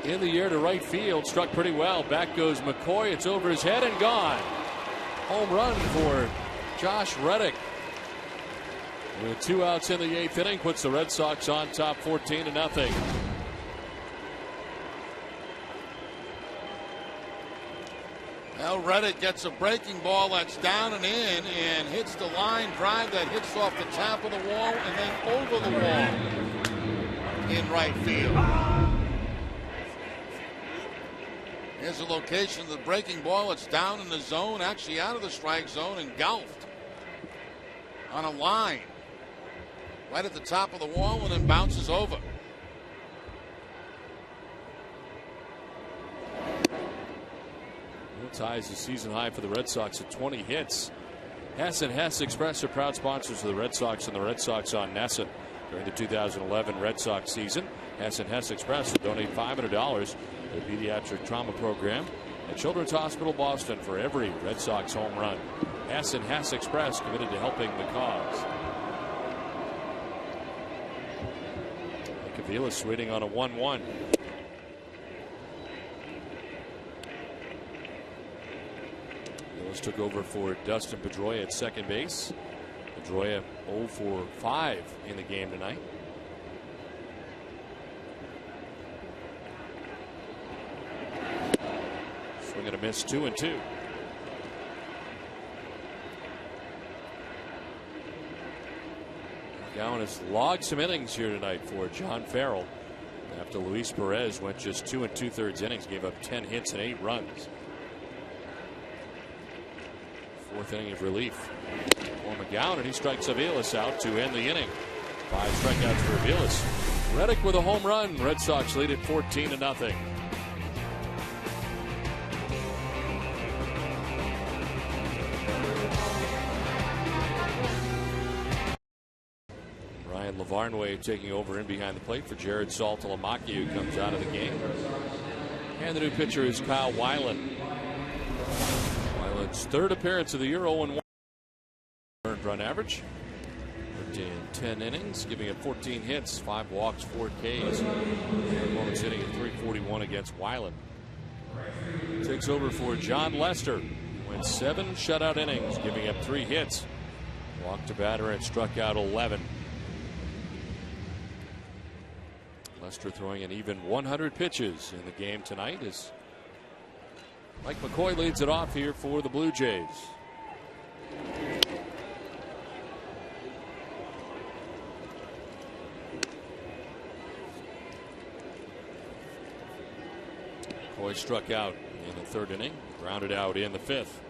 In the air to right field, struck pretty well. Back goes McCoy. It's over his head and gone. Home run for Josh Reddick. With 2 outs in the 8th inning, puts the Red Sox on top 14-0. Now Reddick gets a breaking ball that's down and in and hits the line drive that hits off the top of the wall and then over the wall in right field. Here's the location of the breaking ball. It's down in the zone, actually out of the strike zone, engulfed on a line right at the top of the wall and then bounces over. ties the season high for the Red Sox at 20 hits. Hess and Hess Express are proud sponsors of the Red Sox and the Red Sox on NESN. During the 2011 Red Sox season, Hess and Hess Express will donate $500 to the pediatric trauma program at Children's Hospital Boston for every Red Sox home run. Hess and Hess Express committed to helping the cause. Aviles waiting on a 1-1. Aviles took over for Dustin Pedroia at second base. Pedroia 0 for 5 in the game tonight. Swing and a miss, 2-2. McGowan has logged some innings here tonight for John Farrell after Luis Perez went just 2 2/3 innings, gave up 10 hits and 8 runs. Fourth inning of relief for McGowan, and he strikes Aviles out to end the inning. 5 strikeouts for Aviles. Reddick with a home run. Red Sox lead at 14-0. Lavarnway taking over in behind the plate for Jared Saltalamacchia, who comes out of the game. And the new pitcher is Kyle Weiland. Weiland's third appearance of the year, 0-1. Earned run average. Worked in 10 innings, giving up 14 hits, 5 walks, 4 Ks. Performance hitting at .341 against Weiland. Takes over for John Lester. Went 7 shutout innings, giving up 3 hits. Walked a batter and struck out 11. Lester throwing an even 100 pitches in the game tonight as Mike McCoy leads it off here for the Blue Jays. McCoy struck out in the 3rd inning, grounded out in the 5th.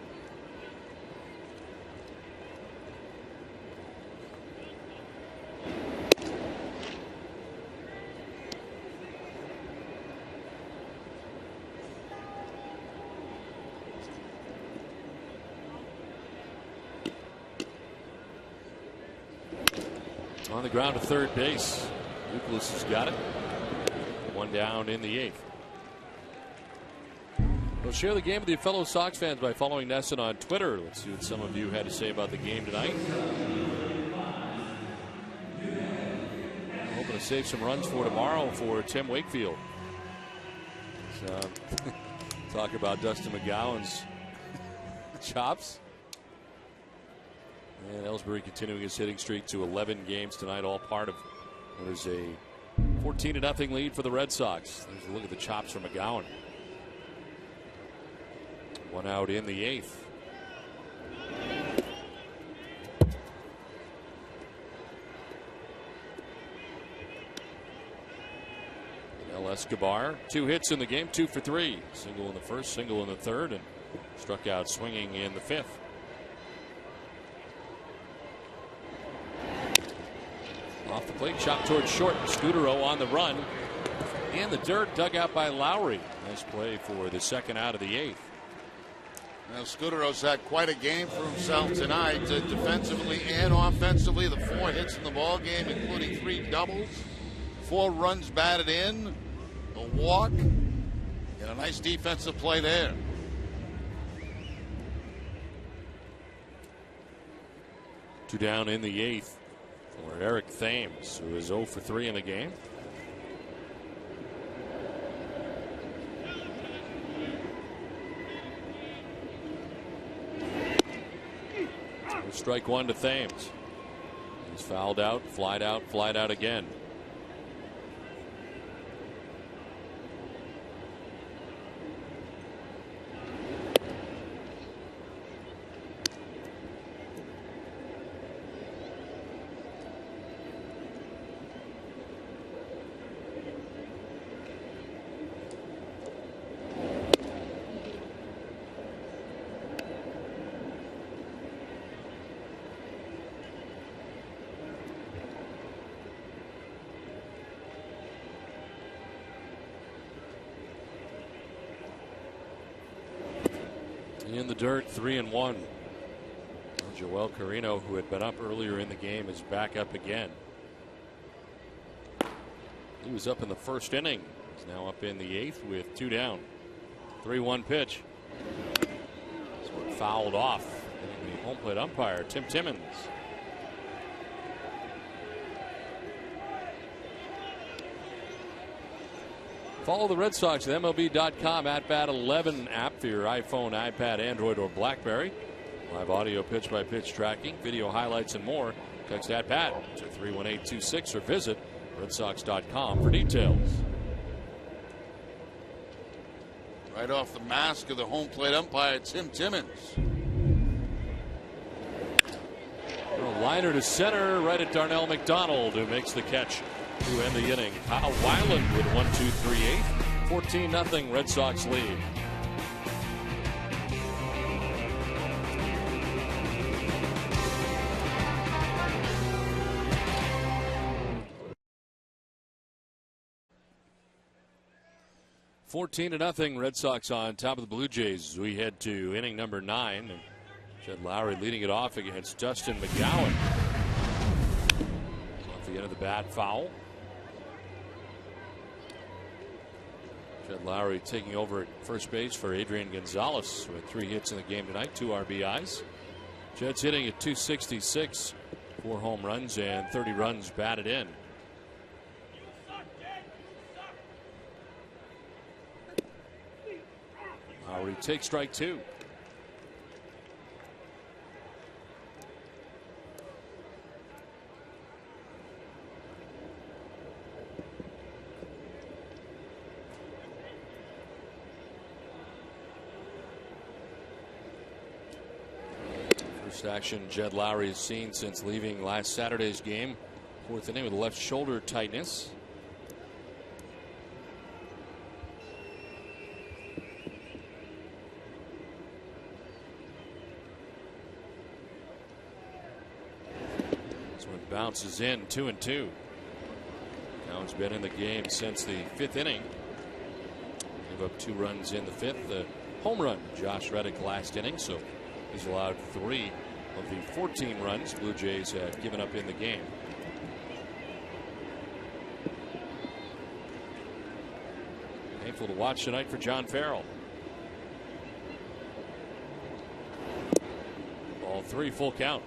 On the ground to third base. Youkilis has got it. 1 down in the 8th. We'll share the game with your fellow Sox fans by following NESN on Twitter. Let's see what some of you had to say about the game tonight. Hoping to save some runs for tomorrow for Tim Wakefield. So, talk about Dustin McGowan's chops. And Ellsbury continuing his hitting streak to 11 games tonight, all part of what is a 14-0 lead for the Red Sox. There's a look at the chops from McGowan. 1 out in the 8th. El Escobar, 2 hits in the game, 2 for 3. Single in the 1st, single in the 3rd, and struck out swinging in the 5th. Off the plate, shot towards short. Scudero on the run. In the dirt, dug out by Lowry. Nice play for the 2nd out of the 8th. Now, Scudero's had quite a game for himself tonight, defensively and offensively. The 4 hits in the ball game, including 3 doubles, 4 runs batted in, a walk, and a nice defensive play there. Two down in the 8th for Eric Thames, who is 0 for 3 in the game. Strike 1 to Thames. He's fouled out, flied out again. In the dirt, 3-1. Joel Carino, who had been up earlier in the game, is back up again. He was up in the first inning. He's now up in the 8th with 2 down. 3-1 pitch. This one fouled off. The home plate umpire, Tim Timmons. Follow the Red Sox at MLB.com at Bat11 app for your iPhone, iPad, Android, or BlackBerry. Live audio pitch-by-pitch tracking, video highlights, and more. Text at Bat to 31826 or visit RedSox.com for details. Right off the mask of the home plate umpire, Tim Timmons. A liner to center, right at Darnell McDonald, who makes the catch to end the inning. Kyle Weiland with 1-2-3-8. 14-0 Red Sox lead. $14-0 Red Sox on top of the Blue Jays as we head to inning number 9. And Jed Lowry leading it off against Dustin McGowan. Off the end of the bat, foul. Jed Lowry taking over at first base for Adrian Gonzalez with 3 hits in the game tonight, 2 RBIs. Jed's hitting at .266, 4 home runs and 30 runs batted in. Lowry takes strike 2. First action Jed Lowry has seen since leaving last Saturday's game. 4th inning with left shoulder tightness. Bounces in 2-2. Cowan's been in the game since the 5th inning. Gave up 2 runs in the 5th. The home run, Josh Reddick, last inning. So he's allowed 3 of the 14 runs Blue Jays had given up in the game. Painful to watch tonight for John Farrell. Ball 3, full count.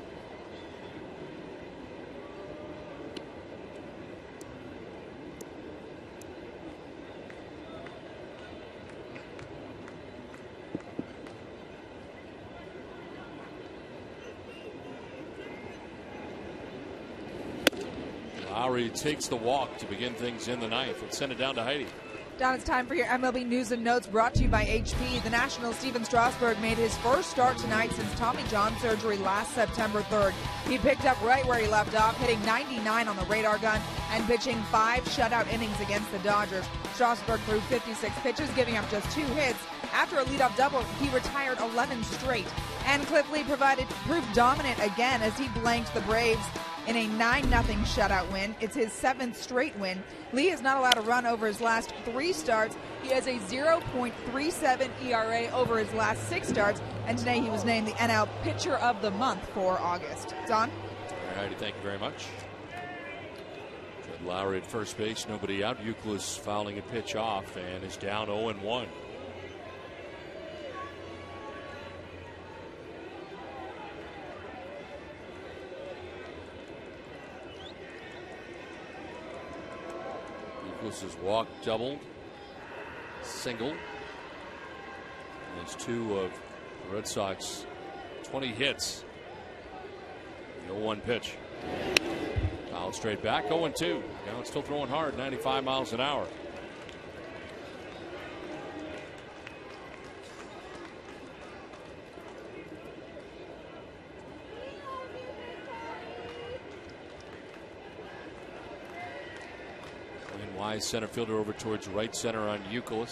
Lowry takes the walk to begin things in the 9th. Let's send it down to Heidi. Don, it's time for your MLB news and notes brought to you by HP. The National Steven Strasburg made his first start tonight since Tommy John surgery last September 3rd. He picked up right where he left off, hitting 99 on the radar gun and pitching 5 shutout innings against the Dodgers. Strasburg threw 56 pitches, giving up just 2 hits. After a leadoff double, he retired 11 straight. And Cliff Lee proved dominant again as he blanked the Braves in a 9-0 shutout win. It's his 7th straight win. Lee is not allowed to run over his last 3 starts. He has a 0.37 ERA over his last 6 starts, and today he was named the NL Pitcher of the Month for August. Don? All righty, thank you very much. Jed Lowry at first base, nobody out. Euclid fouling a pitch off and is down 0-1. This is walk, doubled, single. There's 2 of the Red Sox 20 hits. The 0-1 pitch. Foul straight back, 0-2. Now it's still throwing hard, 95 miles an hour. Wise center fielder over towards right center on Euclid.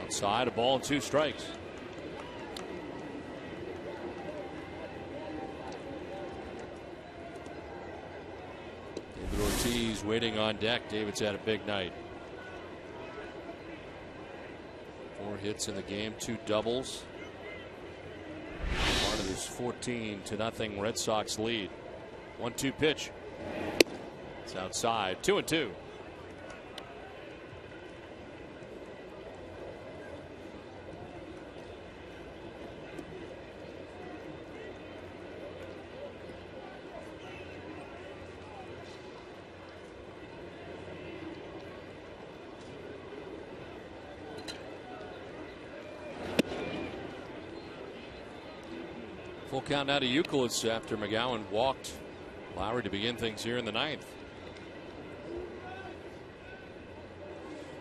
Outside, a ball and 2 strikes. David Ortiz He's waiting on deck. David's had a big night. 4 hits in the game, 2 doubles. Part of this 14-0 Red Sox lead. 1-2 pitch. It's outside. 2-2. Full count now to Youkilis after McGowan walked Lowry to begin things here in the 9th.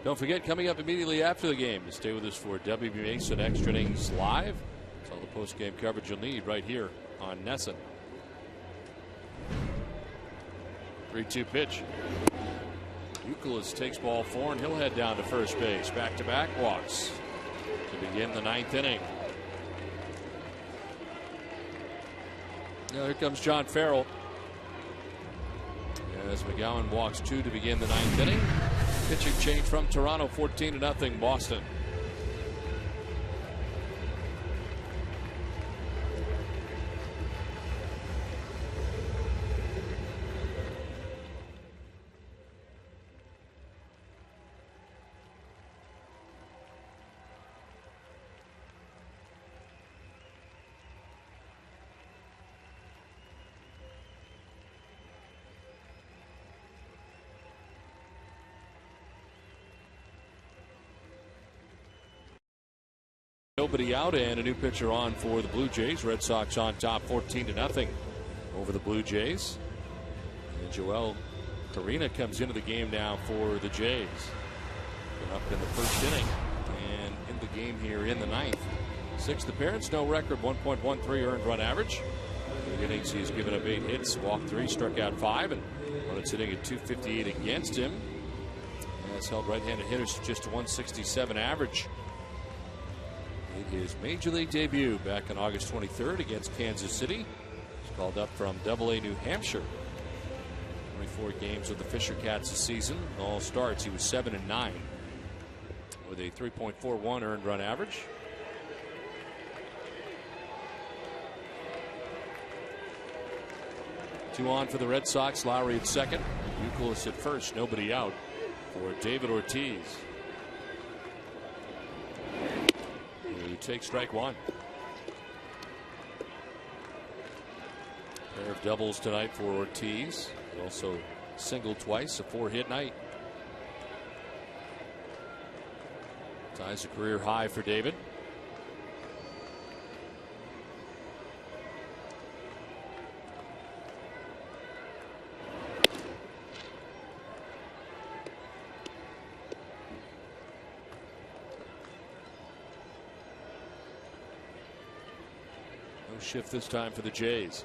Don't forget, coming up immediately after the game, to stay with us for WB Mason Extra Innings Live. It's all the post-game coverage you'll need right here on NESN. 3-2 pitch. Youkilis takes ball 4, and he'll head down to first base. Back-to-back walks to begin the 9th inning. Now here comes John Farrell. As McGowan walks 2 to begin the 9th inning. Pitching change from Toronto, 14-0 Boston. Nobody out and a new pitcher on for the Blue Jays. Red Sox on top 14-0 over the Blue Jays. And Joel Carina comes into the game now for the Jays. Been up in the first inning and in the game here in the 9th. 6th appearance, no record, 1.13 earned run average. 8 innings, he's given up 8 hits, walked 3, struck out 5, and when it's hitting at .258 against him. Has held right-handed hitters to just a 167 average. His major league debut back on August 23rd against Kansas City. He's called up from AA New Hampshire. 24 games with the Fisher Cats this season. All starts, he was 7-9 with a 3.41 earned run average. Two on for the Red Sox. Lowry at second. Youkilis at first. Nobody out for David Ortiz. Take strike 1. Pair of doubles tonight for Ortiz. He also singled twice, a 4-hit night. Ties a career high for David. Shift this time for the Jays.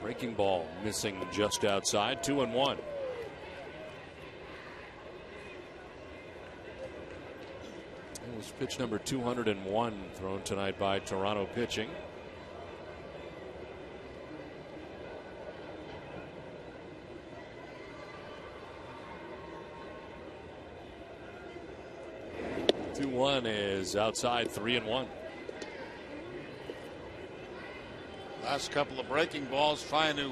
Breaking ball missing just outside. 2-1. It was pitch number 201 thrown tonight by Toronto pitching. One is outside, 3-1. Last couple of breaking balls trying to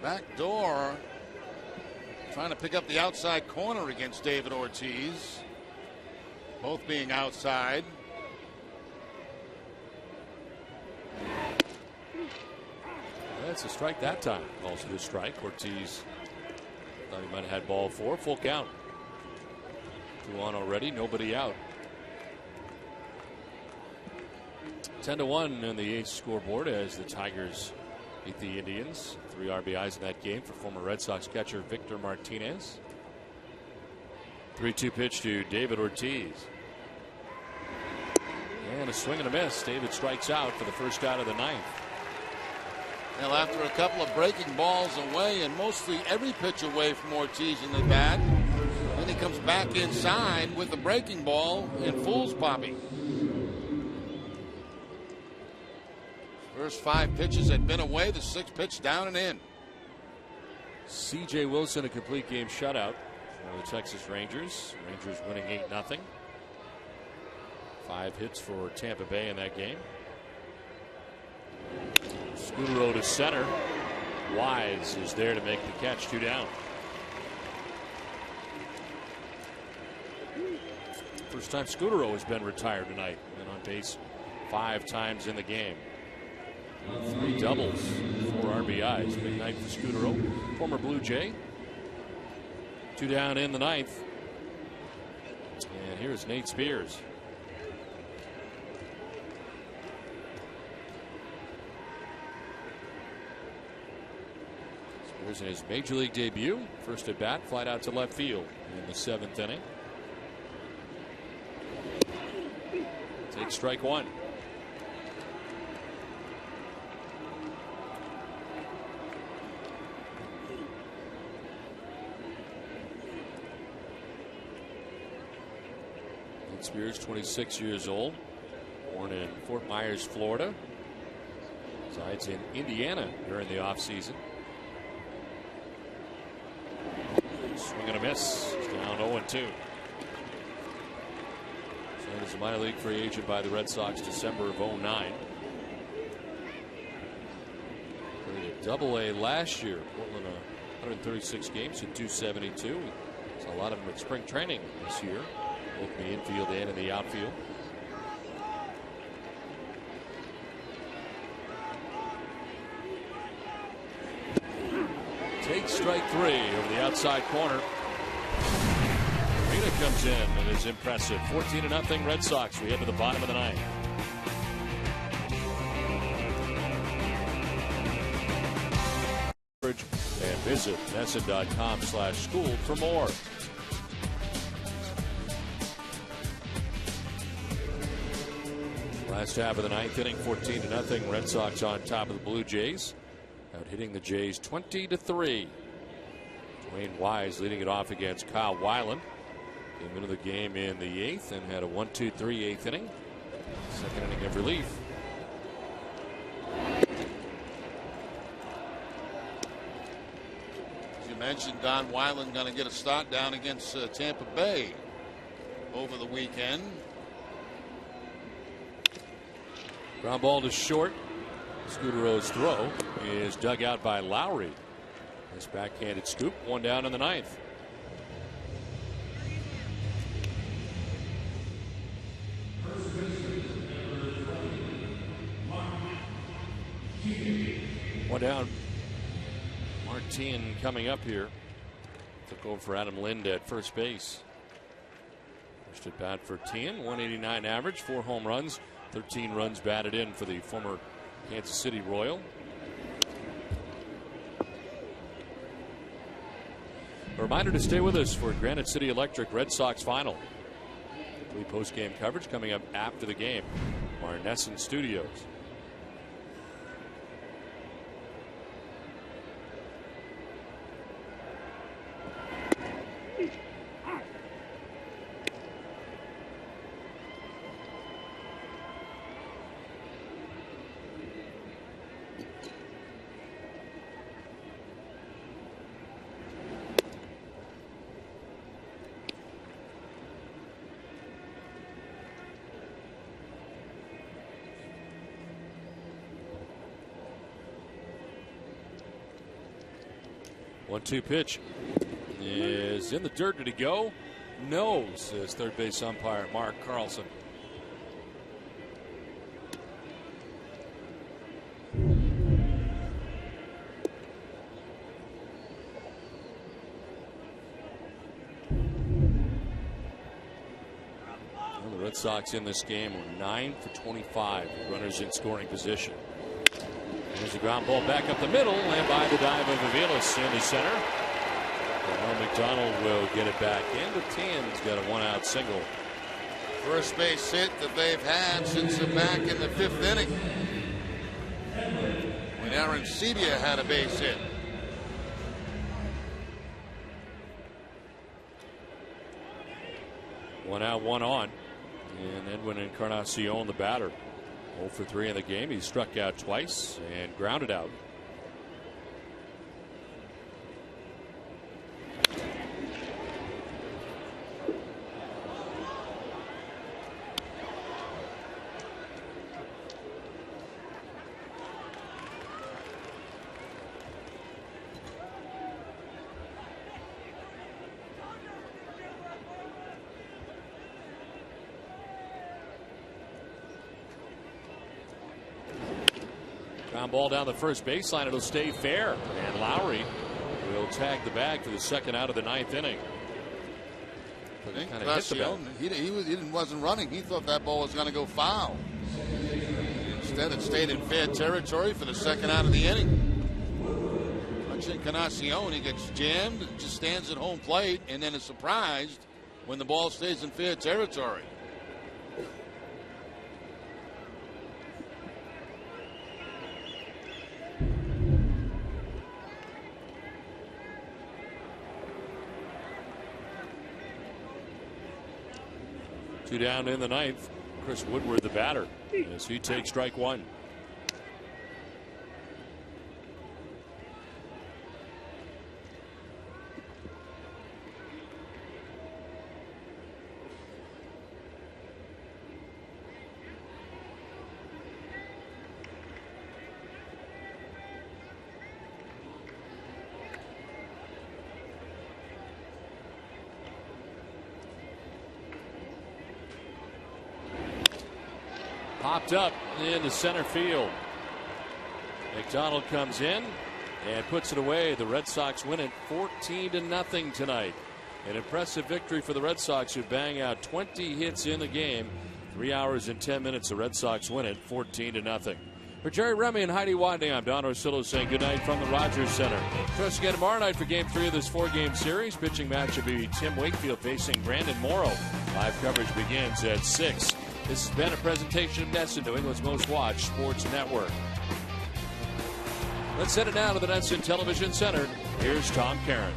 backdoor, trying to pick up the outside corner against David Ortiz. Both being outside. That's a strike that time. Also a strike. Ortiz thought he might have had ball 4. Full count. 2 on already, nobody out. 10-1 on the A's scoreboard as the Tigers beat the Indians. 3 RBIs in that game for former Red Sox catcher Victor Martinez. 3-2 pitch to David Ortiz. And a swing and a miss. David strikes out for the first out of the 9th. Well, after a couple of breaking balls away and mostly every pitch away from Ortiz in the bat, then he comes back inside with the breaking ball and fools Poppy. First 5 pitches had been away. The 6th pitch down and in. C.J. Wilson, a complete game shutout for the Texas Rangers. Rangers winning 8-0. 5 hits for Tampa Bay in that game. Scudero to center. Wise is there to make the catch. 2 down. First time Scudero has been retired tonight. Been on base 5 times in the game. 3 doubles, 4 RBIs. Big night for Scudero, former Blue Jay. 2 down in the 9th. And here's Nate Spears. Spears in his major league debut. First at bat, flied out to left field in the 7th inning. Takes strike 1. Spears, 26 years old, born in Fort Myers, Florida. Resides in Indiana during the offseason. Swing and a miss. It's down 0-2. Signed as a minor league free agent by the Red Sox December of 2009. Played at Double-A last year. Portland 136 games at 272. Saw a lot of them at spring training this year. Both in the infield and in the outfield. Takes strike 3 over the outside corner. Rita comes in and is impressive. 14-0 Red Sox. We head to the bottom of the 9th. And visit NESN.com/school for more. Last half of the 9th inning, 14-0. Red Sox on top of the Blue Jays. Out hitting the Jays 20-3. Dwayne Wise leading it off against Kyle Weiland. Came into the game in the 8th and had a 1-2-3 8th inning. Second inning of relief. As you mentioned, Don Weiland going to get a start down against Tampa Bay over the weekend. Ground ball to short. Scudero's throw is dug out by Lowry. This backhanded scoop, 1 down in the 9th. One down. Martin coming up here. Took over for Adam Lind at first base. First at bat for Tien, 189 average, 4 home runs. 13 runs batted in for the former Kansas City Royal. A reminder to stay with us for Granite City Electric Red Sox final. Post-game coverage coming up after the game from our NESN studios. One-two pitch is in the dirt. Did he go? No, says third base umpire Mark Carlson. Well, the Red Sox in this game were 9 for 25. Runners in scoring position. There's a ground ball back up the middle and by the dive of Aviles in the center. Well, McDonald will get it back in, but Tien's got a 1-out single. First base hit that they've had since they're back in the 5th inning, when Aaron Sebia had a base hit. One out, one on. And Edwin Encarnacion, the batter. 0 for 3 in the game. He struck out twice and grounded out. Ground ball down the first baseline. It'll stay fair. And Lowry will tag the bag for the second out of the 9th inning. He wasn't running. He thought that ball was going to go foul. Instead, it stayed in fair territory for the second out of the inning. Encarnacion, he gets jammed, just stands at home plate, and then is surprised when the ball stays in fair territory. Two down in the 9th. Chris Woodward, the batter, as he takes strike one. Popped up into center field. McDonald comes in and puts it away. The Red Sox win it 14-0 tonight. An impressive victory for the Red Sox, who bang out 20 hits in the game. 3 hours and 10 minutes. The Red Sox win it 14-0. For Jerry Remy and Heidi Wadney, I'm Don Orsillo saying good night from the Rogers Center. Join us again tomorrow night for Game 3 of this 4-game series. Pitching match will be Tim Wakefield facing Brandon Morrow. Live coverage begins at 6. This has been a presentation of NESN, New England's most watched sports network. Let's send it now to the NESN Television Center. Here's Tom Caron.